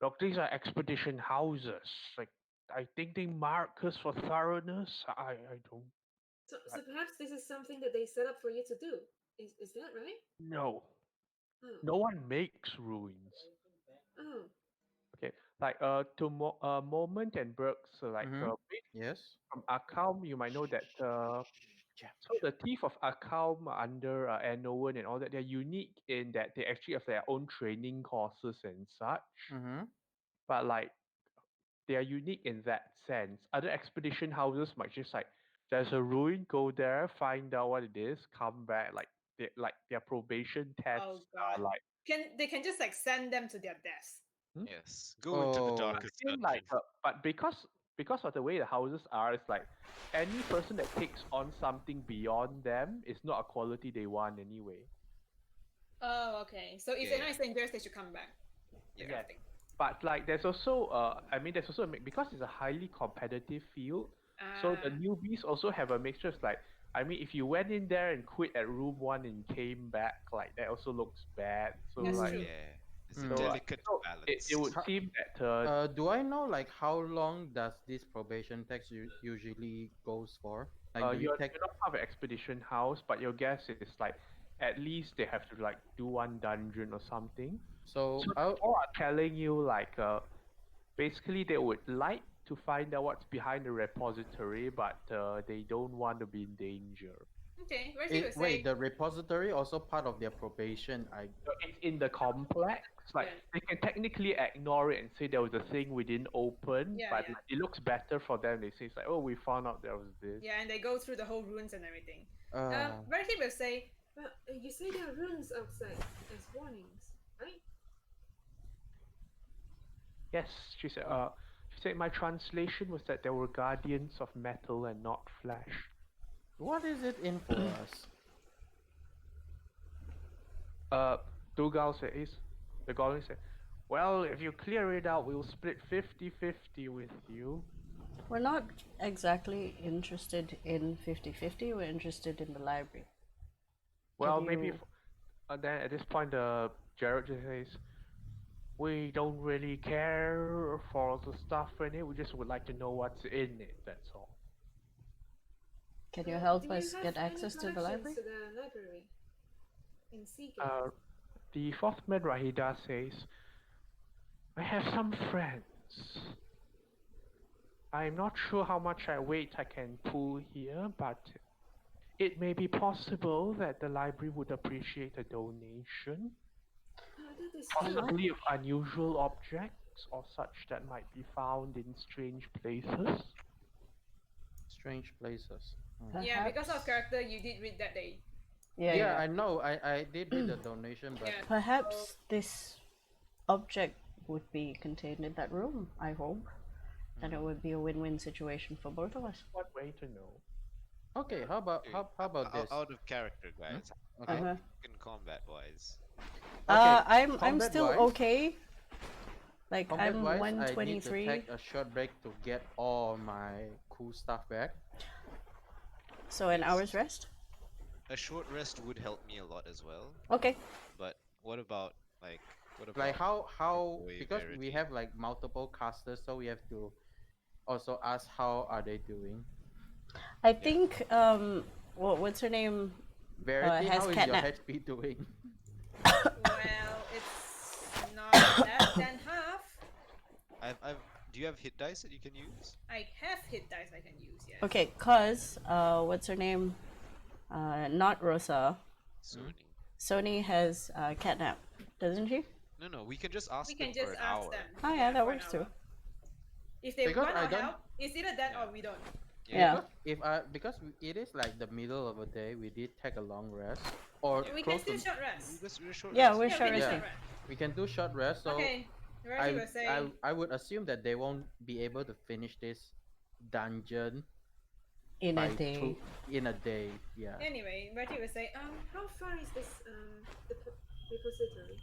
look, these are expedition houses. Like, I think they mark us for thoroughness. I don't so perhaps this is something that they set up for you to do? Is that right? know. Oh, No one makes ruins. oh, Okay, like Moment and Brooks, like Mhm. Yes. from Akam, you might know that so the Thief of Akam under Anowen and all that, they're unique in that they actually have their own training courses and such. Mm-hmm. But like they are unique in that sense. Other expedition houses might just like there's a ruin, go there, find out what it is, come back. Like their probation tests Oh are god. like They can just like send them to their deaths. Yes. Go into the Oh. darkest I feel dungeon. like but because because of the way the houses are, it's like any person that takes on something beyond them is not a quality they want anyway. Oh, okay. So if Yeah, they're yeah. not staying there, they should come back. Yeah. Yes. But like there's also there's also because it's a highly competitive field, so the Ah, newbies also have a mixture. It's like if you went in there and quit at room one and came back, like that also looks bad. So that's like true. Yeah. It's a Hmm. delicate so balance. it would Ho- seem that Do I know like how long does this probation text usually goes for? Like, do you take? you're not part of an expedition house, but your guess is like at least they have to like do one dungeon or something. So So people are telling you like basically they would like to find out what's behind the repository, but they don't want to be in danger. Okay, Reggie will say. Wait, the repository also part of their probation. So it's in the complex. Like Yeah. they can technically ignore it and say there was a thing we didn't open, Yeah, but yeah. like, it looks better for them. They say it's like, oh, we found out there was this. Yeah, and they go through the whole runes and everything. Uh, Reggie will say, But you say there are runes outside as warnings, right? Yes, she said. She said my translation was that there were guardians of metal and not flesh. what is it in for us? Dougal says, the goblin said, well, if you clear it out, we'll split 50-50 with you. We're not exactly interested in 50-50, we're interested in the library. Well, Can maybe you- then at this point, Jared just says, we don't really care for the stuff in it. We just would like to know what's in it. That's all. Can you help Do you us have get any access to the connections library? To the library in Seagate. The fourth man Rahida says, I have some friends. I'm not sure how much weight I can pull here, but it may be possible that the library would appreciate a donation, That is true. possibly of unusual objects or such that might be found in strange places. Strange places. yeah, because of Perhaps- character, you did read that day. Yeah, Yeah, I know. I did read the donation, but Yeah. Perhaps this object would be contained in that room, I hope. And it would be a win-win situation for both of us. One way to know. okay. How about how about this? Out of character, guys. Okay. Uh-huh. In combat wise. I'm combat still wise- okay. Like I'm Combat-wise, I need to 123. take a short break to get all my cool stuff back. So an hour's rest? A short rest would help me a lot as well. Okay. But what about like Like how Boy, because we Verity. have like multiple casters, so we have to also ask how are they doing. I think what's her name? Verity, has how is your catnap. HP doing? Well, it's not less than half. I've do you have hit dice that you can use? I have hit dice I can use, yes. Okay, cause what's her name? Not Rosa. Sony. Sony has catnap, doesn't she? No, we can just ask We them can for just an ask hour. them. Oh yeah, that for an works too. hour. If they Because want I our don't- help, it's either that or we don't. Yeah. Because it is like the middle of the day, we did take a long rest or We can close still to. short rest. We're short Yeah, rest. we're Yeah, short we can resting. short rest. We can do short rest. So Okay, Reggie will say, I would assume that they won't be able to finish this dungeon In a by day. in a day. Yeah. anyway, Reggie will say, How far is this the repository?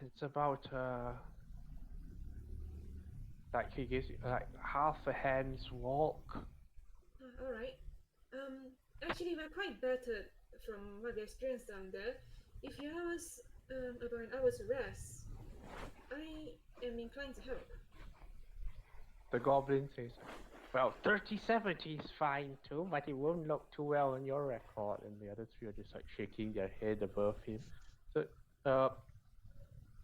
It's about like he gives you like half a hand's walk. All right. Actually, we're quite battered from what we experienced down there. If you have us about an hour's rest, I am inclined to help. The goblin says, well, 30-70 is fine too, but it won't look too well on your record. And the other three are just like shaking their head above him. So,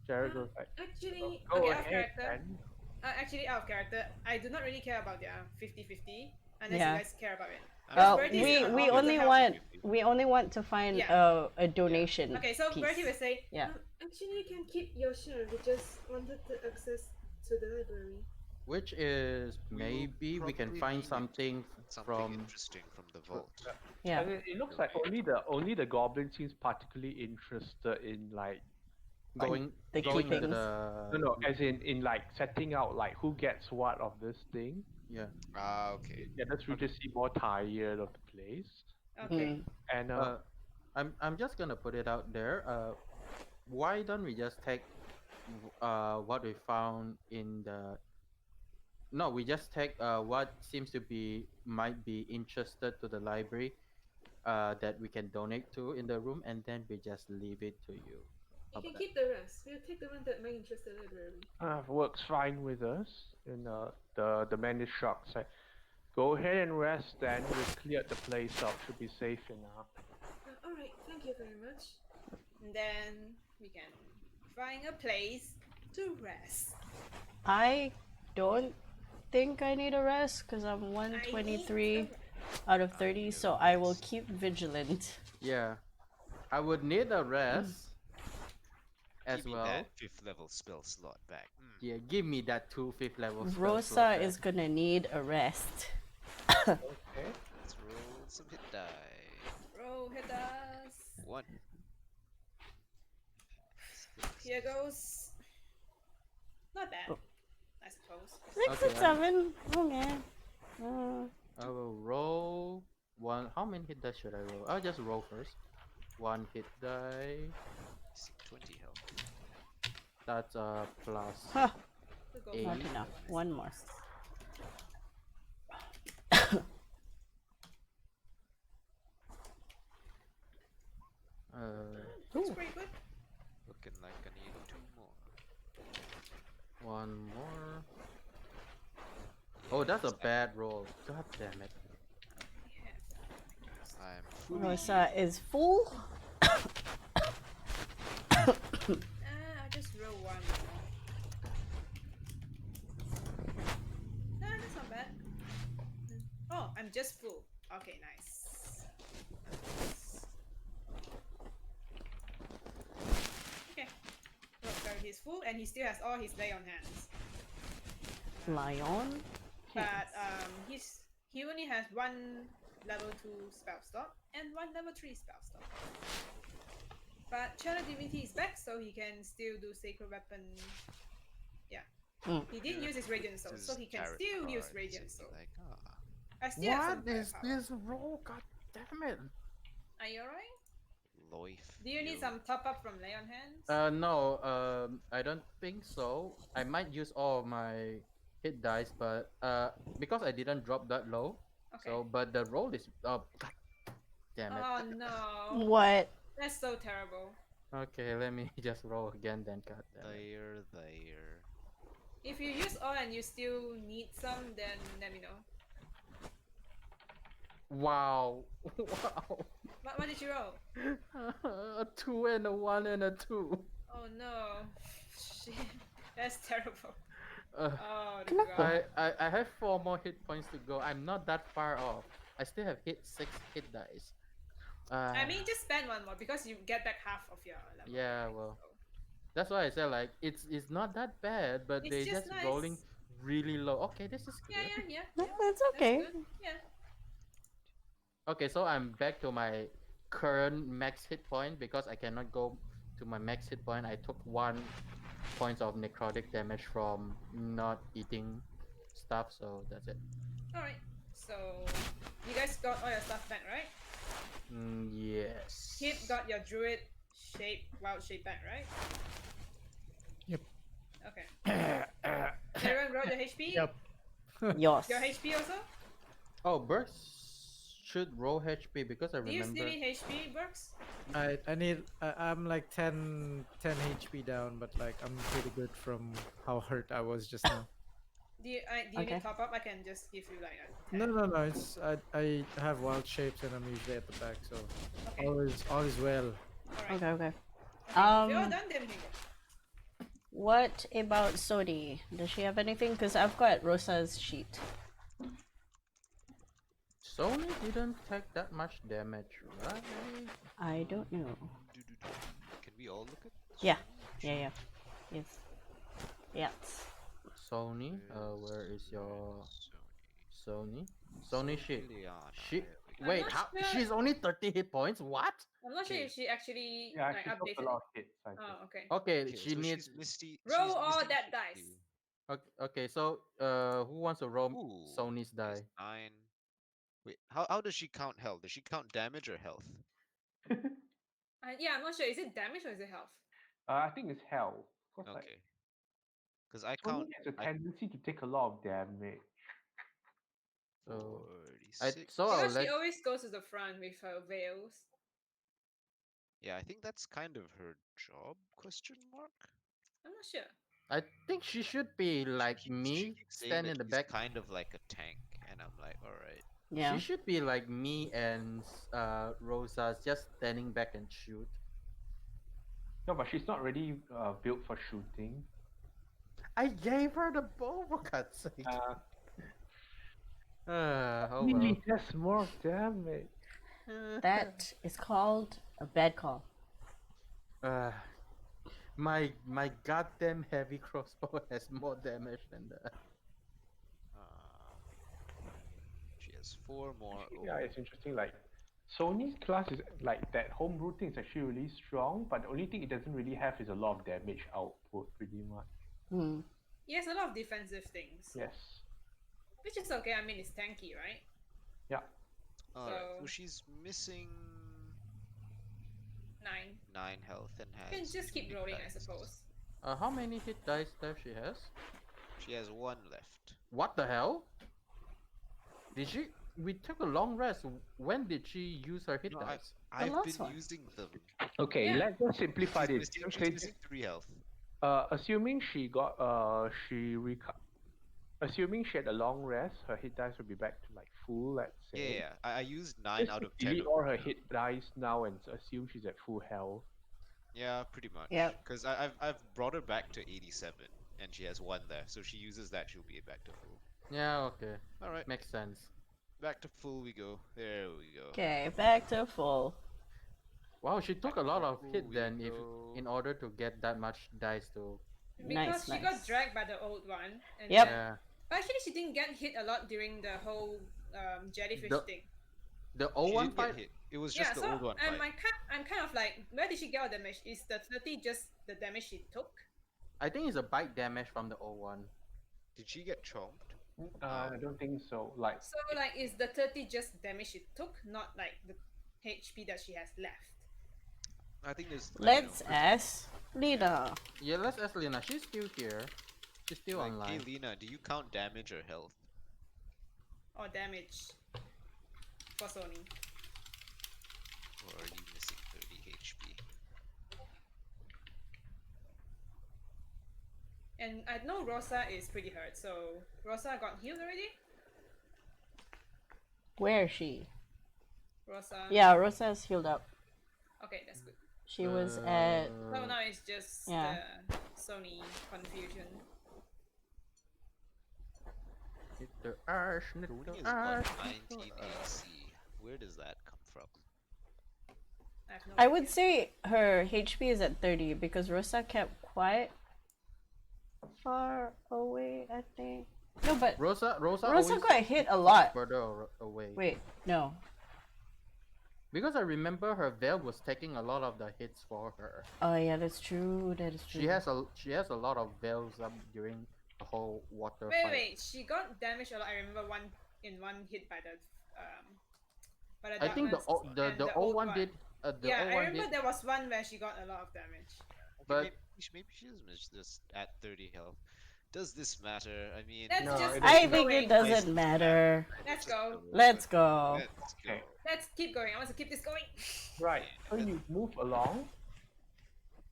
Jared goes like, Actually, go okay, out of ahead character. then. Actually out of character, I do not really care about their 50-50 unless Yeah. you guys care about it. Bertie is We not we happy to only help. want to find Yeah. a donation. Okay, so piece. Bertie will say, Yeah. Actually, you can keep your share. We just wanted the access to the library. Which is We will maybe we can probably find need something Something from. interesting from the vault. Yeah. And it looks like only the goblin seems particularly interested in like Like, Going The going into keepings. no, as in like setting out like who gets what of this thing. yeah. Ah, okay. Yeah, that's we just see more tired of the place. Okay. And I'm just gonna put it out there. Why don't we just take what we found in the no, we just take what seems to be might be interested to the library that we can donate to in the room, and then we just leave it to you. You How can about keep the rest. We'll take the one that might interest the library. works fine with us. And the man is shocked. Say, go ahead and rest. Then we've cleared the place out. Should be safe enough. All right. Thank you very much. And then we can find a place to rest. I don't think I need a rest because I'm 123 out of 30, so I will keep vigilant. Yeah, I would need a rest as Give me well. that 5th level spell slot back. Yeah, give me that 2 5th level spell Rosa slot is back. gonna need a rest. Okay. Let's roll some hit die. Roll hit us. 1. Here goes. Not bad, Oh. I suppose. 6 Okay, and 7. Okay. I will roll one. How many hit dice should I roll? I'll just roll first. 1 hit die. 20 health. That's plus Huh, We'll go Eight. not enough. One more. That's pretty good. Looking like I need 2 more. one more. Oh, that's a bad roll. God damn it. I'm fully Rosa is full. I'll just roll one more. That's not bad. Oh, I'm just full. Okay, nice. Okay. So he's full and he still has all his lay on hands. Lion. But he only has 1 level 2 spell slot and 1 level 3 spell slot. But Channel Divinity is back, so he can still do Sacred Weapon. Yeah. He didn't use his Radiant Soul, so he can still use Radiant Soul. Like, I still have some What is firepower. this roll? God damn it. Are you alright? Loif. Do you need some top up from lay on hands? No, I don't think so. I might use all of my hit dice, but because I didn't drop that low, Okay. so but the roll is God damn it. Oh no. What? That's so terrible. Okay, let me just roll again then. God damn it. There. If you use all and you still need some, then let me know. Wow. Wow. What did you roll? A 2 and a 1 and a 2. Oh no. Shit. That's terrible. Uh, Oh the god. I have 4 more hit points to go. I'm not that far off. I still have hit 6 hit dice. I mean, just spend 1 more because you get back half of your level. Yeah, right? well, So, that's why I said like it's not that bad, but It's they just just rolling nice. really low. Okay, this is good. yeah. No, that's That's okay. good. Yeah. Okay, so I'm back to my current max hit point because I cannot go to my max hit point. I took 1 point of necrotic damage from not eating stuff, so that's it. Alright. So you guys got all your stuff back, right? Yes. Kip got your druid shape, wild shape back, right? Yep. Okay. Everyone got your HP? Yep. Yours. Your HP also? Oh, Burks should roll HP because I Do you remember. still need HP, Burks? I need. I'm like 10 HP down, but like I'm pretty good from how hurt I was just now. Do you Okay. need top up? I can just give you like a 10. No. It's I have wild shapes and I'm usually at the back, so Okay. all is well. Alright. Okay. If you're Um, done, then we can go. What about Sodi? Does she have anything? Because I've got Rosa's sheet. Sony didn't take that much damage, right? I don't know. Can we all look at? Yeah. Yes. Yes. Sony, where is your Sony? Sony sheet. Liliana, Sheet. there we I'm Wait, not how? sure- She's only 30 hit points. What? I'm not sure Okay. if she actually Yeah, like she took a updated. lot of hits, I think. Oh, okay. Okay, Okay, she so needs. she's Misty. Roll She's all missing that 50. dice. Okay, so who wants to roll Ooh, Sony's there's die? 9. Wait, how does she count health? Does she count damage or health? Yeah, I'm not sure. Is it damage or is it health? I think it's hell. Cause like Okay, because I Sony count has a I tendency to take a lot of damage. So 46. I'll Because she let. always goes to the front with her veils. Yeah, I think that's kind of her job? Question mark. I'm not sure. I think she should be like She me, keeps saying stand that in the he's back. kind of like a tank, and I'm like, all right. Yeah. She should be like me and Rosa, just standing back and shoot. No, but she's not really built for shooting. I gave her the bow for God's sake. Oh well. Really, that's more damage. That is called a bad call. My goddamn heavy crossbow has more damage than that. She has 4 more. Yeah, it's interesting. Like Sony's class is like that homebrew thing is actually really strong, but the only thing it doesn't really have is a lot of damage output, pretty much. Hmm. He has a lot of defensive things. Yes. Which is okay. I mean, it's tanky, right? Yeah. Alright, so So- she's missing 9. 9 health and You has. can just keep 2 rolling, I dice. suppose. How many hit dice left she has? She has 1 left. What the hell? Did she? We took a long rest. When did she use her hit No, dice? I've last been one. using them. Okay, Yeah. let's just simplify this. She's Okay, missing 3 health. assuming she got assuming she had a long rest, her hit dice will be back to like full. Let's say. Yeah, I used 9 out of 10. Delete of all them. her hit dice now and assume she's at full health. Yeah, pretty much. Yep. Because I've brought her back to 87, and she has 1 there. So she uses that, she'll be back to full. Yeah, okay, All right, makes sense. back to full we go. There we go. Okay, back to full. Wow, she took a lot of hit Ooh, we then, if go. in order to get that much dice to. Because Nice, she got nice. dragged by the old one. And Yep. Yeah, But actually, she didn't get hit a lot during the whole jellyfish The- thing. the She 01 didn't get fight. hit. It was Yeah, just the so old one I'm fight. I'm kind of like, where did she get all the damage? Is the 30 just the damage she took? I think it's a bite damage from the 01. Did she get chomped? I don't think so. Like So like, is the 30 just damage she took, not like the HP that she has left? I think there's. Let's ask Lina. Yeah, let's ask Lena. She's still here. She's still Like, online. hey Lena, do you count damage or health? Or damage for Sony? Or are you missing 30 HP? And I know Rosa is pretty hurt, so Rosa got healed already? Where is she? Rosa. Yeah, Rosa's healed up. Okay, that's good. She was at. So now it's just Yeah. the Sony confusion. Little Ash, little Tony has got Ash. 19 AC. Where does that come from? I have no I idea. would say her HP is at 30 because Rosa kept quite far away, I think. No, but Rosa Rosa always got hit a lot. further away. Wait, no. Because I remember her veil was taking a lot of the hits for her. Oh yeah, that's true. That is true. She has a lot of veils up during the whole water Wait, fight. wait, she got damaged a lot. I remember one hit by the I think the darkness and the old 01 did the yeah, 01 I remember did, there was one where she got a lot of damage. but Maybe she is just at 30 health. Does this matter? I mean, Let's No, just it keep I think going. it doesn't matter. Let's just go. Let's go. Let's go. Okay. Let's keep going. I want to keep this going. right, so you move along.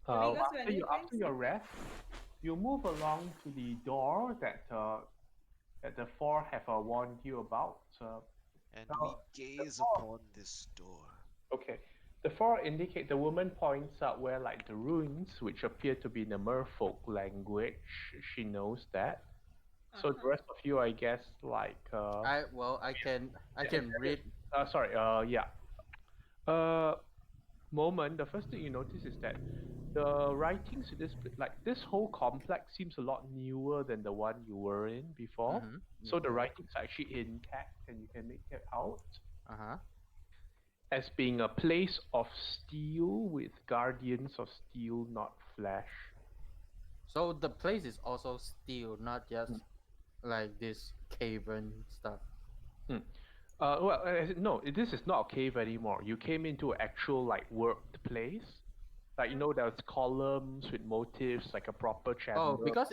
Can we go to a After new after place? your rest, you move along to the door that the four have warned you about. And Now, we gaze the upon this door. Okay. The four indicate the woman points out where like the runes, which appear to be in the merfolk language. She knows that. So the Uh-huh. rest of you, I guess, like I can read. sorry, yeah. Moment. The first thing you notice is that the writings in this whole complex seems a lot newer than the one you were in before. Mhm, So the okay. writings are actually intact and you can make it out. Uh-huh. as being a place of steel with guardians of steel, not flesh. So the place is also steel, not just like this cavern stuff. Hmm. No, this is not a cave anymore. You came into an actual like worked place. Like there's columns with motifs, like a proper chamber. Oh, because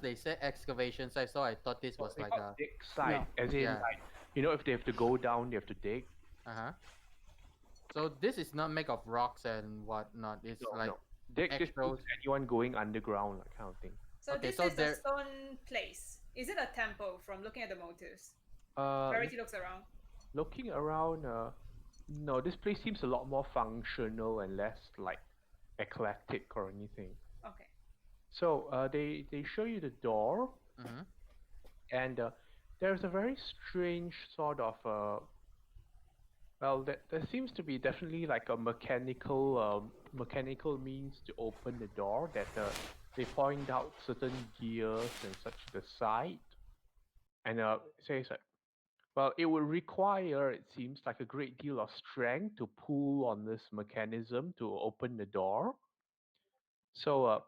they said excavation site, so I thought this was They like got a dig site, as in Yeah. like if they have to go down, they have to dig. uh-huh. So this is not made of rocks and whatnot. It's No, like no. Dig just actual. means anyone going underground, that kind of thing. So Okay, this so is a there- stone place. Is it a temple from looking at the motifs? Uh, Verity looks around. looking around, no, this place seems a lot more functional and less like eclectic or anything. Okay. So they show you the door, Mhm. and there's a very strange sort of well, there seems to be definitely like a mechanical means to open the door that they point out certain gears and such to the side, and it says that well, it would require, it seems like, a great deal of strength to pull on this mechanism to open the door. So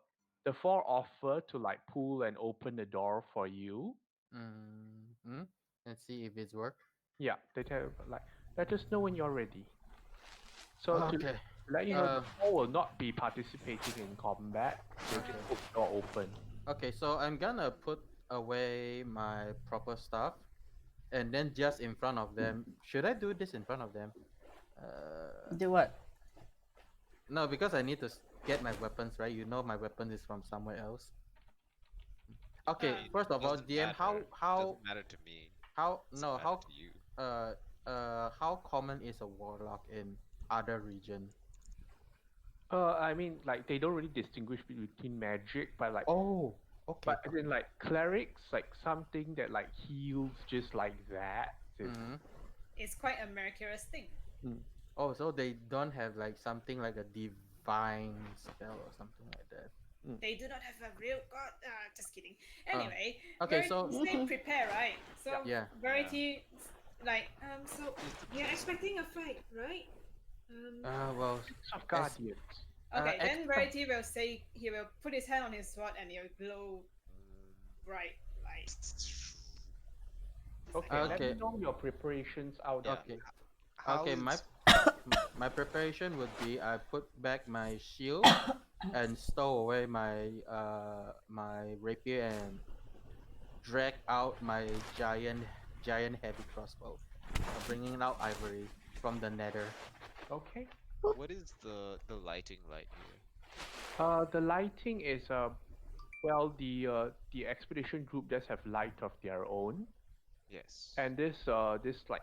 the four offer to like pull and open the door for you. Mm-hmm. Let's see if it's work. Yeah, they tell like let us know when you're ready. So to Okay. let you know, the Uh, four will not be participating in combat. They'll just put the door open. Okay, so I'm gonna put away my proper stuff, and then just in front of them. Should I do this in front of them? Do what? No, because I need to get my weapons right. You know, my weapon is from somewhere else. Okay, Uh, first of all, Doesn't DM, matter. how Doesn't matter to me. how Doesn't no matter how to you. how common is a warlock in other region? I mean, like they don't really distinguish between magic, but like, Oh, okay. but as in like clerics, like something that like heals just like that. Is, Mm-hmm. It's quite a miraculous thing. Oh, so they don't have like something like a divine spell or something like that. They do not have a real god. Just kidding. Anyway, okay, so- you say prepare, right? So Yeah. Verity, like So you're expecting a fight, right? Well, of guardians. okay, then extra- Verity will say he will put his hand on his sword and he will glow bright light. Okay, let Okay. me know your preparations out. Yeah. okay. How Okay, my is- my preparation would be I put back my shield and stow away my my rapier and drag out my giant heavy crossbow, bringing out ivory from the nether. Okay. What is the lighting light here? The lighting is well, the expedition group does have light of their own, Yes. and this like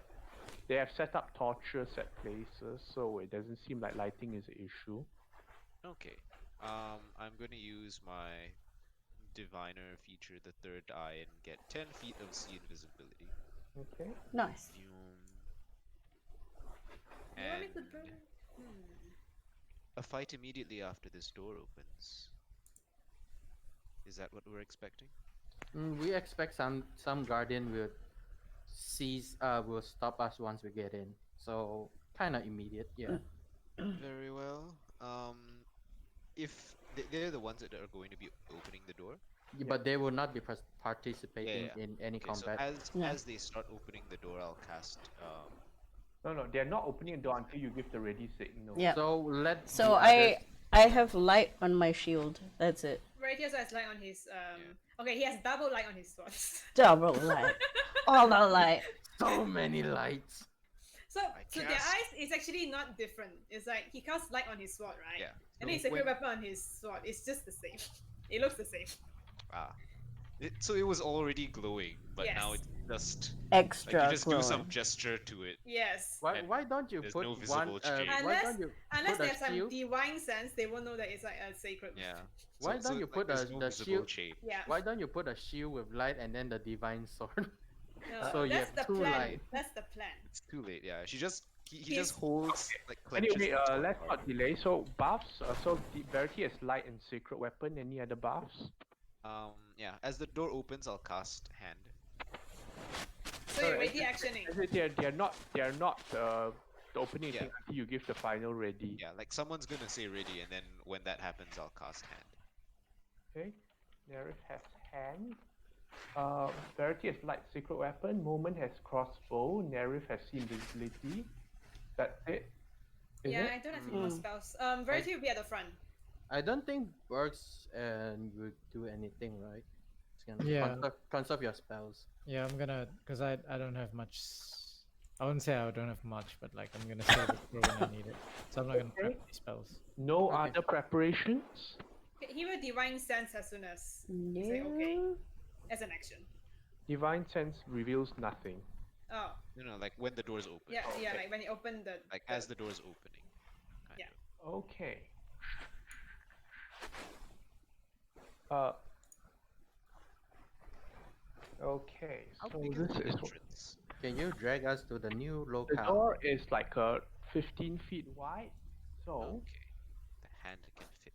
they have set up torches at places, so it doesn't seem like lighting is an issue. Okay. I'm gonna use my diviner feature, the third eye, and get 10 feet of sea invisibility. Okay. Nice. You want me to And burn? a fight immediately after this door opens. Is that what we're expecting? We expect some guardian will will stop us once we get in. So kind of immediate, yeah. Very well. If they're the ones that are going to be opening the door. But they will not be participating Yeah. in any Okay, so combat. as they start opening the door, I'll cast. No, they're not opening a door until you give the ready signal. Yeah. So let So the I have light on my shield. That's it. Verity also has light on his Okay, he has double light on his sword. Double light. All the light. so many lights. So their cast- eyes is actually not different. It's like he casts light on his sword, right? Yeah. And then his sacred weapon on his sword. It's just the same. It looks the same. So it was already glowing, but now Yes. it's just Extra like you just do some glowing. gesture to it. Yes. And Why don't you there's put no one? visible change. Why Unless- don't you Unless put they a have some shield? divine sense, they won't know that it's like a sacred. Yeah. Why don't you put there's a- no the visible shield- change? Yeah. Why don't you put a shield with light and then the divine sword? No, So you that's have the two plan. light. That's the plan. It's too late. Yeah. He just He's- holds like clenches Anyway, his sword let's hard. not delay. So buffs. So the Verity has light and sacred weapon. Any other buffs? Yeah. As the door opens, I'll cast hand. So you're already actioning. They're not the opening Yeah. thing until you give the final ready. Yeah, like someone's gonna say ready, and then when that happens, I'll cast hand. Okay. Nerif has hand. Verity has light secret weapon. Moment has crossbow. Nerif has invisibility. That's it. Is Yeah, it? I don't have any more Mm. spells. Verity will be at the front. I don't think Burks and would do anything, right? It's gonna Yeah. conserve your spells. Yeah, I'm gonna, cause I don't have much. I wouldn't say I don't have much, but like I'm gonna save it for when I need it. So I'm not gonna prep Okay. any spells. No Okay. other preparations. Okay, he will divine sense as soon as say okay No. as an action. Divine sense reveals nothing. Oh, No, like when the doors open. yeah, yeah, Okay. like when you open the Like as the door's opening. Kind Yeah. of. Okay. Uh. Okay. How So big is this the is entrance? Can you drag us to the new the locale? door is like 15 feet wide. So Okay. The hand can fit.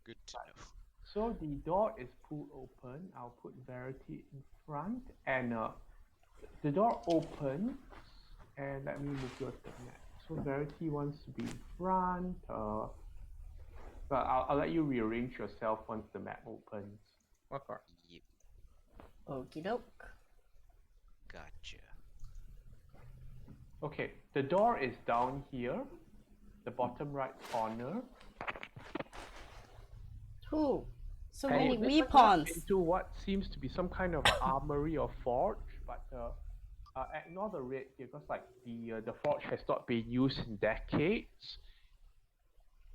Good to know. so the door is pulled open. I'll put Verity in front, and the door opens. And let me move yours to the map. So Verity wants to be in front. But I'll let you rearrange yourself once the map opens. Okay. Yep. Okie doke. Gotcha. Okay, the door is down here, the bottom right corner. Ooh, so And many it opens up weapons. into what seems to be some kind of armory or forge, but ignore the red here because like the forge has not been used in decades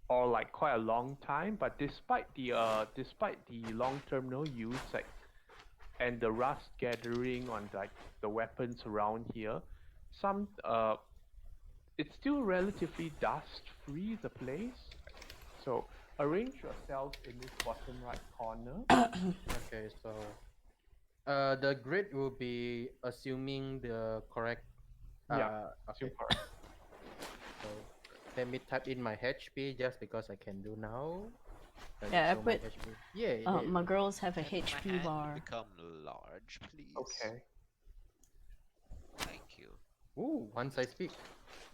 or like quite a long time. But despite the long-term no use, like and the rust gathering on like the weapons around here, some it's still relatively dust-free, the place. So arrange yourself in this bottom right corner. Okay, so the grid will be assuming the correct. Yeah, Okay. assume correct. So let me type in my HP just because I can do now. Let me Yeah, I show my put- HP. Yeah. My girls have a Can my HP hand bar. become large, please? Okay. Thank you. Ooh, once I speak.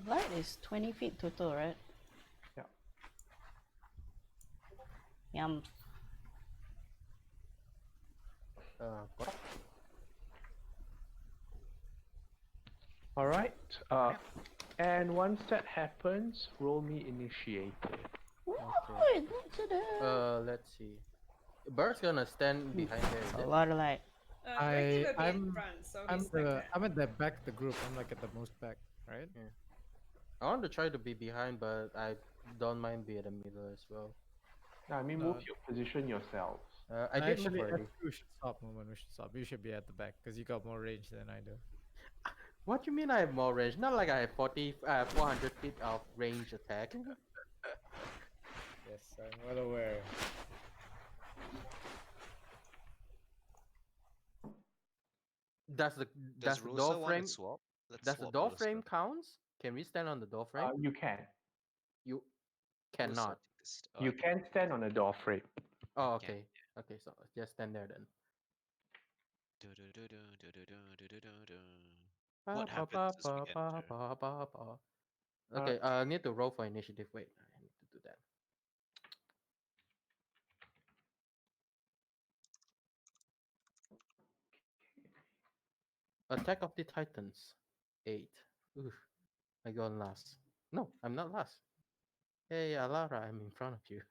That is 20 feet total, right? Yeah. Yum. What? All right. And once that happens, roll me initiative. What? That's it. Let's see. Bird's gonna stand behind there. Is A it? lot of light. Verity will be in I'm- front, so I'm he's like the that. I'm at the back of the group. I'm like at the most back, right? I want to try to be behind, but I don't mind being in the middle as well. I mean, No. move your position yourselves. I did move Actually, already. we should stop, Moment. We should stop. You should be at the back because you got more range than I do. What do you mean I have more range? Not like I have 400 feet of range attack. Yes, I'm well aware. Does the Does door Rosa want frame to swap? Let's does the swap door Rosa. frame counts? Can we stand on the door frame? You can. You Rosa, cannot. take this. Oh, You I can stand on a door frame. Oh, can, okay. Okay, so just stand there then. Do-do-do-do-do-do-do-do-do. Ba, What ba, happens as ba, we ba, ba, enter? ba, ba, ba. Okay, I need to roll for initiative. Wait, I need to do that. Attack of the Titans. 8. Oof. I got last. No, I'm not last. Hey, Alara, I'm in front of you.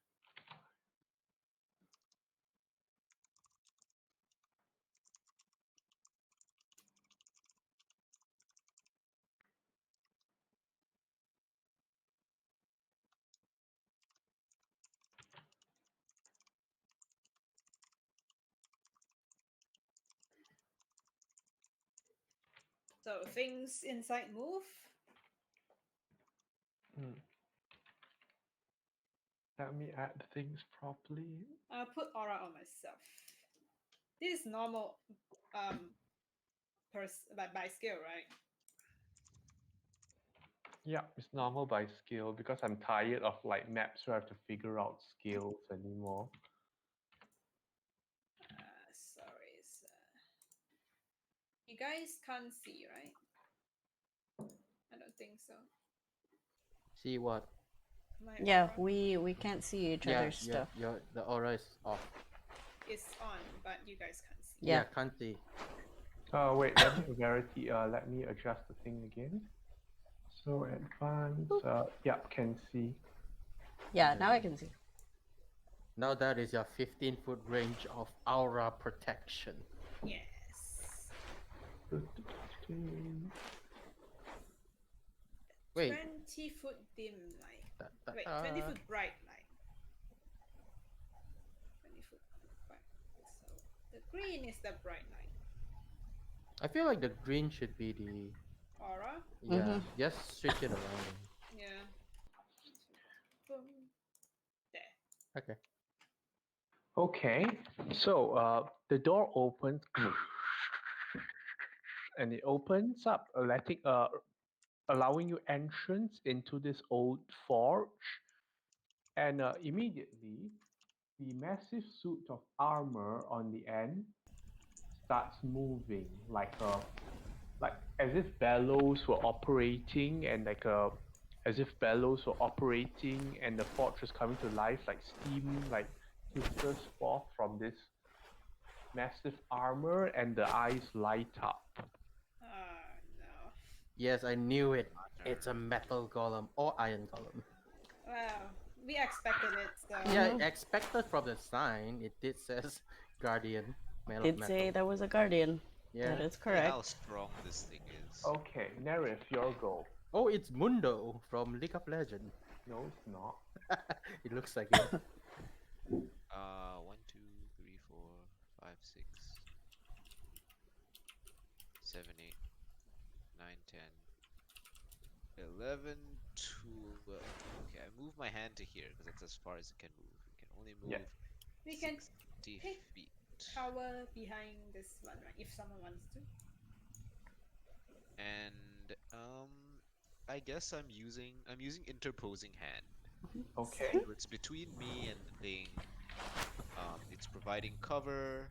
So things inside move. Let me add things properly. I'll put aura on myself. This is normal by skill, right? Yeah, it's normal by skill because I'm tired of like maps where I have to figure out skills anymore. Sorry, sir. You guys can't see, right? I don't think so. See what? My Yeah, aura we can't see each Yeah, other's stuff. the aura is off. is on, but you guys can't see. Yeah. Yeah, can't see. Wait, let me adjust the thing again. So advanced, yeah, can see. Yeah, now I can see. Now that is your 15-foot range of aura protection. Yes. Wait. 20-foot dim light. Da, da, Wait, da. 20-foot bright light. 20-foot bright. So the green is the bright light. I feel like the green should be the Aura. yeah. Just switch it around. Yeah. Boom. There. Okay. Okay, so the door opens, and it opens up, allowing you entrance into this old forge, and immediately the massive suit of armor on the end starts moving like as if bellows were operating and as if bellows were operating and the forge was coming to life, like steam like hisses forth from this massive armor and the eyes light up. Oh no. Yes, I knew it. It's a metal golem or iron golem. Wow. We expected it, so Yeah, expected from the sign. It did says guardian. Did say that was a guardian. Yeah. That is See how correct. strong this thing is. Okay, Nerif, your go. Oh, it's Mundo from League of Legends. No, it's not. It looks like it. 1, 2, 3, 4, 5, 6, 7, 8, 9, 10, 11, 12. Okay, I move my hand to here because that's as far as it can move. It can only move Yeah. we can 60 pick feet. tower behind this one, right? If someone wants to. And I guess I'm using interposing hand. Okay. So it's between me and the thing. It's providing cover,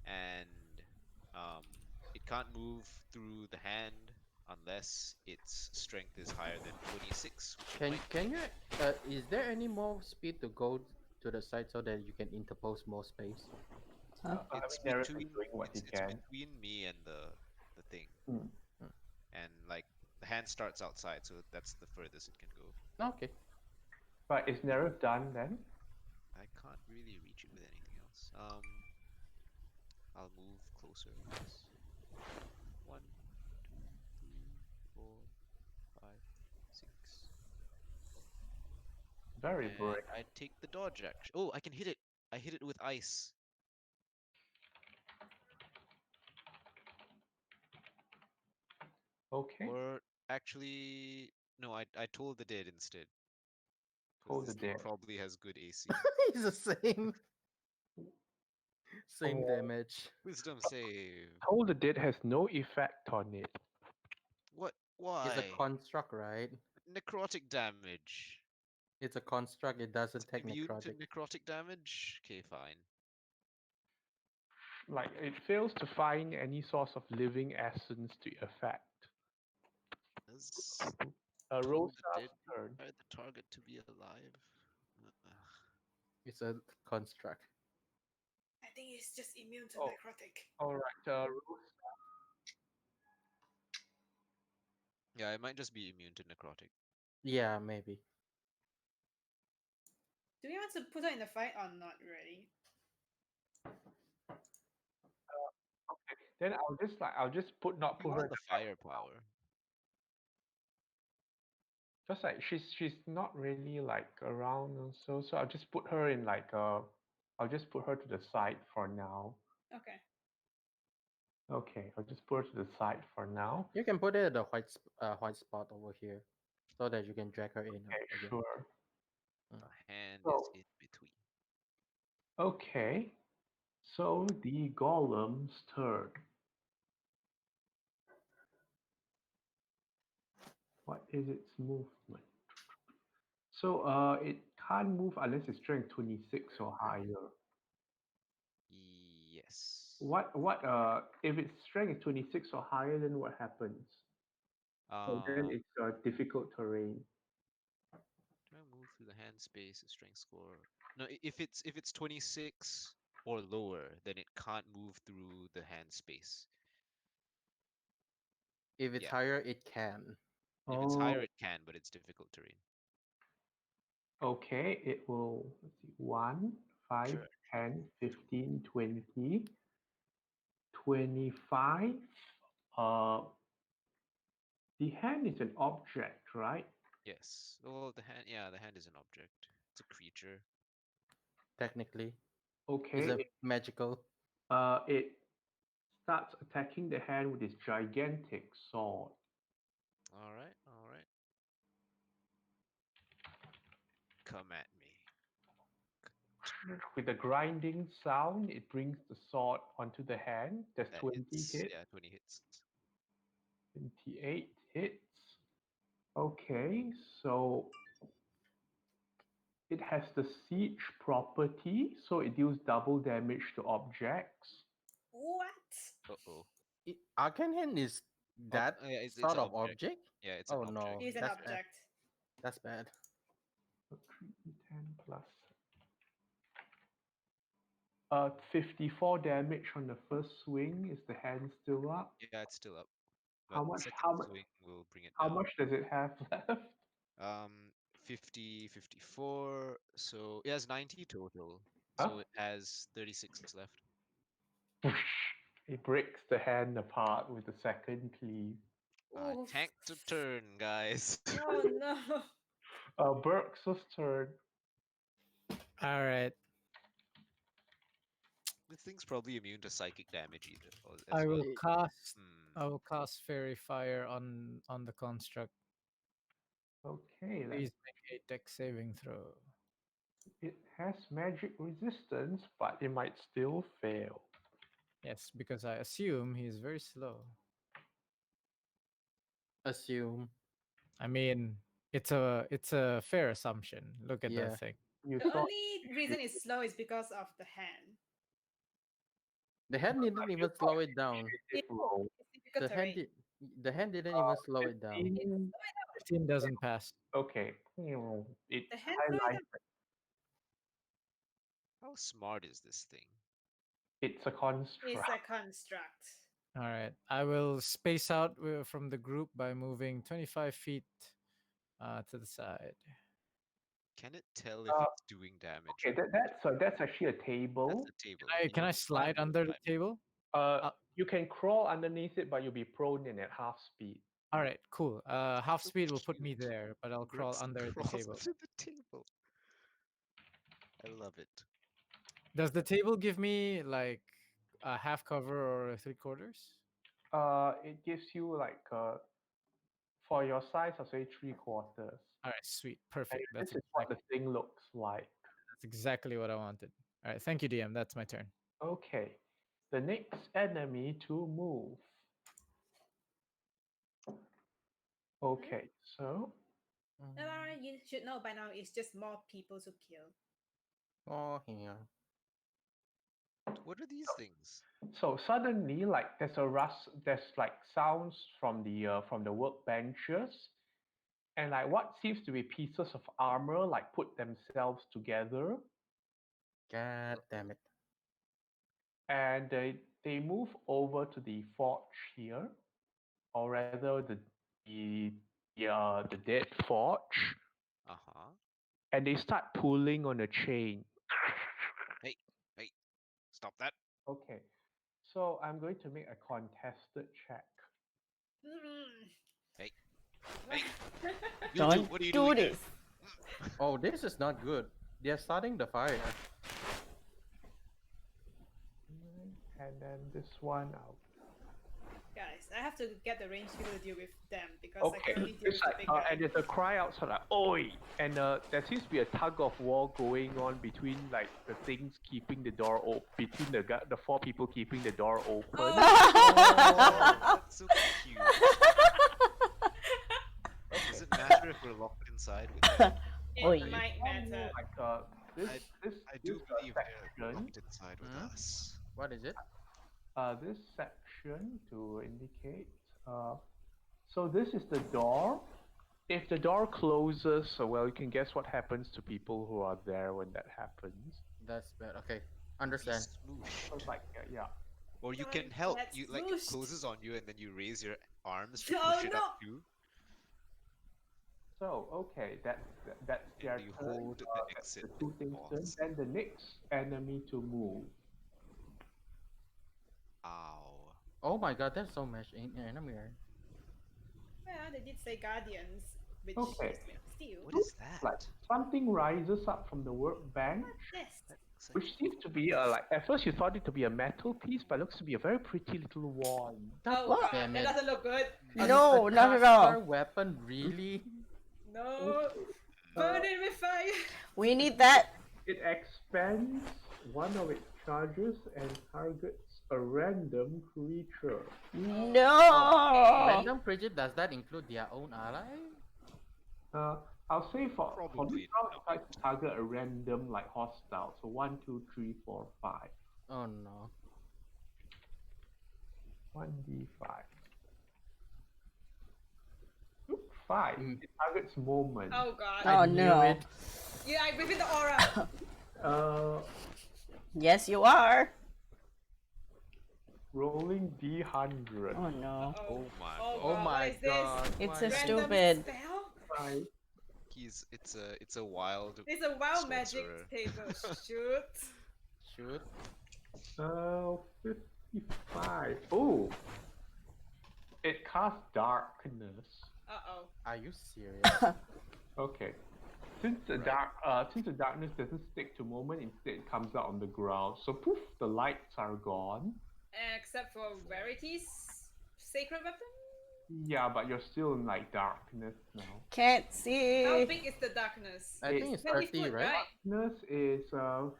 and it can't move through the hand unless its strength is higher than 26, which it might Can be. you? Is there any more speed to go to the side so that you can interpose more space? Huh? It's Nerif is between doing what he it's can. between me and the thing, Hmm. and like the hand starts outside, so that's the furthest it can go. Okay. But is Nerif done then? I can't really reach it with anything else. I'll move closer, I guess. 1, 2, 3, 4, 5, 6. Very And brave. I take the dodge action. Oh, I can hit it. I hit it with ice. Okay. Or actually, no, I told the dead instead. Because Told this the thing dead. probably has good AC. It's the same Oh. damage. Wisdom save. Told the dead has no effect on it. What? It's a Why? construct, right? Necrotic damage. It's a construct. It doesn't It's take immune to necrotic. necrotic damage? Okay, fine. Like it fails to find any source of living essence to affect. Does told the Rosa's dead turn. require the target to be alive? It's a construct. I think it's just immune to Oh. necrotic. All right, Rosa. Yeah, it might just be immune to necrotic. Yeah, maybe. Do we want to put her in the fight or not really? Okay. Then I'll just not You put her in want the the fight. firepower. Just like she's not really like around also, so I'll just put her in I'll just put her to the side for now. Okay. Okay, I'll just put her to the side for now. You can put it at the white spot over here, so that you can drag her in Okay, again. sure. The hand So is in between. okay, so the golem's turn. What is its movement? So it can't move unless it's strength 26 or higher. Yes. What if its strength is 26 or higher, then what happens? So then Um, it's a difficult terrain. through the hand space, a strength score. No, if it's 26 or lower, then it can't move through the hand space. If it's Yeah. higher, it can. If it's higher, Oh, it can, but it's difficult terrain. okay. It will, let's see, 1, 5, Sure. 10, 15, 20, 25. Uh, the hand is an object, right? Yes. Well, the hand is an object. It's a creature. Technically, it's Okay. a magical. It starts attacking the hand with its gigantic sword. All right, all right. Come at me. With a grinding sound, it brings the sword onto the hand. There's That 20 hits. hits, Yeah, 20 hits. 28 hits. Okay, so it has the siege property, so it deals double damage to objects. What? Uh-oh. Arcane Hand is that Yeah, it's sort an of object. object? Yeah, it's an Oh object. no, He's an that's bad. object. That's bad. So 3d10 plus 54 damage on the first swing. Is the hand still up? Yeah, it's still up. How But much? second How much? swing will bring it How down. much does it have left? 50, 54. So it has 90 total. Huh? So it has 36 left. It breaks the hand apart with the second cleave. Oof. Tank to turn, guys. Oh no. Berks' turn. All right. This thing's probably immune to psychic damage either I as well. will cast. Hmm. I will cast Fairy Fire on the construct. Okay, Please make a dex saving throw. it has magic resistance, but it might still fail. Yes, because I assume he is very slow. Assume. I mean, it's a fair assumption. Look at Yeah. that thing. You The saw only reason it's slow is because of the hand. The hand didn't even slow it down. initiative roll. It's difficult The hand terrain. the hand didn't even slow it down. 15. 15 doesn't pass. Okay, it's The hand slow it highlighted. down. How smart is this thing? It's a construct. It's a construct. All right. I will space out from the group by moving 25 feet to the side. Can it tell if Uh, it's doing damage? Okay, or not? that's actually a table. That's the table. Can I slide under the table? You can crawl underneath it, but you'll be prone in at half speed. All right, cool. Half So speed will put me cute. there, but I'll crawl Brooks under the crawls table. under the table. I love it. Does the table give me like a half cover or 3/4? It gives you like for your size, I'll say 3/4. All right, sweet, And perfect. this is what the thing looks like. That's exactly what I wanted. All right, thank you, DM. That's my turn. Okay, the next enemy to move. Okay, so Laura, you should know by now it's just more people to kill. Oh yeah. What are these things? suddenly, like there's like sounds from the workbenches, and like what seems to be pieces of armor like put themselves together, God damn it. and they move over to the forge here, or rather the dead forge, Uh-huh. and they start pulling on a chain. Hey, stop that. Okay, so I'm going to make a contested check. Mm. Hey. You Don't two, what are you do doing there? this. Oh, this is not good. They're starting the fire. And then this one out. Guys, I have to get the range people to deal with them because I Okay, can only deal it's with the like, big guy. and there's a cry outside like "Oi!" And there seems to be a tug of war going on between like the things keeping the door open, between the four people keeping the door open. Oh, that's so cute. Does it matter if we're locked inside with them? Oi. It might matter. Like this I do this believe they're section, locked inside with us. What is it? this section to indicate. So this is the door. If the door closes, so well, you can guess what happens to people who are there when that happens. That's bad. Okay, Be understand. So smooshed. it's like, yeah. Or you Time can help. gets You like it smooshed. closes on you, and then you raise your arms to Oh push it no! up too. So, okay, that's And their you turn. hold the That's exit the two things turn. boss. Then the next enemy to move. Ow. Oh my god, there's so much enemy. Well, they did say guardians, which Okay. is made of steel. What is Like that? something rises up from the workbench, Yes. That looks like which seems to be like at first you thought it to be a metal piece, but looks to be a very pretty little wand. Oh What? god, Damn that it. doesn't look good. No, not at all. caster weapon, really? No. Burn it with fire. We need that. It expands one of its charges and targets a random creature. No. Random creature, does that include their own ally? I'll say for this Probably round, it tries to target a random like hostile. So 1, 2, 3, 4, 5. Oh no. 1d5. Oop, 5. Mm. It targets moment. Oh god. Oh knew no. it. Yeah, I breathe in the aura. Uh, Yes, you are. rolling d100. Oh no. Oh my Oh god. Oh god, my what is this? god. It's my a god. stupid. Spell? 5. It's a wild It's a wild magic sorcerer. table. Shoot. Shoot. 55. Oh, it casts darkness. Uh-oh. Are you serious? Okay. Since the darkness doesn't stick to moment, instead it comes out on the ground. So poof, the lights are gone. Except for Rarity's sacred weapon? Yeah, but you're still in like darkness now. Can't How see. big is the darkness? I think it's 20 30, foot, right? Darkness is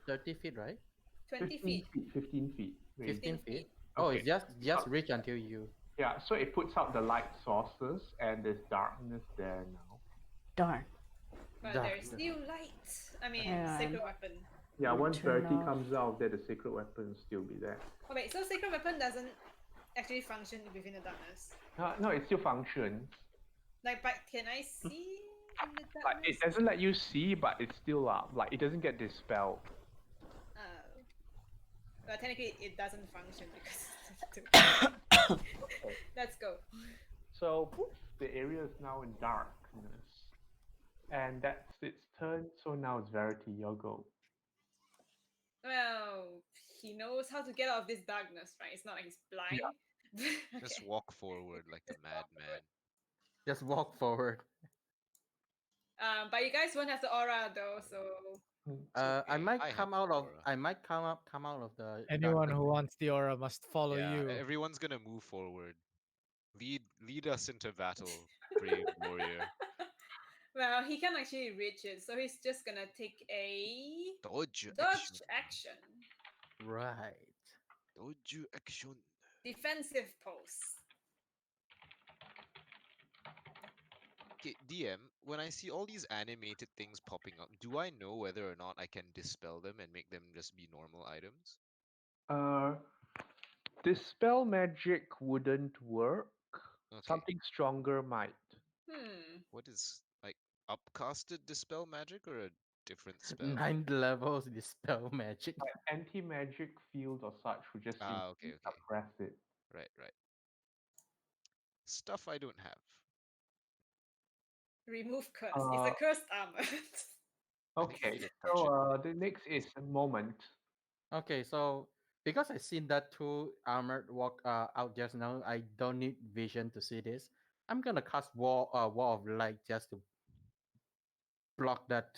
30 feet, right? 20 15 feet. feet. 15 feet. Maybe. 15 feet. feet? Oh, Okay. it's just reach until you. Yeah, so it puts out the light sources and there's darkness there now. Darn. But Dark. there's still light. I mean, Yeah. sacred weapon. Yeah, once Turn Verity off. comes out, then the secret weapon will still be there. Oh wait, so sacred weapon doesn't actually function within the darkness. No, it still functions. Like, but can I see in the Like darkness? it doesn't let you see, but it's still up. Like it doesn't get dispelled. Well, technically, it doesn't function because. Let's go. So poof, the area is now in darkness, and that's its turn. So now it's Verity, your go. Well, he knows how to get out of this darkness, right? It's not like he's blind. Just Okay. walk forward like a madman. Just walk forward. But you guys won't have the aura though, so I okay, might I have come out of. aura. I might come out of the. Anyone darkness. who wants the aura must follow Yeah, you. everyone's gonna move forward. Lead us into battle, brave warrior. well, he can actually reach it, so he's just gonna take a Dodge dodge action. action, Right. Dodge action. defensive pose. Okay, DM, when I see all these animated things popping up, do I know whether or not I can dispel them and make them just be normal items? Dispel magic wouldn't work. Okay. Something stronger might. What is like upcasted dispel magic or a different spell? 9 levels dispel magic. Like anti-magic field or such would just Okay. suppress it. Right. Stuff I don't have. Remove curse. It's a cursed armor. I think I Okay, need to touch so it. the next is moment. Okay, so because I seen that two armored walk out just now, I don't need vision to see this. I'm gonna cast wall of light just to block that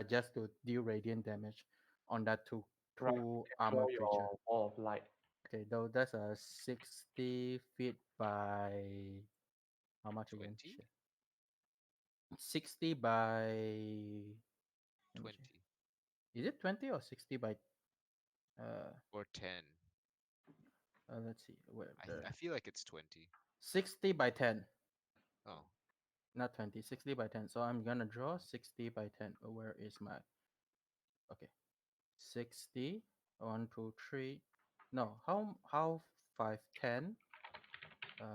just to deal radiant damage on that two Right, armor Draw creature. your wall of light. Okay, though that's a 60 feet by how much again? 20? Shit. 60 by let me 20 check. Is it 20 or 60 by or 10. let's see where I feel like it's 20. 60 by 10. Oh, Not 20, 60 by 10. So I'm gonna draw 60 by 10. Where is my okay? 60. 1, 2, 3. No, how 5, 10. Uh,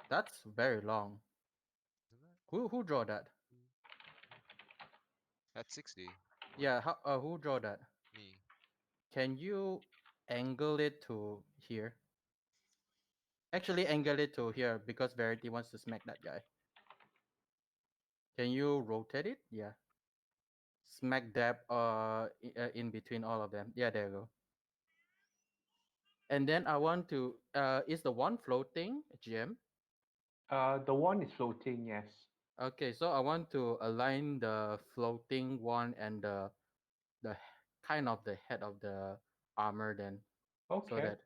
That's very long. Who draw that? That's 60. Yeah, who draw that? Me. Can you angle it to here? Actually, angle it to here because Verity wants to smack that guy. Can you rotate it? Yeah. Smack dab in between all of them. Yeah, there you go. And then I want to is the one floating, Jim? The one is floating, yes. Okay, so I want to align the floating one and the kind of the head of the armor then. Okay, So that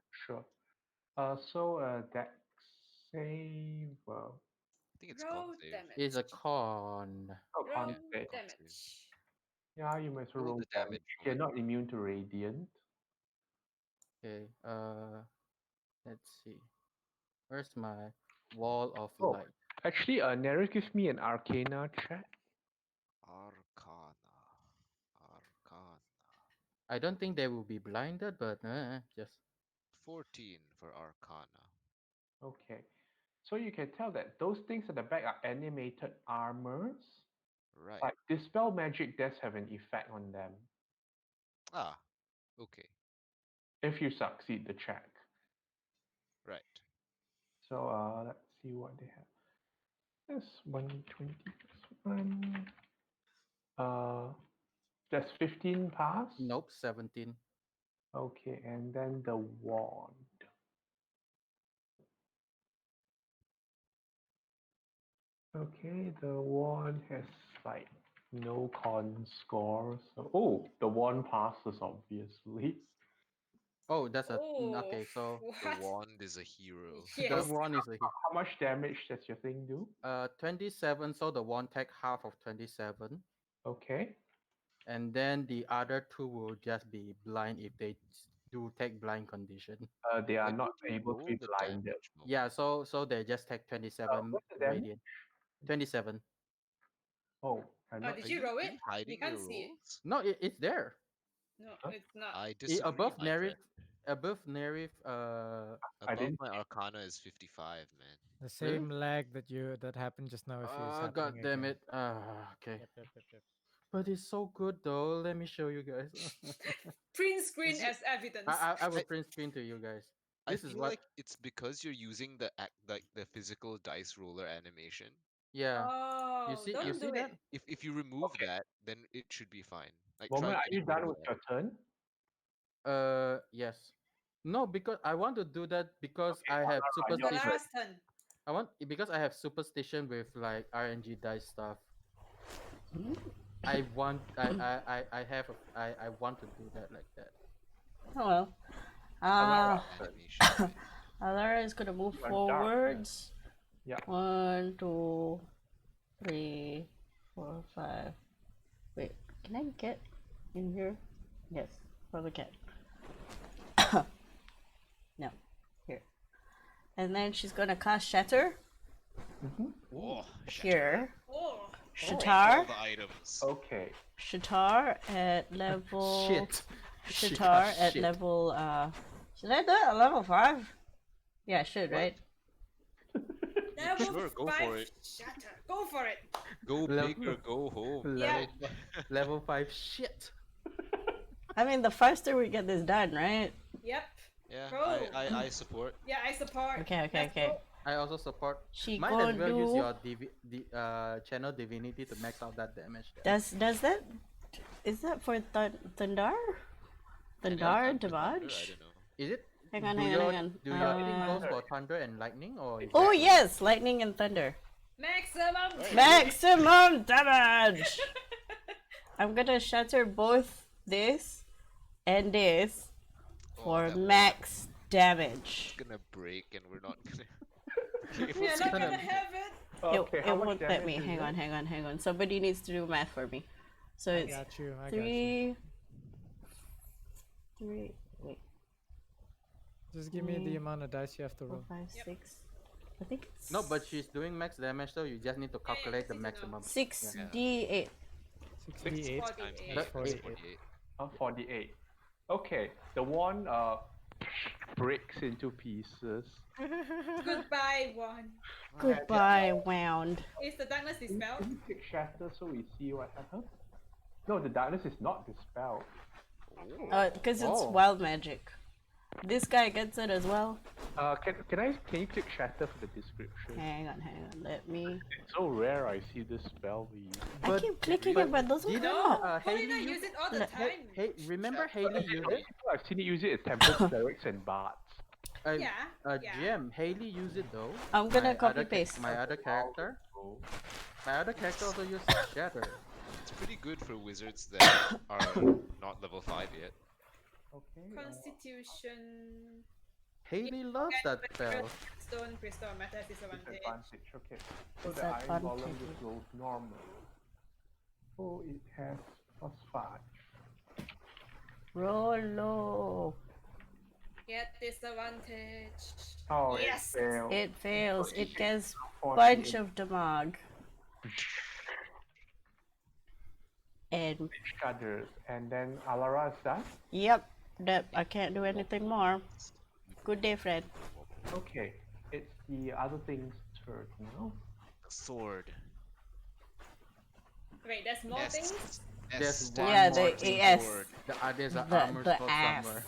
sure. Dex save. I think it's Roll con save. damage. is a con. Oh, con Roll save. con damage. Yeah, you might as well Roll roll the damage. damage You're one. not immune to radiant. Okay, let's see. Where's my wall of Oh. light? Actually, Nero, give me an Arcana check. Arcana. I don't think they will be blinded, but just 14 for Arcana. Okay. So you can tell that those things at the back are animated armors. Right. But dispel magic does have an effect on them Ah, okay. if you succeed the check. Right. So let's see what they have. That's 120 plus 1. That's 15 pass. nope, 17. Okay, and then the wand. Okay, the wand has like no con score. So the wand passes obviously. Oh, that's a Oh, okay. So The what? wand is a hero. the Yes. one is a hit. How much damage does your thing do? 27. So the one take half of 27, Okay. and then the other two will just be blind if they do take blind condition. They are When not did you able to roll be the blinded. damage, Mo? Yeah, so they just take 27 What's the damage? radiant. 27. Oh, I'm not. Did Are you roll are it? you hiding You can't your see it. rolls? No, it's there. No, Huh? it's not. I disagree, Above my Nerif, friend. I Above didn't. my Arcana is 55, man. The same lag that happened just now if it's happening God damn again. it. Okay. Yep. But it's so good though. Let me show you guys. Print screen Is it- as evidence. I will I- print screen to you guys. I This is feel what. like it's because you're using the physical dice roller animation. Yeah. Oh, You don't see do that? it. If you remove Okay. that, then it should be fine. Like Moment, try are you getting rid done of with that. your turn? Yes. No, because I want to do that because Okay, I have Alara, your superstition. Last turn. I want because I have superstition with like RNG dice stuff. I want I want to do that like that. Oh well. Alara, Animation. man. Alara is gonna move You are dark. forwards. Yeah. 1, 2, 3, 4, 5. Wait, can I get in here? Yes, probably can. No, here. And then she's gonna cast Shatter Oh, here. Oh, Shatar. all the items. Okay. Shatar at level. Shit. She Shatar got at shit. level. Should I do it at level 5? Yeah, I should, What? right? level Sure, go 5 for it. Shatter. Go for it. Go Level- big or go home. Yeah. Level 5 shit. I mean, the faster we get this done, right? Yep. Yeah, Go. I support. Yeah, I support. Okay. Let's go. I also support. She Might gonna as well use do. your channel divinity to max out that damage. Does that? Is that for Thundar? Thundar to I Dodge? don't know. Is it? Hang on, do hang your, on, hang on. Do your thing goes for thunder and lightning or? Is Oh that- yes, lightning and thunder. Maximum. Maximum damage. I'm gonna shatter both this and this Oh, for that one's max damage. gonna break and we're not gonna. We're not gonna have it. Okay. It how much won't let damage me. is Hang it? on. Somebody needs to do math for me. So I it's got you. 3. Wait, Just give me the amount of dice you have to 4, roll. 5, 6. I think it's No, but she's doing max damage, so you just need to calculate the just need to know. maximum. 6d8. 68. times 48. eight That's is 48. 48. 48. Okay. The wand breaks into pieces. Goodbye, one. Goodbye, wound. Is the darkness dispelled? Can you click shatter so we see what happens? No, the darkness is not dispelled. Because it's Oh. wild magic. This guy gets it as well. Can you click shatter for the description? Hang on. Let me. It's so rare I see this spell we use. I But- keep clicking it, but it doesn't Did come No, up. Paulina Haley, use it all the Let- time. Hey, remember Haley used it? I've seen it use it as temples, clerics, and bards. Yeah. GM, Haley used it though. I'm gonna My copy other paste. My other character. So, My other character also used Shatter. It's pretty good for wizards that are not level 5 yet. okay. Constitution. Haley loves that spell. Stone, crystal, metal disadvantage. Disadvantage, okay. So the Disadvantage. iron golem just rolls normal. So it has +5. Roll low. Get disadvantage. Oh, Yes. it failed. It fails. It gets 48. bunch of damage. And Shudders. And then Alara is done. yep, that I can't do anything more. Good day, friend. Okay, it's the other thing's turn now. Sword. Wait, there's more Yes. things? There's Yes, one Yeah, more the thing. AS. sword. The others are The- armor the slot ass. somewhere.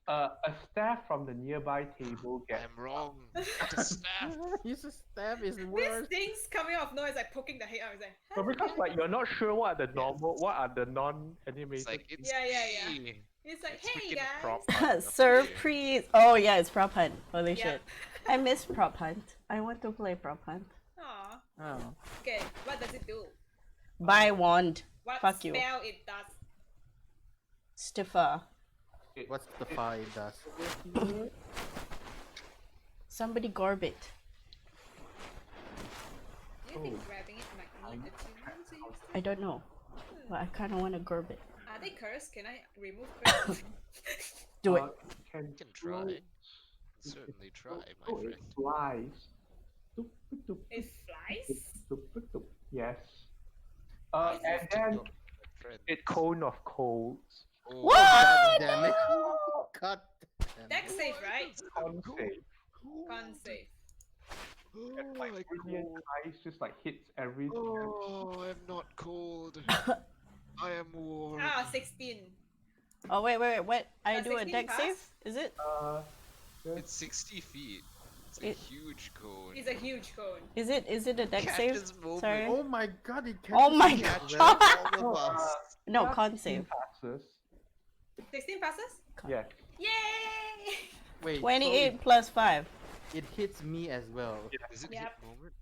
Uh, A staff from the nearby table gets. I'm wrong. It's a staff. Use a stab is these worse. things coming out of nowhere is like poking the head out. It's like, But because like you're not sure what are the normal, what are the non-animated. It's like, it's Yeah. me. it's like, It's hey freaking guys. prop hunt up Surprise! Oh yeah, it's prop hunt. Holy Yeah. shit. I miss prop hunt. I want to play prop hunt. Aw. Oh. Okay, what does it do? Buy wand. What Fuck you. spell it does? Stiffer. What's the 5 does? Somebody gorb it. Do you think grabbing it might need attunement to use I it? don't know. But I kinda wanna gorb it. Are they cursed? Can I remove curse? Do it. Can You can try. Certainly try, my Oh, it friend. flies. Doop, doop, It flies? doop, doop, doop. Yes. And then Friend. it cone of colds. Oh, God damn it. God damn it. Dex save, right? Con save. Con save. And like I brilliant cold. eyes just like hits everything. Oh, I'm not cold. I am warm. Ah, 16. Oh wait, what? I Does do a 16 deck pass? save? Is it? It's 60 feet. It's a It- huge cone. It's a huge cone. Is it a deck Catch save? his movement. Sorry. Oh my god, it Oh catches my me as god. well. All of us. No, Yeah, con 16 save. passes. 16 passes? Yes. Yay! Wait, so 28 plus 5. it hits me as well. Is it Yep. hit moment?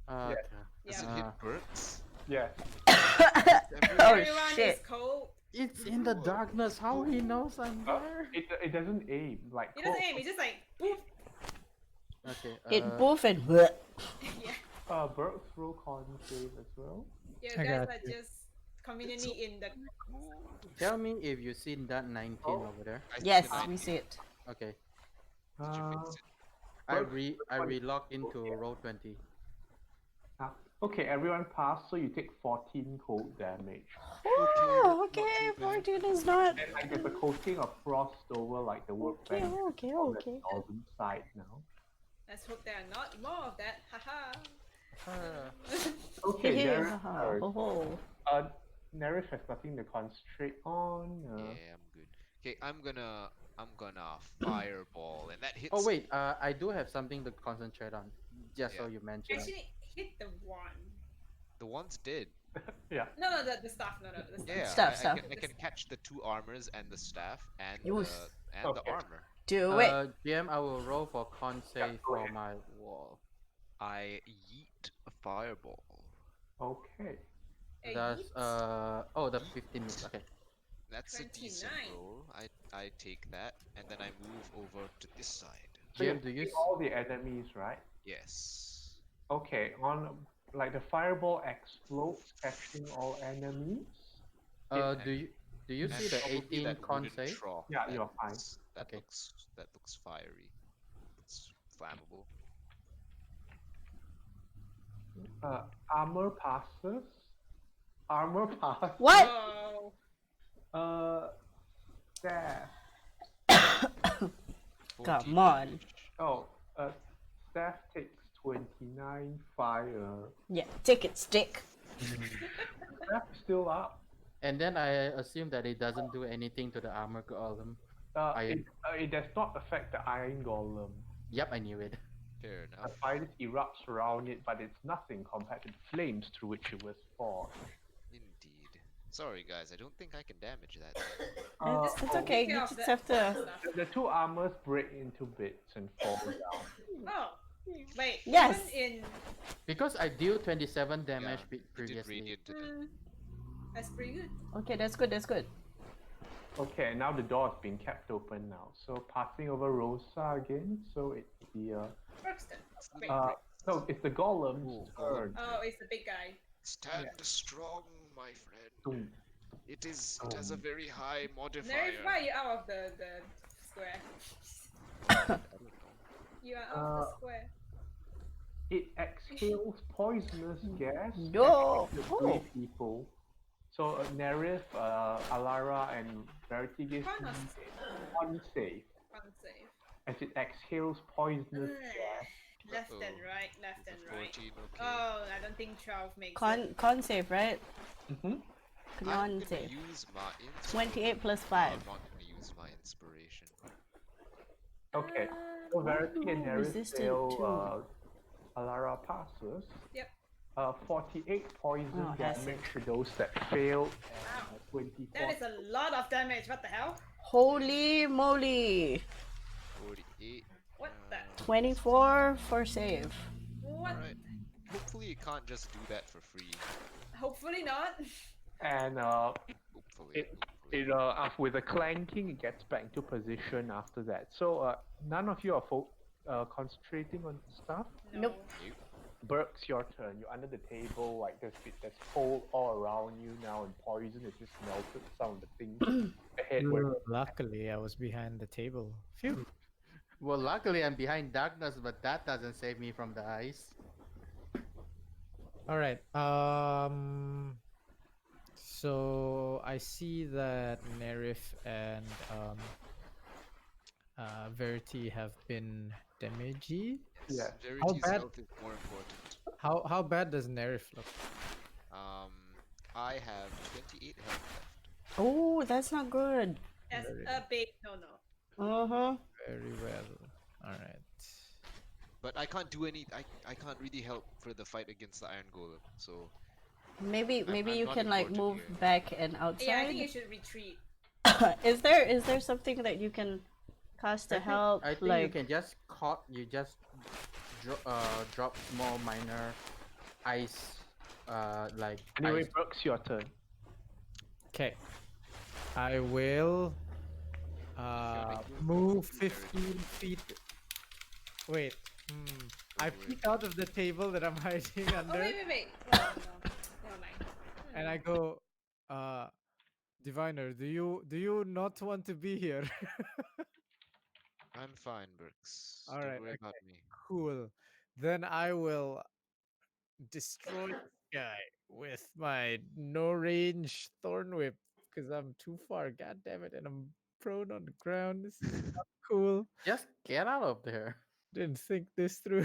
Okay. Does it Yeah. hit Uh, Burks? Yes. Oh Everyone shit. is cold. It's in the darkness. How he knows I'm there? It doesn't aim like. It doesn't aim, it's just like, poof. Okay. It boof and bleh. Yeah. Burks roll con save as well. You I guys got are you. just conveniently in the. Tell me if you've seen that 19 over there. I Yes, think we I- see it. Okay. Did you fix it? I relog into roll 20. Okay, everyone passed, so you take 14 cold damage. Oh, that's not okay, too bad. 14 is not. And like there's a coating of frost over like the workbench Okay. on the northern side now. Let's hope there are not more of that. Haha. Okay, Hehe, Nerif haha, turn. ho ho. Nerif has nothing to concentrate on. Yeah, I'm good. Okay, I'm gonna fireball, and that hits. Oh wait, I do have something to concentrate on. Just so Yeah. you mentioned. Actually, hit the one. The one's dead. Yeah. No, the staff. No, the staff. Yeah, Staff. I can catch the 2 armors and the staff and Use. the Okay. armor. Do it. GM, I will roll for con save go for ahead. my wall. I yeet a fireball. Okay. A That's yeet? the 15 minutes. Okay. That's a decent 29. roll. I take that, and then I move over to this side. So you GM, do you see all the enemies, right? Yes. Okay. On like the fireball explodes, catching all enemies. do you And see the probably 18 that con wooden save? trough Yeah, that you're fine. That Okay. looks fiery. It's flammable. Armor passes. Armor pass. What? Whoa. Staff. Come 14 on. damage. Oh, staff takes 29 fire. Yeah, take it, stick. Staff is still up. And then I assume that it doesn't do anything to the armor golem. It does not affect the iron golem. Yep, I knew it. Fair The enough. fire erupts around it, but it's nothing compared to the flames through which it was forged. Indeed. Sorry, guys, I don't think I can damage that. It's okay. You just have to. The two armors break into bits and fall down. Oh, wait. Yes. Even in Because I deal 27 damage Yeah, you did previously. radiant to them. that's pretty good. Okay, that's good. That's good. Okay, now the door has been kept open now. So passing over Rosa again. So it's the Brookston. Wait. no, it's the golem's turn. Oh, it's the big guy. Stand strong, my friend. Boom. It has a very high modifier. Nerif, why are you out of the square? I don't know. You are out of the square. It exhales poisonous gas. No. affecting the three people. So Nerif, Alara, and Verity gives Con or me save? one save Unsafe. as it exhales poisonous Mm. gas. Left and Uh-oh. right, left and right. 14, okay. Oh, I don't think 12 makes it. Con save, right? Mm-hmm. I'm Con gonna save. use my 28 plus No, 5. I'm not gonna use my inspiration. Okay. So Verity and Nerif resistant fail. Alara passes. Yep. 48 poison Oh, acid. damage to those that failed, Wow. and 24. That is a lot of damage. What the hell? Holy moly! 48. What the? 24 for save. What? Alright. Hopefully you can't just do that for free. Hopefully not. And Hopefully. with a clanking, it gets back into position after that. So none of you are concentrating on stuff. Nope. Burks, your turn. You're under the table, like there's cold all around you now, and poison has just melted some of the things ahead. Luckily, I was behind the table. Phew. Well, luckily I'm behind darkness, but that doesn't save me from the ice. All right. So I see that Nerif and Verity have been damagey. Yeah. Verity's bad? health is more important. How bad does Nerif look? I have 28 health left. Oh, that's not good. That's Very a big no-no. Uh-huh. Very well. All right. But I can't do any. I can't really help for the fight against the Iron Golem. So Maybe I'm you not can like important move here. back and Yeah, I think you outside. should retreat. Is there something that you can cast to help? I think like you can just drop small minor ice, like Anyway, ice. Brooks, your turn. Okay. I will move 15 feet. Wait. I peek out of the table that I'm hiding Oh, under, wait. Oh, no. Never mind. and I go, Diviner, do you not want to be here? I'm fine, Brooks. All Don't right, worry about me. Cool. Then I will destroy this guy with my no range thorn whip because I'm too far. God damn it! And I'm prone on the ground. This is not cool. Just get out of there. Didn't think this through.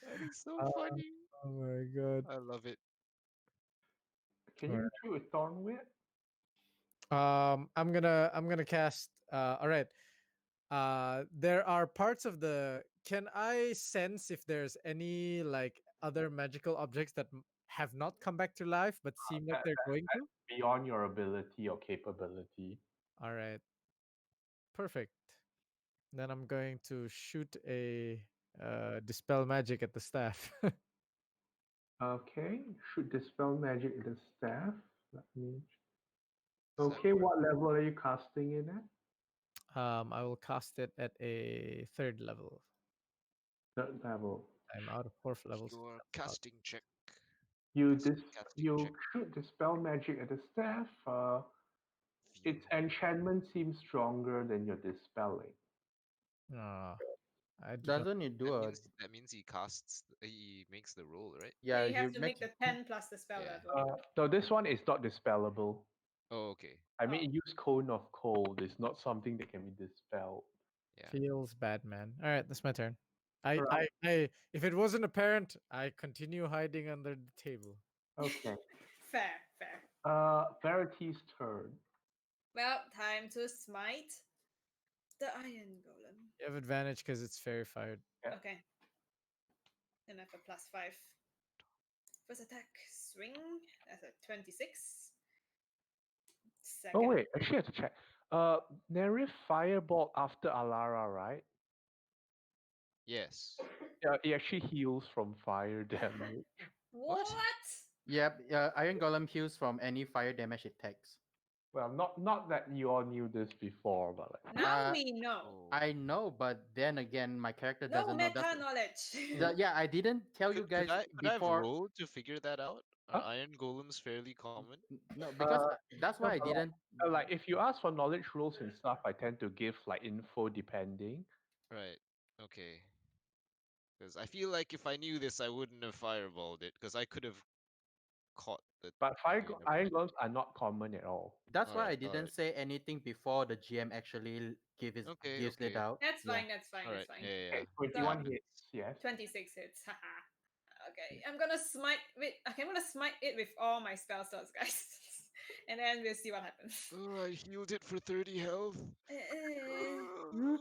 That is so Uh, funny. Oh my god. I love it. Can you shoot a thorn whip? I'm gonna cast. All right. There are parts of the. Can I sense if there's any like other magical objects that have not come back to life but seem like they're going to? Beyond your ability or capability. All right. Perfect. Then I'm going to shoot a dispel magic at the staff. Okay, shoot dispel magic with the staff. Let me. Does that Okay, work? what level are you casting it at? I will cast it at a 3rd level. Third level. I'm out of 4th levels. Your casting check. You Casting you check. shoot dispel magic at the staff. Its enchantment seems stronger than your dispelling. Ah, I do not. Doesn't it do a? That means he makes the roll, right? Yeah, you have to you make the 10 plus the spell Yeah. level. No, this one is not dispellable. Oh, okay. I mean, use cone of cold. It's not something that can be dispelled. Yeah. Feels bad, man. All right, that's my turn. I, Right. if it wasn't apparent, I continue hiding under the table. Okay. Fair, fair. Verity's turn. Well, time to smite the iron golem. You have advantage because it's fairy fired. Yeah. Okay. And I have a +5. First attack, swing. That's a 26. Second. Oh wait, actually, I have to check. Nerif firebolt after Alara, right? Yes. Yeah, it actually heals from fire damage. What? Yep, Iron Golem heals from any fire damage it takes. Well, not that you all knew this before, but like, Now Uh, we know. Oh. I know, but then again, my character No doesn't know. meta knowledge. Yeah, I didn't tell you guys Could I have before. rolled to figure that out? Huh? Are iron golems fairly common? No, because that's why I no, no, didn't. like if you ask for knowledge rules and stuff, I tend to give like info depending. Right. Okay. Because I feel like if I knew this, I wouldn't have fireballed it. Because I could have caught the. But Okay, never iron mind. golems are not common at all. That's why I Alright, didn't alright. say anything before the GM actually Okay, gives it okay. out. That's Yeah. fine, that's fine, Alright. that's fine. Yeah, yeah, Okay, yeah. 21 So- hits, yes. 26 hits. Haha. Okay, I'm gonna smite with. Okay, I'm gonna smite it with all my spell slots, guys, and then we'll see what happens. Oh, I healed it for 30 health.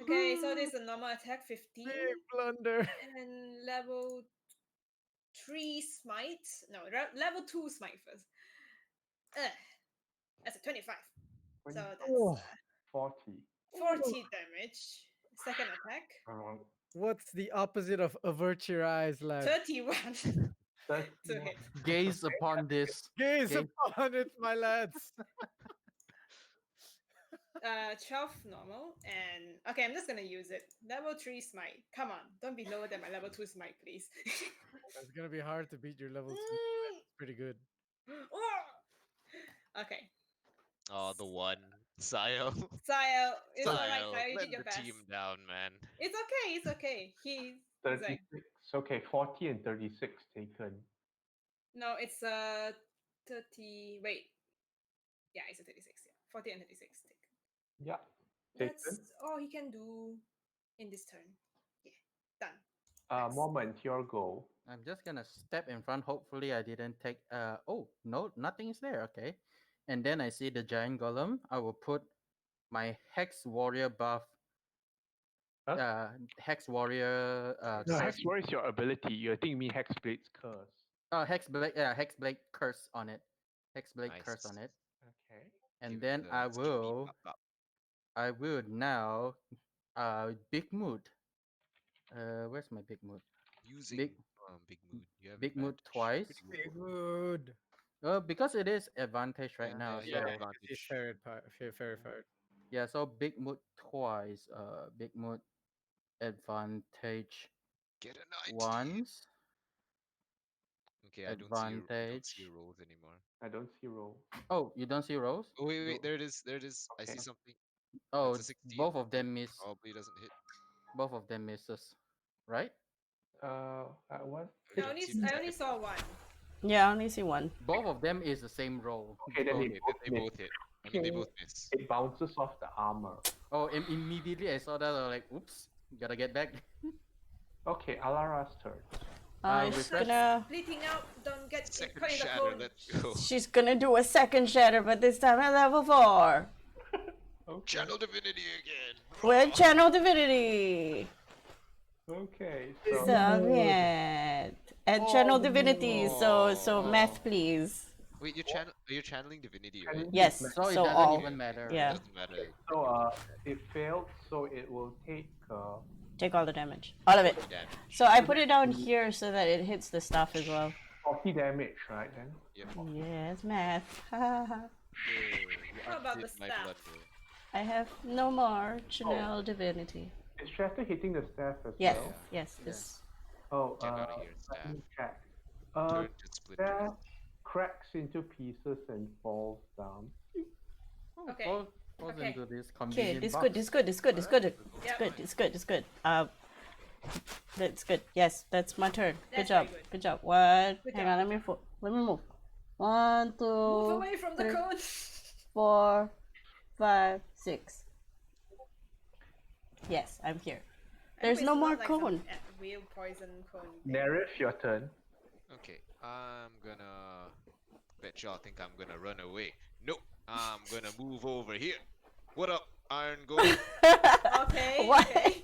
Okay, so this is a normal attack, 15, Big blunder. and level 3 smite. No, level 2 smite first. That's a 25. So that's Oh. 40. 40 damage. Second attack, What's the opposite of avert your eyes, lad? 31 to 31. hit. Gaze upon this. Gaze Gaze- upon it, my lads. 12 normal, and okay, I'm just gonna use it. Level 3 smite. Come on, don't be lower than my level 2 smite, please. It's gonna be hard to beat your level 2. It's pretty good. Okay, Oh, the one. Sile. Sile, it's alright, Sile, Sile, you let did your the best. team down, man. It's okay, it's okay. He's like, 36. Okay, 40 and 36 taken. no, it's 30. Wait, yeah, it's a 36. Yeah, 40 and 36. Taken. Yeah. That's Taken. all he can do in this turn. Yeah, done. Next. Moment, your go. I'm just gonna step in front. Hopefully, I didn't take. Oh no, nothing is there. Okay, and then I see the giant golem. I will put my hex warrior buff. Huh? Hex warrior. No, curse- Hex, where is your ability? You think me Hexblade's curse. hex blade. Yeah, hex blade curse on it. Hex blade curse on Nice. it. Okay. And Give it then the I skippy will. pop pop. I will now. Big mood. Where's my big mood? Using Big- big mood. You have big mood advantage. twice. Pretty Big good. mood. Because it is advantage right Yeah, now. yeah, So yeah. Yeah, advantage. he's fairy fired. yeah, so big mood twice. Big mood advantage Get a 90. once. Okay, I don't see Advantage. your rolls anymore. I don't see roll. Oh, you don't see rolls? Oh wait, No. there it is. There it is. I see Okay. something. Oh, That's a 16. both of them miss. Probably doesn't hit. Both of them misses, right? What? I only saw one. Yeah, I only see one. Both of them is the same roll. Okay, then Okay, it then both they miss. both hit. I mean, they Okay. both miss. It bounces off the armor. Oh, immediately I saw that. I was like, oops, gotta get back. Okay, Alara's turn. She's refresh- gonna Bleeding out, don't get Second caught in the shatter. cone. Let's go. she's gonna do a second shatter, but this time at level 4. Okay. Channel divinity again. With channel divinity. Okay, So so yeah. And channel divinity, so math please. Wait, you're channeling divinity, right? Channeling- Yes, So it so doesn't all. even matter. Yeah. Doesn't matter. so it failed, so it will take Take all the damage. All of it. Damage. So I put it down here so that it hits the stuff as well. 40 damage, right then? Yep. Yes, math. Ha, ha, ha. Yay, you How about the undid my staff? blunder. I have no more channel divinity. Is Shatter hitting the staff as Yes, well? yes, this. Oh, Get outta here, let staff. me check. Turn to splinters. Staff cracks into pieces and falls down. Okay. Falls Okay. into this Okay, convenient this box. good, this good, this good, this good. It's Yep. good, it's good, it's good. That's good. Yes, that's my turn. Good That's job. very good. Good job. What? Good Hang job. on, let me move. 1, 2, Move away from the three, cone. 4, 5, 6. Yes, I'm here. There's no more cone. Real poison cone. Nerif, your turn. Okay, I'm gonna bet y'all think I'm gonna run away. Nope, I'm gonna move over here. What up, Iron Golem? Okay. What? Okay.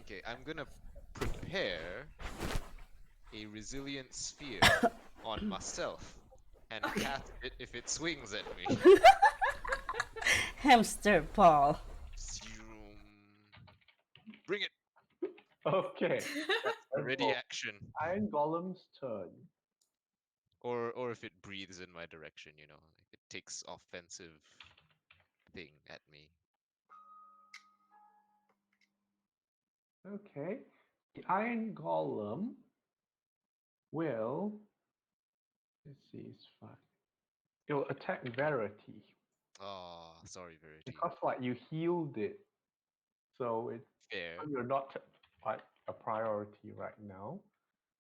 Okay, I'm gonna prepare a resilient sphere on myself and cast it if it swings at me. Hamster Paul. Zoom. Bring it. Okay. Ready action. Iron Golem's turn. Or if it breathes in my direction, you know, like it takes offensive thing at me. Okay. The Iron Golem will. Let's see, it's fine. It will attack Verity Oh, sorry, Verity. because like you healed it, so it's Fair. you're not like a priority right now.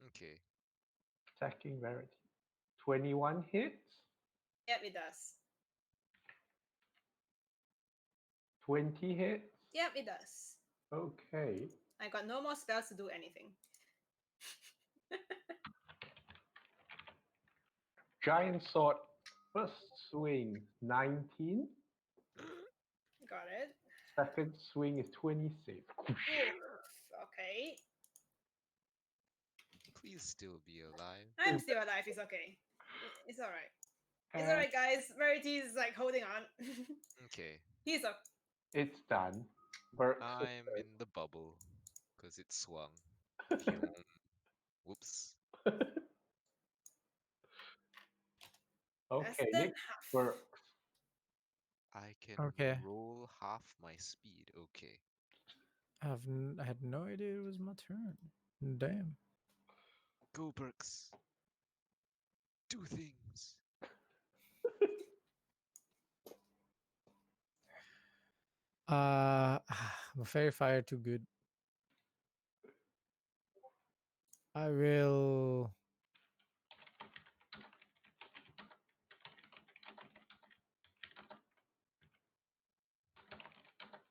Okay. Attacking Verity. 21 hits. Yep, it does. 20 hits. Yep, it does. Okay. I got no more spells to do anything. Giant sword. First swing 19. Got it. Second swing is 26. Oof, okay. Please still be alive. I'm still alive. It's okay. It's alright. It's And alright, guys. Verity is like holding on. Okay. He's up. it's done. Burke's I'm in the bubble because it swung. Phew. Whoops. Okay, then next half. Burks. I can Okay. roll half my speed. Okay. I had no idea it was my turn. Damn. Go, Burks. Do things. My fairy fire too good. I will.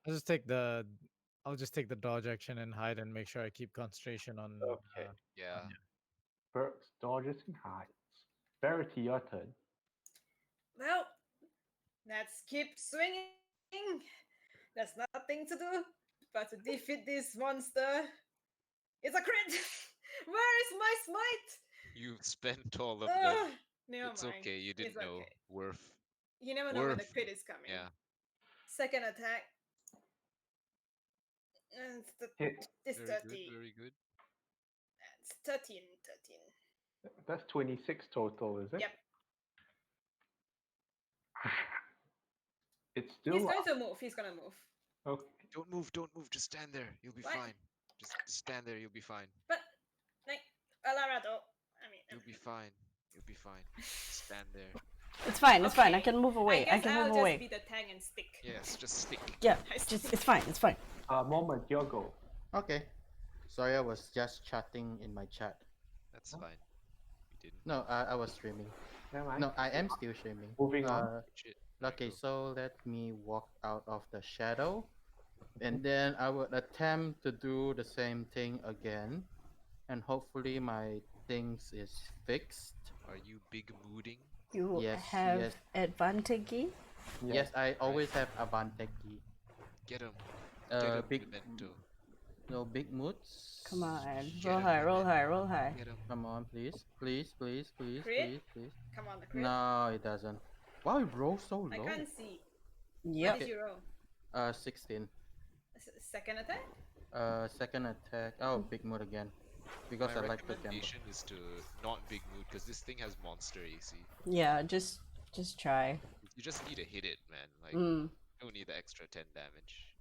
I'll just take the dodge action and hide and make sure I keep concentration on. Okay. Yeah. Burks dodges and hides. Verity, your turn. Well, let's keep swinging. There's nothing to do but to defeat this monster. It's a crit. Where is my smite? You've spent all of them. Never It's mind. okay. You didn't It's know. okay. Worth. You never know when the Worth. crit is coming. Yeah. Second attack. And Hit. this Very 30. good. Very good. It's 13. That's 26 total, is it? Yep. It's still He's up. going to move. He's going to move. Okay. Don't move. Don't move. Just stand there. You'll be What? fine. Just stand there. You'll be fine. But, like, Alarado. I mean, You'll be fine. You'll be fine. Stand there. It's fine. It's fine. I Okay. can move away. I guess can I'll move just away. be the tank and stick. Yes. Just stick. Yeah. I Just see. it's fine. It's fine. Moment, your go. Okay. Sorry, I was just chatting in my chat. That's fine. You didn't. No, I was streaming. Never mind. No, I am still streaming. Moving on. Shit. Okay, so let me walk out of the shadow. And then I would attempt to do the same thing again. And hopefully my things is fixed. Are you big mooding? You Yes, have yes. advantage. Yes, I always have advantage. Get him. Get him, Big, Memento. no big moods. Come on. Get Roll him, high. Roll Memento. high. Roll high. Get him. Come on, please, please, please, please, Crit? please, please. Come on, the crit. No, it doesn't. Wow, it rolls so low. I can't see. Yep. What did you roll? 16. Second attack? Second attack. Oh, big mood again. Because My I like the gamble. recommendation is to not big mood because this thing has monster AC. Yeah. Just try. You just need to hit it, man. Like, Mm. you don't need the extra 10 damage.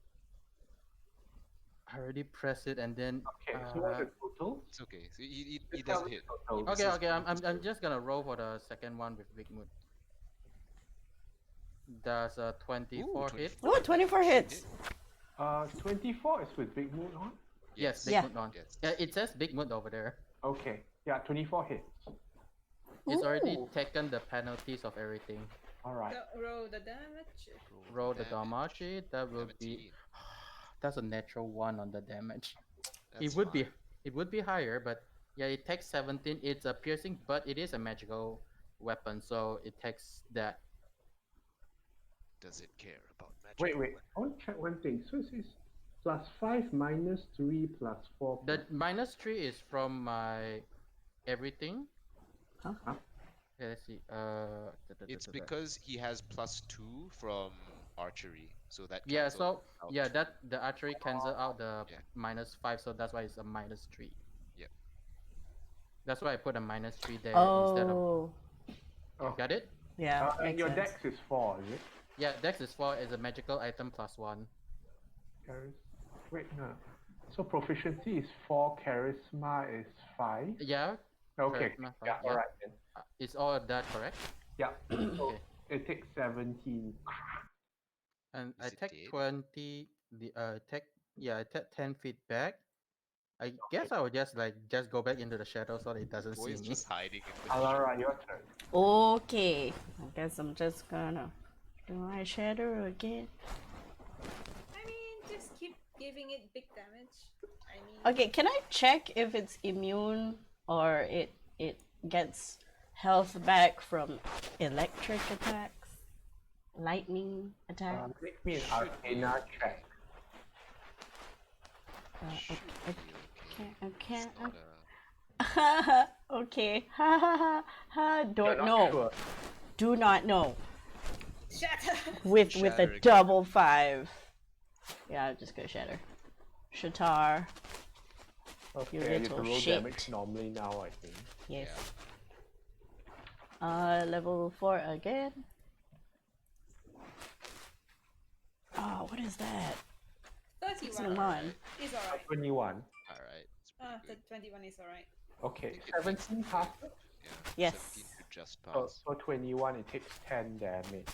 I already press it and then. Okay, so what are the totals? It's okay. So he Just tell doesn't me hit. the totals. Okay, This is okay. I'm monster. just gonna roll for the second one with big mood. Does a 24 hit? 24. Oh, 24 hits. 24 is with big mood on. Yes, big Yeah. mood on. Yes. Yeah, it says big mood over there. Okay, yeah, 24 hits. It's already Ooh. taken the penalties of everything. All right. Roll the damage. Roll the damage. That will be. 17. That's a natural 1 on the damage. That's It would fine. be higher, but yeah, it takes 17. It's a piercing, but it is a magical weapon, so it takes that. Does it care about magical? Wait. I want to check one thing. So it says +5 -3 +4. The -3 is from my everything. Huh? Okay, let's see. It's because he has +2 from archery, so that Yeah, cancels so out. yeah, that the archery cancel out the Yeah. -5, so that's why it's a -3. Yep. That's why I put a -3 there instead of. Oh, Got it? yeah, And makes your sense. dex is 4, is it? Yeah, Dex is 4 is a magical item +1. Wait, no. So proficiency is 4, charisma is 5. Yeah. Okay. Charisma five, Yeah. yeah. All right then. Is all of that correct? Yeah. So Okay. it takes 17. And Is I it take dead? 20. I take 10 feet back. I guess I would just go back into the shadow so that it doesn't Boy see is me. just hiding in the Alara, your turn. Okay, I guess I'm just gonna do my shadow again. I mean, just keep giving it big damage. I mean, Okay, can I check if it's immune or it gets health back from electric attacks, lightning attacks? Make me an Arcana check. I can't. It's not Okay. Ha ha ha ha. You're Don't not know. sure. Do not know. shatter. With Shatter a again. double 5. Yeah, I'm just gonna shatter. Shatar. Okay, You I get to little roll shit. damage normally now, I think. Yes. Level 4 again. Oh, what is that? 31 61. is alright. 21. Alright. The 21 is alright. Okay, think it makes 17 passes. Yeah. Yes. 17 to just So, pass. so 21, it takes 10 damage.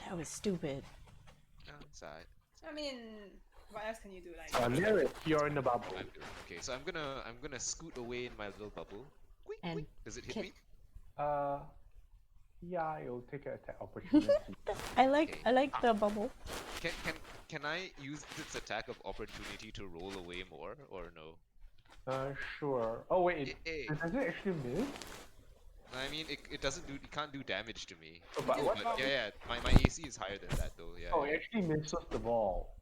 That was stupid. No, it's alright. I mean, what else can you do? Like, Lyric, you're in the bubble. I'm good. Okay, so I'm gonna scoot away in my little bubble. Quick, And quick. Does it hit can- me? Yeah, you'll take an attack opportunity. I like the bubble. Can I use its attack of opportunity to roll away more or no? Sure. Oh wait, Hey. does it actually miss? I mean, it doesn't do. It can't do damage to me. Oh, but what? Yeah. My AC is higher than that though. Yeah. Oh, it actually misses the ball.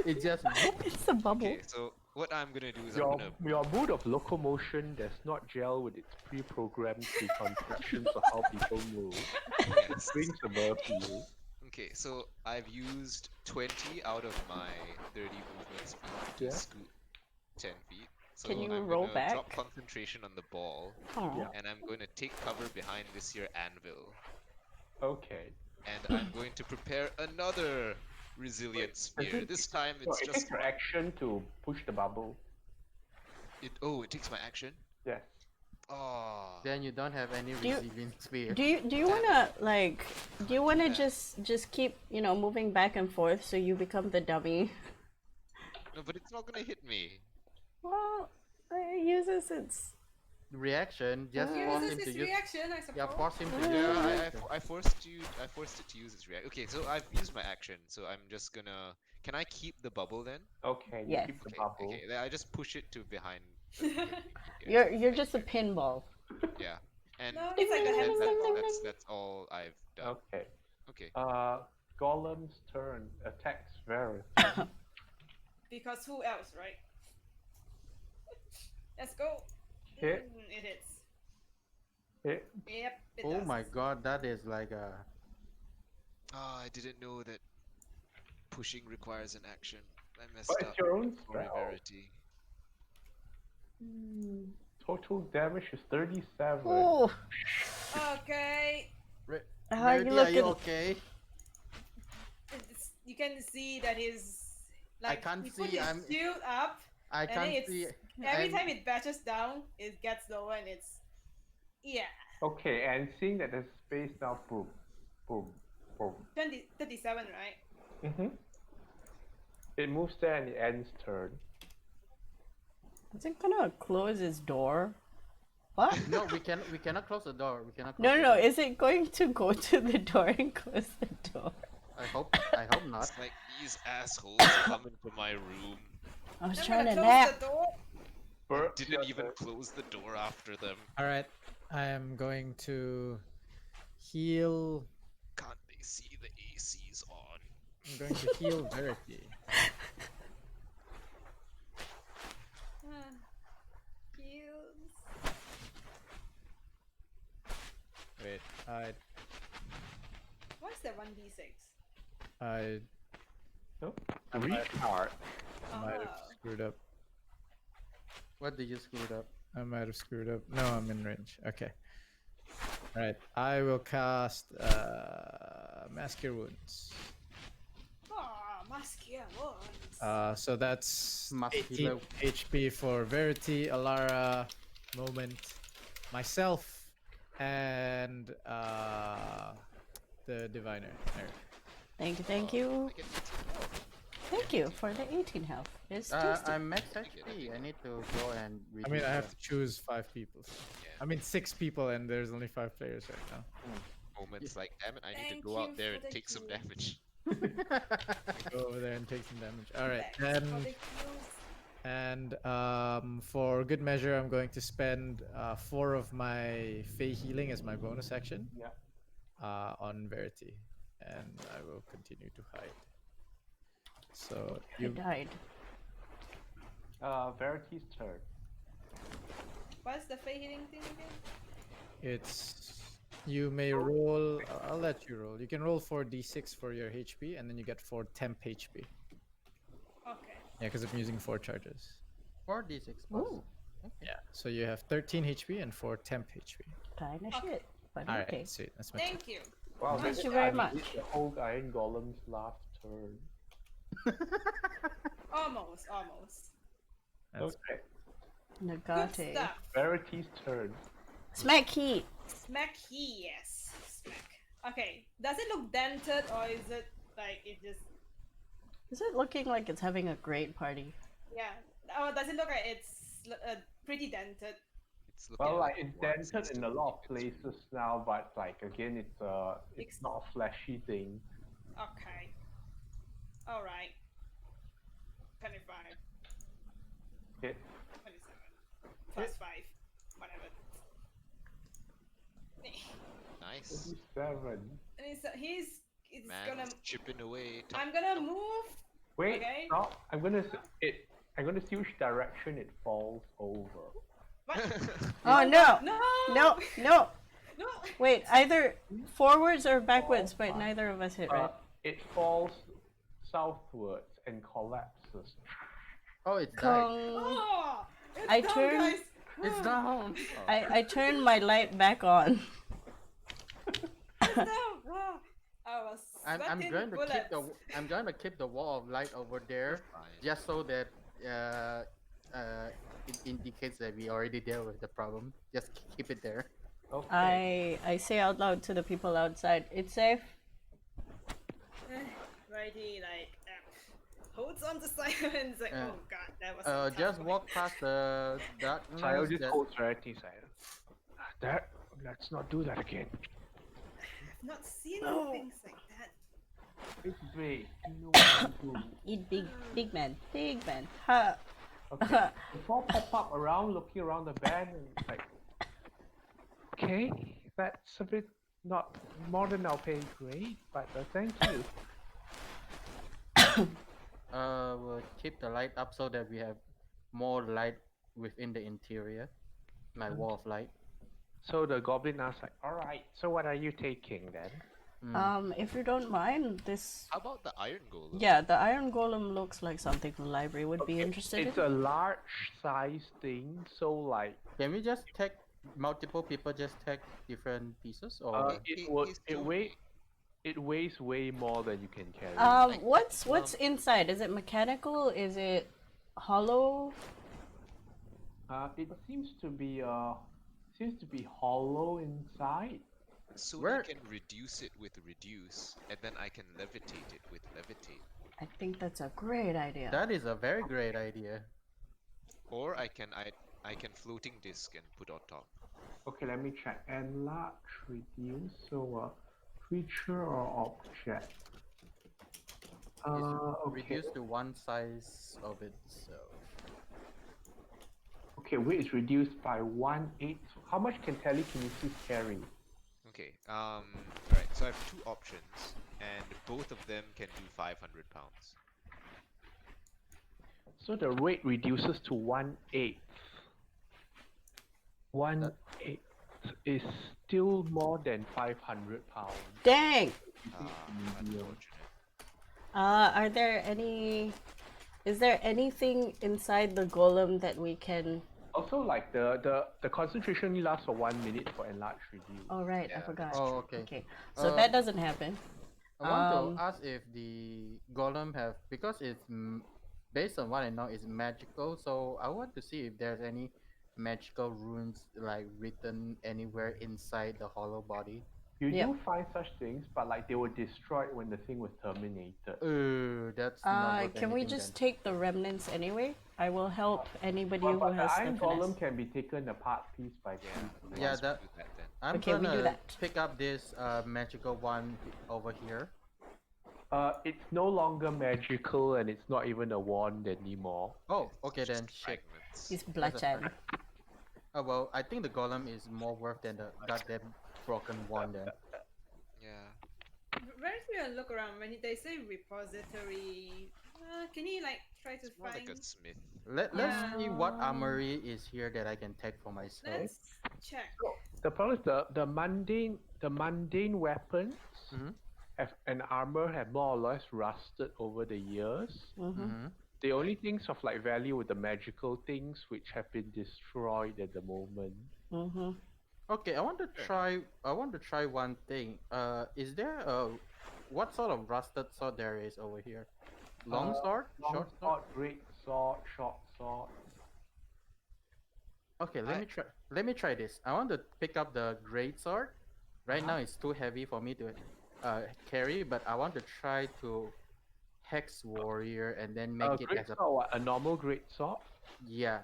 It just. It's a bubble. Okay, so what I'm gonna do is I'm Your, gonna. your mode of locomotion does not gel with its pre-programmed preconceptions of how people move. It swings above you. Okay, so I've used 20 out of my 30 movement speed to Yeah. scoot 10 feet. So Can you I'm roll gonna back? drop concentration on the ball, Oh. Yeah. and I'm going to take cover behind this here anvil. Okay. And I'm going to prepare another resilient sphere. This time So it's it just takes your action to push the bubble. it takes my action. Yes. Oh. Then you don't have any you- resilient sphere. Do you wanna just keep moving back and forth so you become the dummy? No, but it's not gonna hit me. Well, it uses its. Reaction, just Yeah, force this him is to his use. reaction, I suppose. Yeah, force him to use. Yeah, the I reaction. forced it to use its react. Okay, so I've used my action, so I'm just gonna. Can I keep the bubble then? Okay, you Yes. keep the Okay, bubble. okay. Then I just push it to behind. the thing You're just a pinball. Yeah, and No, it's like a and hamster. that's all I've done. Okay. Okay. Golem's turn. Attacks Varus. Because who else, right? Let's go. Hit. It hits. Hit. Yep. It Oh does. my god, that is like a. Ah, I didn't know that pushing requires an action. I messed But up. it's your own For spell. Verity. Total damage is 37. Oh, Okay. how you Verity, are looking? you okay? You can see that his like can't he put see, his I'm- shield up. I And then can't it's see. every I'm- time it batches down, it gets lower and it's yeah. Okay, and seeing that there's space now, boom, boom, boom. 37, right? Mm-hmm. It moves there and it ends turn. Is it gonna close its door? What? No, we cannot close the door. We cannot. Close No, the no, no. door. Is it going to go to the door and close the door? I hope not. It's like these assholes come into my room I was I'm trying gonna to close nap. the door. and Bert, didn't your even turn. close the door after them. All right, I am going to heal. Can't they see the AC's on? I'm going to heal Verity. Heals. Wait, I What's the 1d6? Nope. Restart. might have Oh. screwed up. What did you screw up? I might have screwed up. No, I'm in range. Okay. All right, I will cast Mass Cure Wounds. Oh, muscular wounds. So that's 18 Muscular. HP for Verity, Alara, Moment, myself, and the Diviner. There. Thank you, thank you. I get 18 health. Thank you for the 18 health. It's tasty. I'm max I get HP. I need to go and. I mean, I have reduce to choose 5 people. Yeah. I mean, 6 people, and there's only 5 players right now. Moments like, damn it, I need Thank to go you out there for and the take some heal. damage. Go over there and take some damage. All right, Thanks for and the heals. for good measure, I'm going to spend 4 of my Fey healing as my bonus action. Yeah. On Verity, and I will continue to hide. So I you died. Verity's turn. What's the fey healing thing again? it's you may roll. I'll let you roll. You can roll 4d6 for your HP, and then you get 4 temp HP. Okay. Yeah, because I'm using 4 charges. 4d6 plus. Ooh, Yeah, so you have 13 HP and 4 temp HP. kind of Okay. shit. But All right, okay. sweet. That's my Thank you. Wow, Thank this you is very actually much. the whole Iron Golem's last turn. Almost, almost. That's Okay. Good Nagate. stuff. Verity's turn. Smack heat. Smack he, yes. Smack. Okay. Does it look dented or is it like it just Is it looking like it's having a great party? yeah? Oh, does it look like it's pretty dented? It's looking Well, like like it's one dented seems in to a lot of keep its places now, but like again, it's Ex- not a flashy thing. Okay. All right. 25, Okay. 27, plus 5, whatever. Nice. 7. And it's Man, gonna. chipping away. I'm gonna move. Wait, Okay. stop. I'm gonna see which direction it falls over. What? Oh no! No! No! No! No! Wait, either forwards or backwards, but neither of us hit, right? It falls southwards and collapses. Oh, it's died. Kong. Oh! It's I down, turn- guys. It's down. I turned my light back on. It's down. Oh, I was I'm sweating going to bullets. keep the wall of light over there Fine. just so that it indicates that we already dealt with the problem. Just keep it there. Okay. I say out loud to the people outside, it's safe. Righty, like holds on to silence. Like, oh god, that was. some tough Just one. walk past the darkness. I'll just that- hold Verity's side. That. Let's not do that again. I've not seen No. things like that. It's big. You know what to do. Eat big man, big man. Ha. Okay. Before pop up around, looking around the band, and it's like, okay, that's a bit not more than our pay grade, but thank you. We'll keep the light up so that we have more light within the interior. My wall of light. So the goblin asks like, all right, so what are you taking then? If you don't mind, this. How about the iron golem? Yeah, the iron golem looks like something the library would be interested It's in. a large size thing, so like, Can we just take multiple people? Just take different pieces, or it weighs way more than you can carry. What's inside? Is it mechanical? Is it hollow? It seems to be hollow inside. So Where- we can reduce it with reduce, and then I can levitate it with levitate. I think that's a great idea. that is a very great idea. Or I can floating disc and put on top. Okay, let me check. Enlarge, reduce. So, creature or object. It's Okay. reduced to one size of itself. Okay, weight is reduced by 1/8. How much can telekinesis carry? Okay. Right. So I have two options, and both of them can do 500 pounds. So the weight reduces to 1/8. 1/8 is still more than 500 pounds. Dang! Medium. Unfortunate. Are there any? Is there anything inside the golem that we can? Also, like the concentration only lasts for 1 minute for enlarge reduce. Oh right, I Yeah, forgot. that's Oh, true. okay. Okay, so Uh, that doesn't happen. I want Um, to ask if the golem have, because it's based on what I know is magical. So I want to see if there's any magical runes like written anywhere inside the hollow body. You Yep. do find such things, but like they were destroyed when the thing was terminated. That's not worth can we anything just then. take the remnants anyway? I will help anybody But, who but the has iron the finesse. golem can be taken apart piece by piece. Yeah. Yeah, let's that- do that then. I'm Okay, we do gonna that. pick up this magical one over here. It's no longer magical and it's not even a wand anymore. Oh, okay It's then. just Shit. fragments. He's That's a bloodshed. Oh well, I think the golem is more worth than the goddamn broken one then. Yeah. Where do we look around when they say repository? Can you like try to It's more find? like a smith. Let's see what Yeah. armory is here that I can take for myself. Let's check. The problem is the mundane weapons Mhm. and armor have more or less rusted over the years. Mm-hmm. Mm-hmm. The only things of like value were the magical things which have been destroyed at the moment. Mm-hmm. Okay, I want to try. I want to try one thing. Is there a what sort of rusted sword there is over here? Long sword, Long short sword. sword, great sword, short sword. Okay, let me try this. I want to pick up the great sword. Right now it's too heavy for me to carry, but I want to try to hex warrior and then make it Great as a sword, what, a normal great sword? yeah,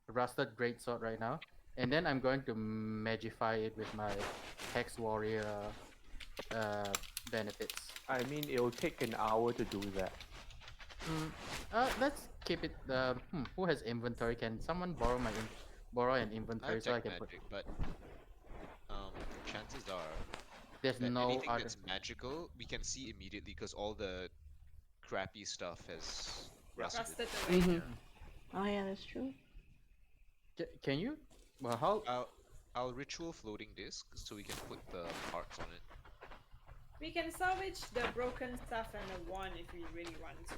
rusted great sword right now. And then I'm going to magify it with my hex warrior benefits. I mean, it'll take an hour to do that. Let's keep it. Who has inventory? Can someone borrow borrow an I inventory have so I tech can put? magic, but chances are There's that no anything other. that's magical we can see immediately because all the crappy stuff has rusted. Rusted away. Mm-hmm. Oh yeah, that's true. Can you? Well, how? I'll ritual floating disc so we can put the parts on it. We can salvage the broken stuff and the wand if we really want to.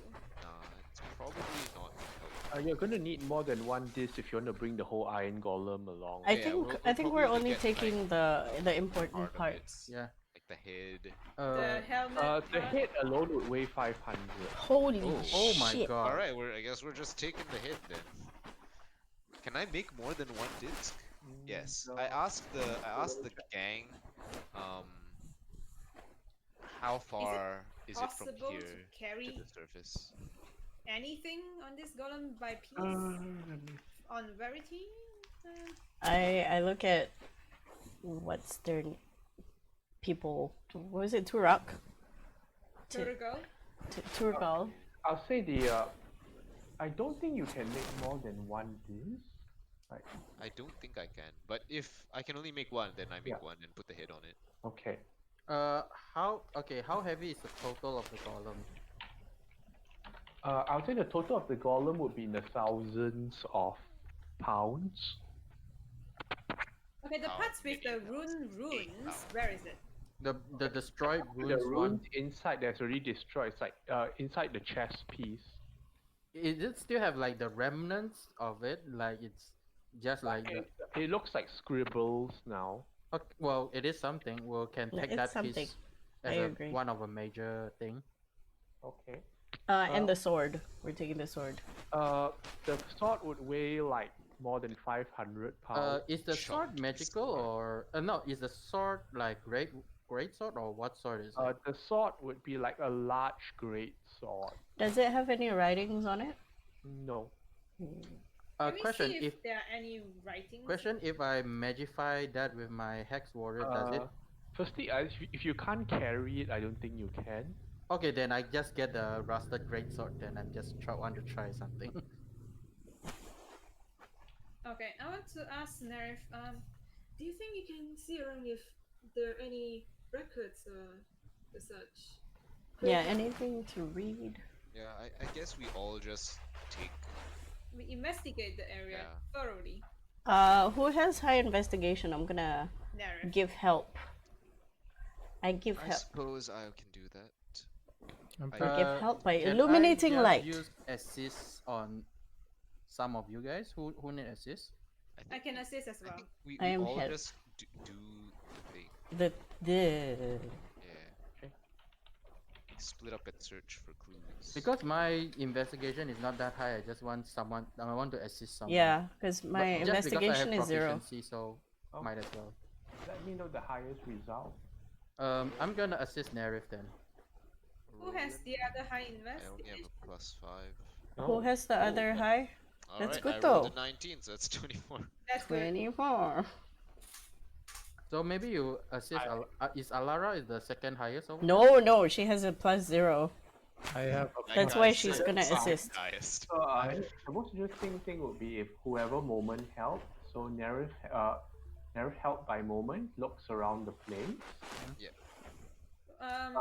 It's probably not helpful. You're gonna need more than one disc if you want to bring the whole iron golem along. I Yeah, think we'll I think probably we're only only get, taking the important part of it. parts. Yeah. Like the head. The helmet. The part. head alone would weigh 500. Holy Oh my shit! god. Alright, I guess we're just taking the head then. Can I make more than one disc? Yes. I asked the gang how far is it from possible to here to carry the surface? anything on this golem by piece? On Verity? I look at what's their people. What was it? Turok. Turgo? Turgal. I'll say I don't think you can make more than one disc. Right. I don't think I can, but if I can only make one, then I make Yeah. one and put the head on it. Okay. How heavy is the total of the golem? I'll say the total of the golem would be in the thousands of pounds. Okay, the Oh, parts with the maybe runes, where is it? The destroyed The runes one. runes inside that's already destroyed. It's like inside the chest piece. Is it still have like the remnants of it? Like it's just like the. It looks like scribbles now. Okay, well, it is something. We can Yeah, take it's that something. piece I as agree. one of a major thing. Okay. And the sword. We're taking the sword. The sword would weigh like more than 500 pounds. Is the Short sword magical or no? Is the sword like great sword or what sword is it? The sword would be like a large great sword. Does it have any writings on it? No. Can we Question: see If if there are any writings? if I magify that with my hex warrior, does it? Firstly, if you can't carry it, I don't think you can. Okay, then I just get the rusted greatsword. Then I'm just want to try something. Okay, I want to ask Nerif. Do you think you can see around if there are any records or such? Yeah, anything to read? Yeah, I guess we all just take. we investigate the area Yeah. thoroughly. Who has high investigation? I'm gonna Nerif. give help. I give I help. suppose I can do that. I'm I- I give help by Can illuminating I just light. use assist on some of you guys who need assist. I can assist as I well. think we I am all help. just do the thing. The Yeah. Split up and search for clues. Because my investigation is not that high, I just want someone. I want to assist someone. yeah, because But my just because I have investigation is 0. proficiency, so Oh. might as well. Let me know the highest result. I'm gonna assist Nerif then. Who has the other high I only have investigation? a +5. Who has the other high? That's Alright, good I rolled though. a 19, so that's 24. That's good. 24. So maybe you assist. Is Alara is the second highest over? No, she has a +0. I have. That's why she's gonna assist. Highest. So the most interesting thing would be if whoever moment helped. So Nerif helped by moment looks around the place, Um,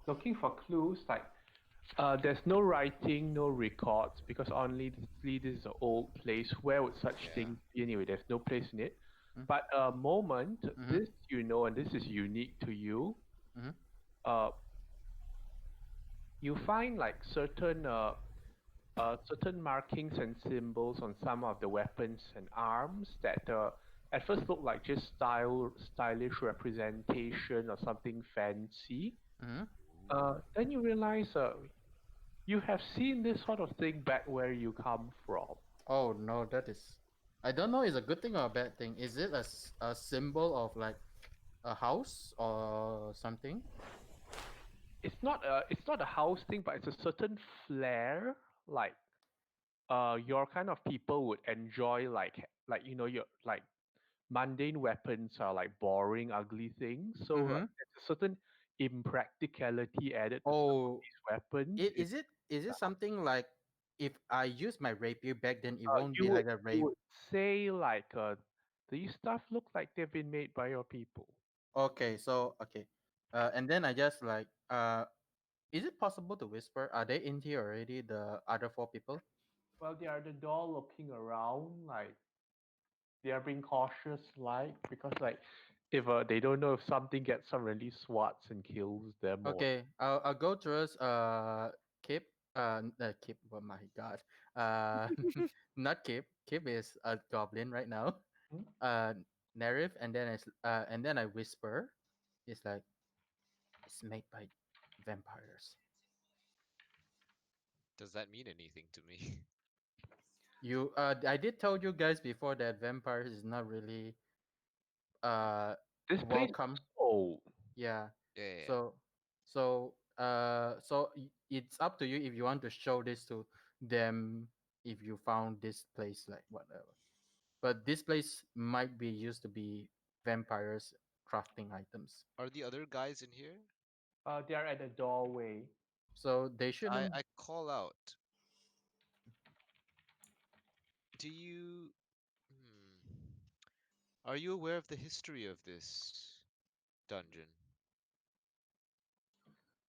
looking for clues. Like there's no writing, no records because honestly this is an old place. Where would such Yeah. things be anyway? There's no place in it. Mhm. But moment, Mhm. this you know, and this is unique to you. Mhm. You find like certain markings and symbols on some of the weapons and arms that at first look like just stylish representation or something fancy. Mhm. Then you realize you have seen this sort of thing back where you come from. Oh no, that is. I don't know. Is a good thing or a bad thing? Is it a symbol of like a house or something? It's not a house thing, but it's a certain flair like your kind of people would enjoy like you know your like mundane weapons are like boring, ugly things. So like, Mhm. there's a certain impracticality added to some of Oh, these weapons. is it something like if I use my rapier back, then it won't You be would like a you rape? would say like these stuff look like they've been made by your people. Okay, okay, and then I just like is it possible to whisper? Are they in here already? The other 4 people? Well, they are at the door looking around, like they are being cautious, like because like if they don't know if something gets some really swats and kills them or Okay, I'll go towards Kip. Kip. Oh my god. Uh, not Kip. Kip is a goblin right now. Hmm? Nerif, and then I whisper. It's like it's made by vampires. Does that mean anything to me? I did tell you guys before that vampires is not really this place welcome. is old. Yeah. Yeah. So it's up to you if you want to show this to them if you found this place like whatever. But this place might be used to be vampires crafting items. Are the other guys in here? They are at the doorway. So they shouldn't. I call out. Do you... Hmm. Are you aware of the history of this dungeon?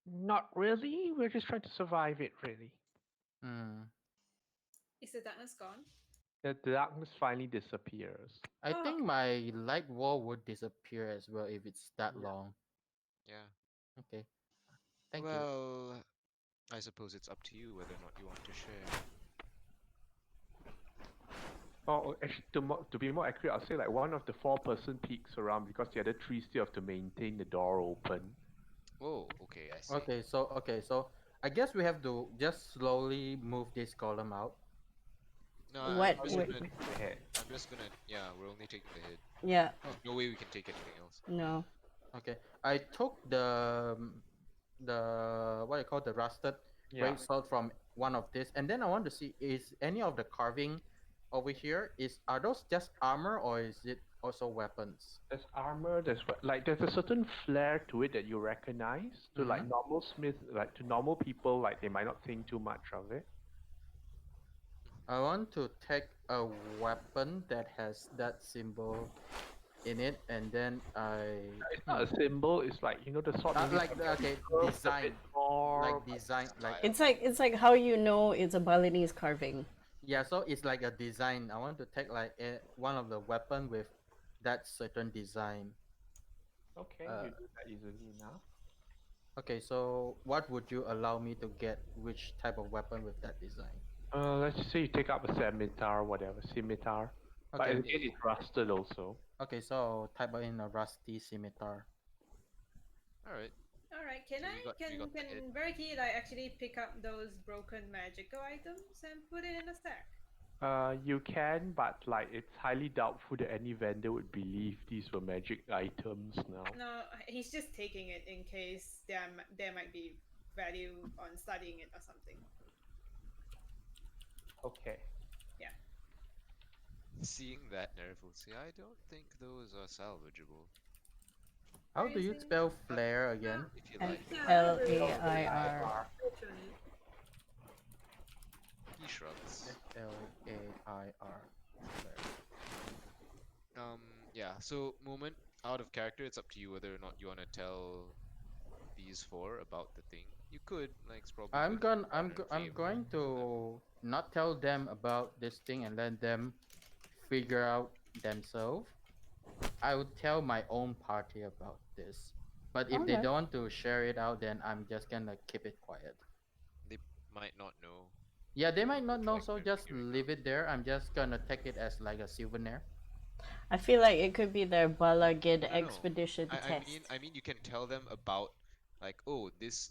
Not really. We're just trying to survive it, really. Hmm. is the darkness gone? The darkness finally disappears. I Oh, think my light wall would disappear as well if it's that Yeah. long. Yeah. Okay. Thank you. Well, I suppose it's up to you whether or not you want to share. Oh, actually, to be more accurate, I'll say like one of the 4-person peeks around because the other 3 still have to maintain the door open. Oh, okay, I see. Okay, so I guess we have to just slowly move this column out. No, What? I'm just Wait. gonna... The head. I'm just gonna... Yeah, we're only taking the hit. Yeah, No way we can take anything else. no. Okay, I took the rusted Yeah. great sword from one of this, and then I want to see is any of the carving over here are those just armor or is it also weapons? There's armor. There's a certain flair to it that you recognize. To like normal smith, like to normal people, like they might not think too much of it. I want to take a weapon that has that symbol in it, and then It's not a symbol. It's like the sort of like okay design, like design, like It's like how you know it's a Balinese carving. yeah. So it's like a design. I want to take like one of the weapon with that certain design. Okay, you do that easily enough. Okay, so what would you allow me to get? Which type of weapon with that design? Let's just say you take up a scimitar, whatever scimitar. But Okay. again, it's rusted also. Okay, so type in a rusty scimitar. All right. All right, can So I you got the can head. Berkey like actually pick up those broken magical items and put it in a stack? You can, but like it's highly doubtful that any vendor would believe these were magic items now. No, he's just taking it in case there might be value on studying it or something. Okay. Seeing that, Nerf will say, I don't think those are salvageable. How do you Crazy. spell flare again? If you like. Lair. He shrugs. Lair. Yeah, so moment out of character, it's up to you whether or not you want to tell these four about the thing. You could, like, it's probably I'm good going for I'm favor. going to not tell them about this thing and let them figure out themselves. I would tell my own party about this. But if they Okay. don't want to share it out, then I'm just gonna keep it quiet. They might not know. Yeah, they might not know, Like so they're just figuring leave it there. I'm just gonna take it as like a souvenir. I feel like it could be their Balagid No, no, no. expedition I test. mean, you can tell them about, like, oh, these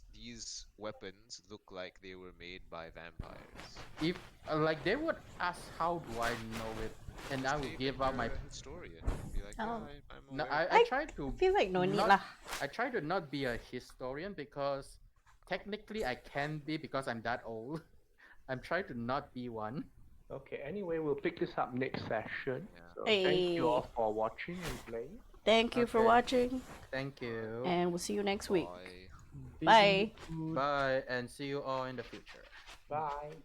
weapons look like they were made by vampires. If like they would ask, how do I know it? And Just I would say give that out my. you're a historian. Be like, Oh. yeah, I'm No, aware. I try to. I feel like no need not- lah. I try to not be a historian because technically I can be because I'm that old. I'm trying to not be one. Okay. Anyway, we'll pick this up next session. Yeah. So thank you all Hey. for watching and playing. Thank you for Okay. watching, Thank you. and we'll see you next week. Bye. Bye. Bye, and see you all in the future. Bye.